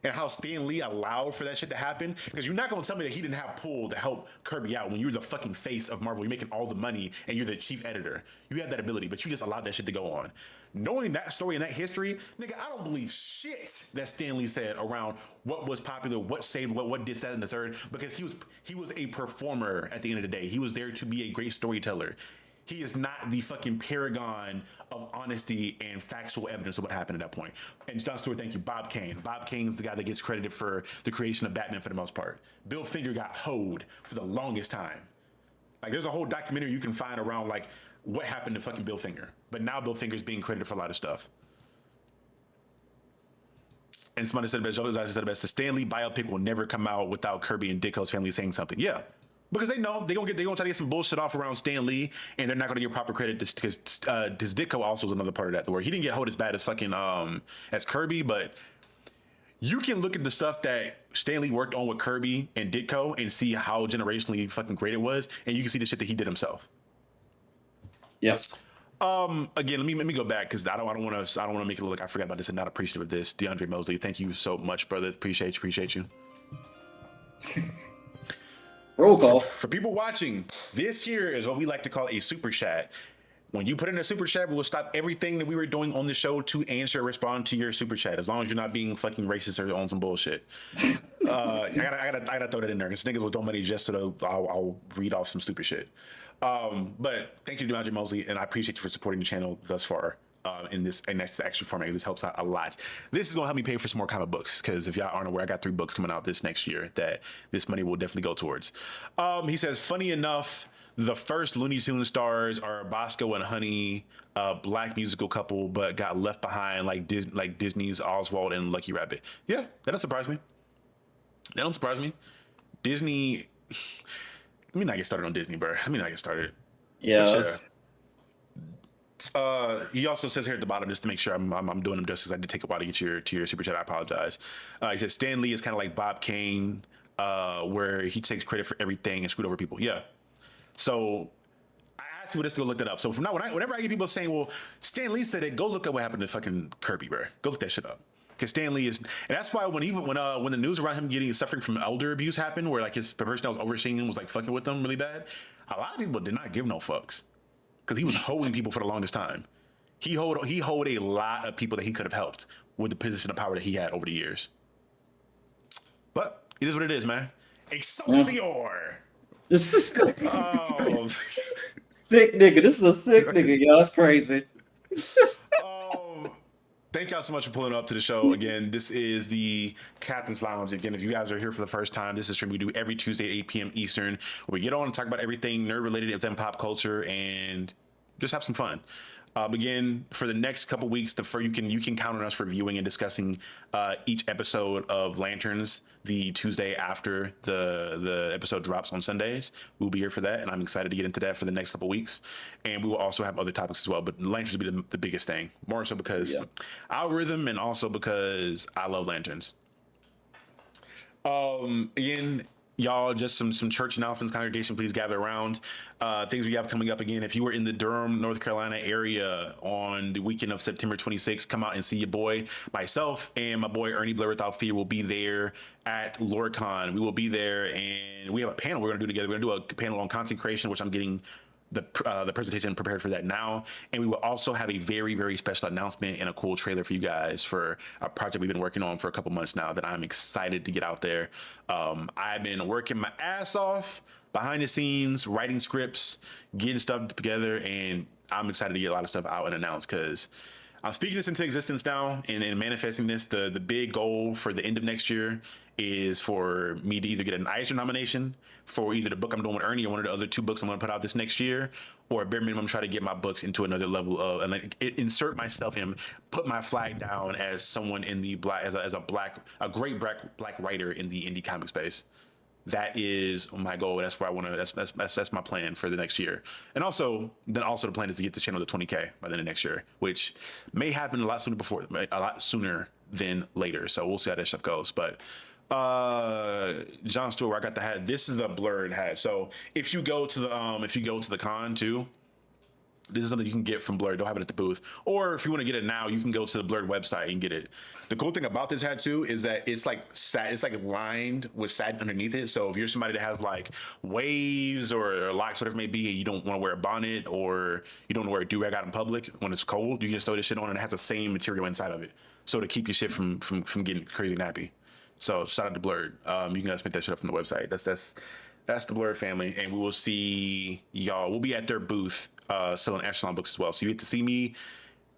and how Stan Lee allowed for that shit to happen, because you're not gonna tell me that he didn't have pull to help Kirby out when you're the fucking face of Marvel, you're making all the money and you're the chief editor. You have that ability, but you just allowed that shit to go on. Knowing that story and that history, nigga, I don't believe shit that Stan Lee said around what was popular, what saved what did that in the third, because he was a performer at the end of the day. He was there to be a great storyteller. He is not the fucking paragon of honesty and factual evidence of what happened at that point. And John Stewart, thank you. Bob Kane. Bob Kane's the guy that gets credited for the creation of Batman for the most part. Bill Finger got hoed for the longest time. Like, there's a whole documentary you can find around, like, what happened to fucking Bill Finger. But now Bill Finger's being credited for a lot of stuff. And somebody said it best, the Stan Lee biopic will never come out without Kirby and Ditko's family saying something. Yeah. Because they know they're gonna try to get some bullshit off around Stan Lee, and they're not gonna give proper credit because Ditko also was another part of that, where he didn't get hold as bad as fucking as Kirby, but you can look at the stuff that Stan Lee worked on with Kirby and Ditko and see how generationally fucking great it was, and you can see the shit that he did himself. Yep. Again, let me go back because I don't want to make it look like I forgot about this and not appreciative of this. DeAndre Mosley, thank you so much, brother. Appreciate you. Roll call. For people watching, this here is what we like to call a super chat. When you put in a super chat, we will stop everything that we were doing on the show to answer or respond to your super chat, as long as you're not being fucking racist or on some bullshit. I gotta throw that in there because niggas will donate just so I'll read off some stupid shit. But thank you to DeAndre Mosley, and I appreciate you for supporting the channel thus far. In this extra format, this helps out a lot. This is gonna help me pay for some more comic books, because if y'all aren't aware, I got 3 books coming out this next year that this money will definitely go towards. He says, funny enough, the first Looney Tunes stars are Bosco and Honey, a black musical couple, but got left behind like Disney's Oswald and Lucky Rabbit. Yeah, that don't surprise me. Disney. Let me not get started on Disney, bro. Let me not get started. Yeah. He also says here at the bottom, just to make sure I'm doing him justice, I did take a while to get to your super chat. I apologize. He says Stan Lee is kind of like Bob Kane, where he takes credit for everything and screwed over people. Yeah. So I asked people just to go look that up. So from now, whenever I get people saying, "Well, Stan Lee said it," go look up what happened to fucking Kirby, bro. Go look that shit up. Because Stan Lee is, and that's why when the news around him suffering from elder abuse happened, where like the person that was overseeing him was like fucking with him really bad, a lot of people did not give no fucks. Because he was holding people for the longest time. He hold a lot of people that he could have helped with the position of power that he had over the years. But it is what it is, man. Excelsior! This is Oh, sick nigga. This is a sick nigga, y'all. That's crazy. thank y'all so much for pulling up to the show. Again, this is the Captain's Lounge. Again, if you guys are here for the first time, this is a stream we do every Tuesday at 8 p.m. Eastern, where we get on and talk about everything nerd-related within pop culture and just have some fun. Again, for the next couple weeks, you can count on us reviewing and discussing each episode of Lanterns the Tuesday after the episode drops on Sundays. We'll be here for that, and I'm excited to get into that for the next couple weeks. And we will also have other topics as well, but Lanterns will be the biggest thing, more so because algorithm and also because I love Lanterns. Again, y'all, just some church announcements. Congregation, please gather around. Things we have coming up. Again, if you were in the Durham, North Carolina area on the weekend of September 26th, come out and see your boy. Myself and my boy Ernie Blair Without Fear will be there at LoreCon. We will be there, and we have a panel we're going to do together. We're going to do a panel on content creation, which I'm getting the presentation prepared for that now, and we will also have a very, very special announcement and a cool trailer for you guys for a project we've been working on for a couple months now that I'm excited to get out there. I've been working my ass off behind the scenes, writing scripts, getting stuff together, and I'm excited to get a lot of stuff out and announced because I'm speaking this into existence now and manifesting this. The big goal for the end of next year is for me to either get an Eisner nomination for either the book I'm doing with Ernie or one of the other 2 books I'm going to put out this next year, or at bare minimum try to get my books into another level of and like insert myself and put my flag down as someone in the black as a great black writer in the indie comic space. That is my goal. That's where I want to. That's my plan for the next year. And also the plan is to get this channel to 20K by the end of next year, which may happen a lot sooner than later. So we'll see how that stuff goes. But John Stewart, I got the hat. This is the blurred hat. So if you go to the con too, this is something you can get from Blurred. They'll have it at the booth. Or if you want to get it now, you can go to the Blurred website and get it. The cool thing about this hat too is that it's like lined with satin underneath it. So if you're somebody that has like waves or locks, whatever it may be, and you don't want to wear a bonnet or you don't want to wear a do-rag out in public when it's cold, you can just throw this shit on and it has the same material inside of it. So to keep your shit from getting crazy nappy. So shout out to Blurred. You can guys pick that shit up from the website. That's the Blurred family, and we will see y'all. We'll be at their booth selling Echelon books as well. So you get to see me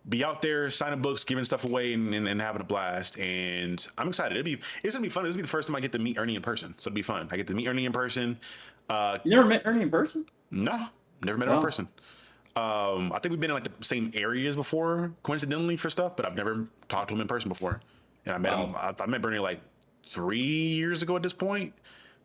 be out there signing books, giving stuff away, and having a blast. And I'm excited. It's gonna be fun. This will be the first time I get to meet Ernie in person, so it'll be fun. I get to meet Ernie in person. You never met Ernie in person? No, never met him in person. I think we've been in like the same areas before, coincidentally, for stuff, but I've never talked to him in person before. And I met him. I met Bernie like 3 years ago at this point.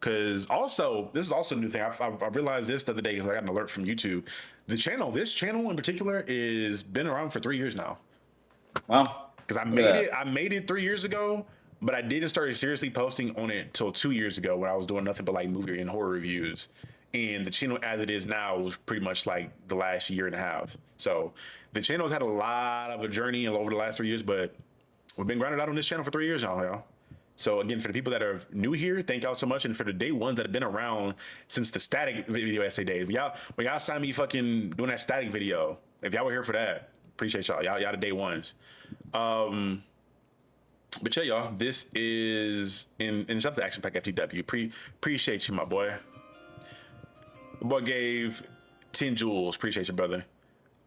Because also, this is also a new thing. I realized this the other day because I got an alert from YouTube. This channel in particular, is been around for 3 years now. Wow. Because I made it 3 years ago, but I didn't start seriously posting on it till 2 years ago when I was doing nothing but like movie and horror reviews. And the channel as it is now was pretty much like the last year and a half. So the channel's had a lot of a journey over the last 3 years, but we've been grinding out on this channel for 3 years now, y'all. So again, for the people that are new here, thank y'all so much. And for the day ones that have been around since the static video essay days, when y'all saw me fucking doing that static video, if y'all were here for that, appreciate y'all. Y'all the day ones. But yeah, y'all, this is in jump to Action Pack FTW. Appreciate you, my boy. The boy gave 10 jewels. Appreciate you, brother.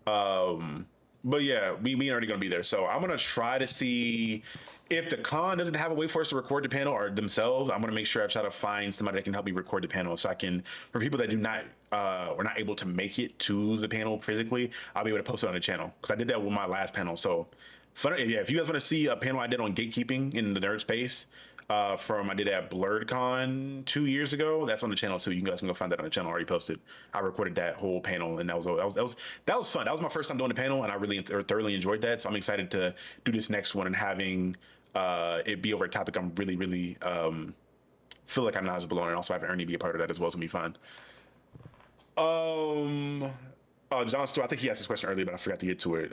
But yeah, we already gonna be there. So I'm gonna try to see if the con doesn't have a way for us to record the panel or themselves. I'm gonna make sure I try to find somebody that can help me record the panel, so I can, for people that do not or not able to make it to the panel physically, I'll be able to post it on the channel because I did that with my last panel. So if you guys want to see a panel I did on gatekeeping in the nerd space, I did at BlurredCon 2 years ago. That's on the channel too. You guys can go find that on the channel. I already posted. I recorded that whole panel, and that was fun. That was my first time doing the panel, and I really thoroughly enjoyed that. So I'm excited to do this next one and having it be over a topic I'm really feel like I'm knowledgeable on, and also have Ernie be a part of that as well. It's gonna be fun. John Stewart, I think he asked this question earlier, but I forgot to get to it.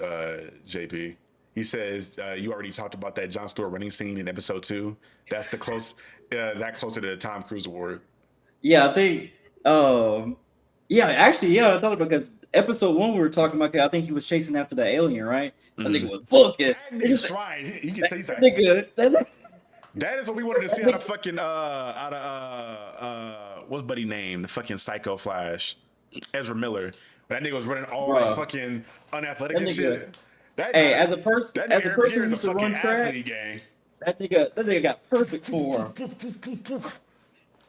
JP. He says, you already talked about that John Stewart running scene in episode 2. That's the closer to the Tom Cruise award. Yeah, I think, I thought about because episode 1 we were talking about, I think he was chasing after the alien, right? I think it was fucking. He's trying. He can say that. That is what we wanted to see out of fucking, what's buddy name? The fucking Psycho Flash, Ezra Miller. That nigga was running all like fucking unathletic and shit. As a person who used to run track, gang. that nigga got perfect form.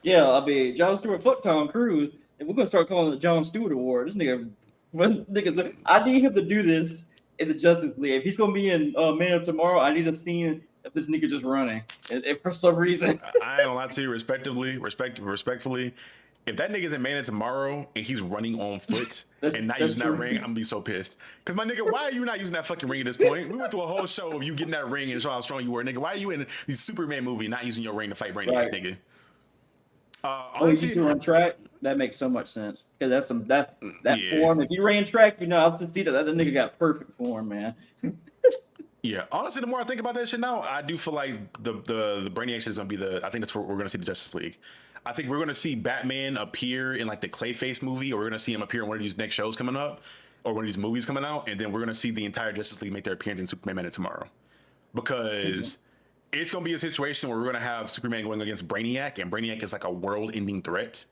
Yeah, I mean, John Stewart fucked Tom Cruise, and we're gonna start calling it the John Stewart Award. This nigga, I need him to do this in the Justice League. If he's gonna be in Man of Tomorrow, I need a scene of this nigga just running, and for some reason. I ain't gonna lie to you, respectfully. If that nigga's in Man of Tomorrow and he's running on foot and not using that ring, I'm gonna be so pissed. Cause my nigga, why are you not using that fucking ring at this point? We went through a whole show of you getting that ring and showing how strong you were, nigga. Why are you in the Superman movie not using your ring to fight Brainiac, nigga? Honestly, he used to run track. That makes so much sense because that's that form. If you ran track, I was to see that nigga got perfect form, man. Yeah, honestly, the more I think about that shit now, I do feel like the Brainiac shit is gonna be I think that's where we're gonna see the Justice League. I think we're going to see Batman appear in like the Clayface movie, or we're going to see him appear in one of these next shows coming up, or one of these movies coming out, and then we're going to see the entire Justice League make their appearance in Superman Man Tomorrow, because it's going to be a situation where we're going to have Superman going against Brainiac, and Brainiac is like a world-ending threat.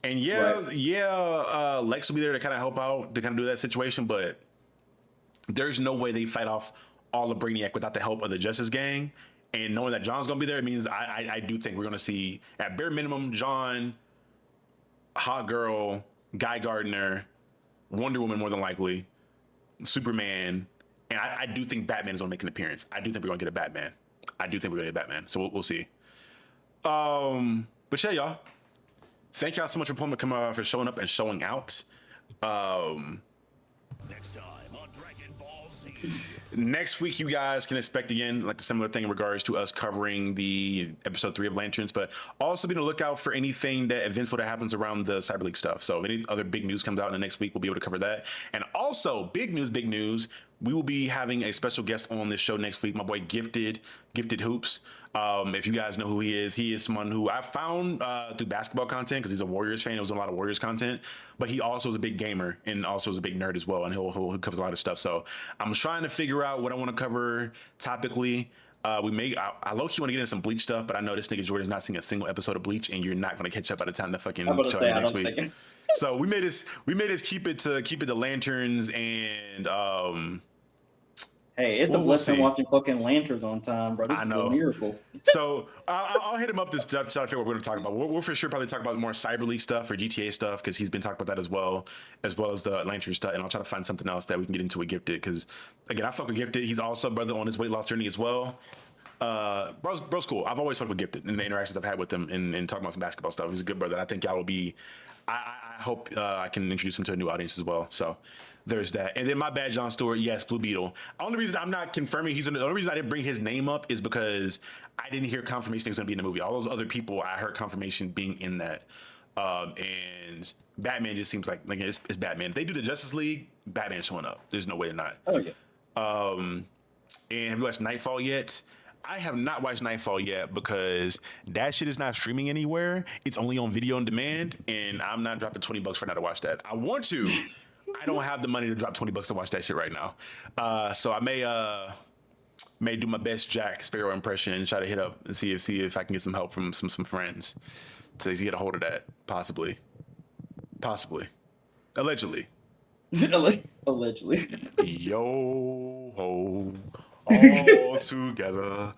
And Lex will be there to kind of help out, to kind of do that situation, but there's no way they fight off all of Brainiac without the help of the Justice Gang. And knowing that John's going to be there, it means I do think we're going to see, at bare minimum, John, Hot Girl, Guy Gardner, Wonder Woman more than likely, Superman, and I do think Batman is going to make an appearance. I do think we're going to get a Batman. So we'll see. But yeah, y'all. Thank y'all so much for showing up and showing out. Next time on Dragon Ball Z. Next week, you guys can expect again like a similar thing in regards to us covering the episode 3 of Lanterns, but also be on the lookout for anything that eventful that happens around the Cyber League stuff. So if any other big news comes out in the next week, we'll be able to cover that. And also, big news. We will be having a special guest on this show next week. My boy Gifted Hoops. If you guys know who he is someone who I found through basketball content, because he's a Warriors fan. He was doing a lot of Warriors content, but he also is a big gamer and also is a big nerd as well. And he'll cover a lot of stuff. So I'm trying to figure out what I want to cover topically. I low-key want to get in some Bleach stuff, but I know this nigga Jordan's not seeing a single episode of Bleach, and you're not going to catch up by the time the fucking show is next week. So we made us keep it to Lanterns and hey, it's the blessing watching fucking Lanterns on time, bro. This is a miracle. So I'll hit him up this stuff to figure what we're going to talk about. We'll for sure probably talk about more Cyber League stuff or GTA stuff, because he's been talking about that as well as the Lantern stuff. And I'll try to find something else that we can get into with Gifted, because again, I fuck with Gifted. He's also a brother on his weight loss journey as well. Bro's cool. I've always fucked with Gifted in the interactions I've had with him and talking about some basketball stuff. He's a good brother. I think y'all will be. I hope I can introduce him to a new audience as well. So there's that. And then my bad, John Stewart. Yes, Blue Beetle. Only reason I'm not confirming the only reason I didn't bring his name up is because I didn't hear confirmation he was going to be in the movie. All those other people, I heard confirmation being in that. And Batman just seems like it's Batman. If they do the Justice League, Batman's showing up. There's no way to not. Oh yeah. And have you watched Nightfall yet? I have not watched Nightfall yet because that shit is not streaming anywhere. It's only on video on demand, and I'm not dropping $20 for now to watch that. I want to. I don't have the money to drop $20 to watch that shit right now. So I may do my best Jack Sparrow impression and try to hit up and see if I can get some help from some friends to get a hold of that. Possibly. Allegedly. Allegedly. Yo ho. All together,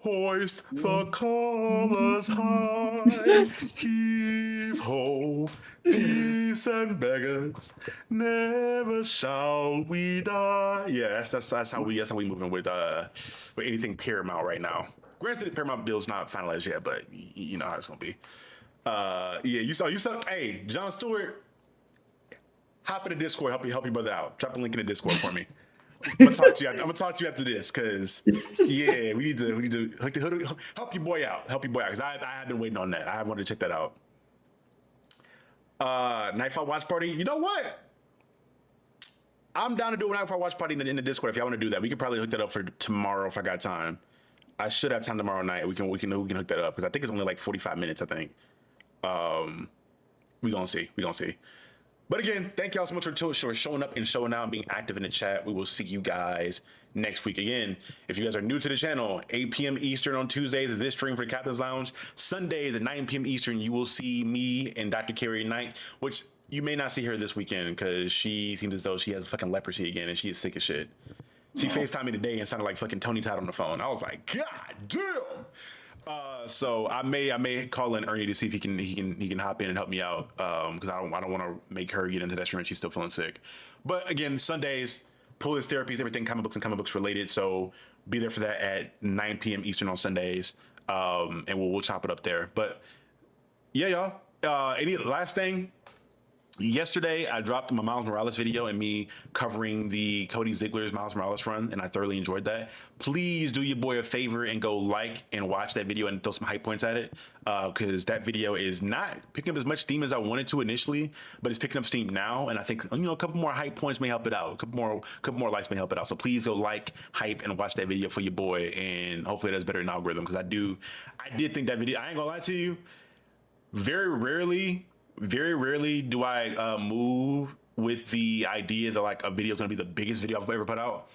hoist the colors high, heave ho, peace and beggars, never shall we die. Yeah, that's how we moving with anything Paramount right now. Granted, Paramount bill's not finalized yet, but you know how it's gonna be. Yeah, you saw. Hey, John Stewart, hop in the Discord, help your brother out. Drop a link in the Discord for me. I'm gonna talk to you after this, because yeah, we need to help your boy out. Because I have been waiting on that. I wanted to check that out. Nightfall watch party. You know what? I'm down to do a Nightfall watch party in the Discord if y'all want to do that. We could probably hook that up for tomorrow if I got time. I should have time tomorrow night. We can hook that up, because I think it's only like 45 minutes. I think. We gonna see. But again, thank y'all so much for showing up and showing out and being active in the chat. We will see you guys next week. Again, if you guys are new to the channel, 8 p.m. Eastern on Tuesdays is this stream for the Captain's Lounge. Sundays at 9 p.m. Eastern, you will see me and Dr. Carrie Knight, which you may not see her this weekend because she seems as though she has fucking leprosy again and she is sick as shit. She FaceTimed me today and sounded like fucking Tony Todd on the phone. I was like, God damn. So I may call in Ernie to see if he can hop in and help me out, because I don't want to make her get into that stream and she's still feeling sick. But again, Sundays, Pull-List Therapies, everything comic books related. So be there for that at 9 p.m. Eastern on Sundays, and we'll chop it up there. But yeah, y'all. Any last thing? Yesterday, I dropped my Miles Morales video and me covering the Cody Ziegler's Miles Morales run, and I thoroughly enjoyed that. Please do your boy a favor and go like and watch that video and throw some hype points at it, because that video is not picking up as much steam as I wanted to initially, but it's picking up steam now, and I think a couple more hype points may help it out. A couple more likes may help it out. So please go like, hype, and watch that video for your boy, and hopefully it does better in algorithm, because I did think that video. I ain't gonna lie to you. very rarely do I move with the idea that like a video is gonna be the biggest video I've ever put out.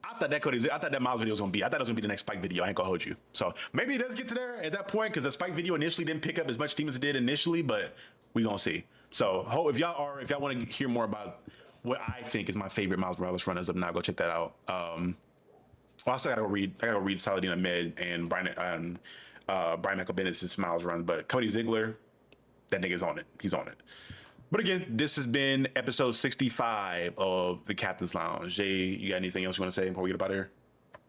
I thought that Miles video was gonna be. I thought it was gonna be the next Spike video. I ain't gonna hold you. So maybe it does get to there at that point because the Spike video initially didn't pick up as much steam as it did initially, but we gonna see. So if y'all want to hear more about what I think is my favorite Miles Morales run as of now, go check that out. Well, I still gotta read Saladin Ahmed and Brian Michael Bennett's Miles run, but Cody Ziegler, that nigga's on it. He's on it. But again, this has been episode 65 of the Captain's Lounge. Jay, you got anything else you want to say before we get up out of here?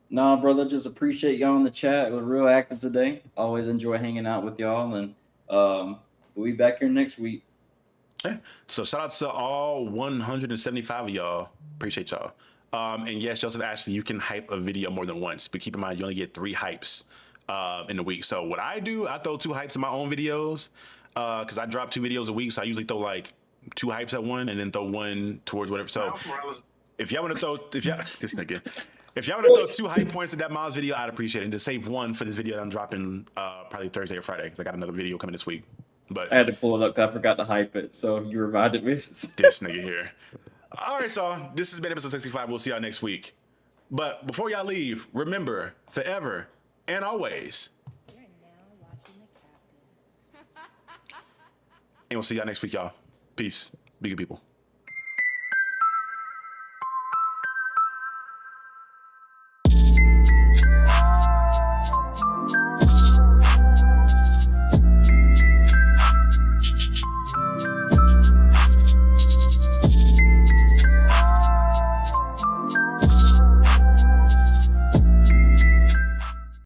Nah, brother, just appreciate y'all in the chat. It was real active today. Always enjoy hanging out with y'all, and we'll be back here next week. Okay. So shout out to all 175 of y'all. Appreciate y'all. And yes, Joseph Ashley, you can hype a video more than once, but keep in mind you only get 3 hypes in a week. So what I do, I throw 2 hypes in my own videos. Because I drop 2 videos a week, so I usually throw like 2 hypes at one and then throw one towards whatever. So if y'all want to throw, if y'all want to throw 2 hype points at that Miles video, I'd appreciate it. And to save one for this video that I'm dropping probably Thursday or Friday, because I got another video coming this week. But I had to pull it up because I forgot to hype it, so you reminded me. This nigga here. All right, so this has been episode 65. We'll see y'all next week. But before y'all leave, remember, forever and always. And we'll see y'all next week, y'all. Peace. Be good people.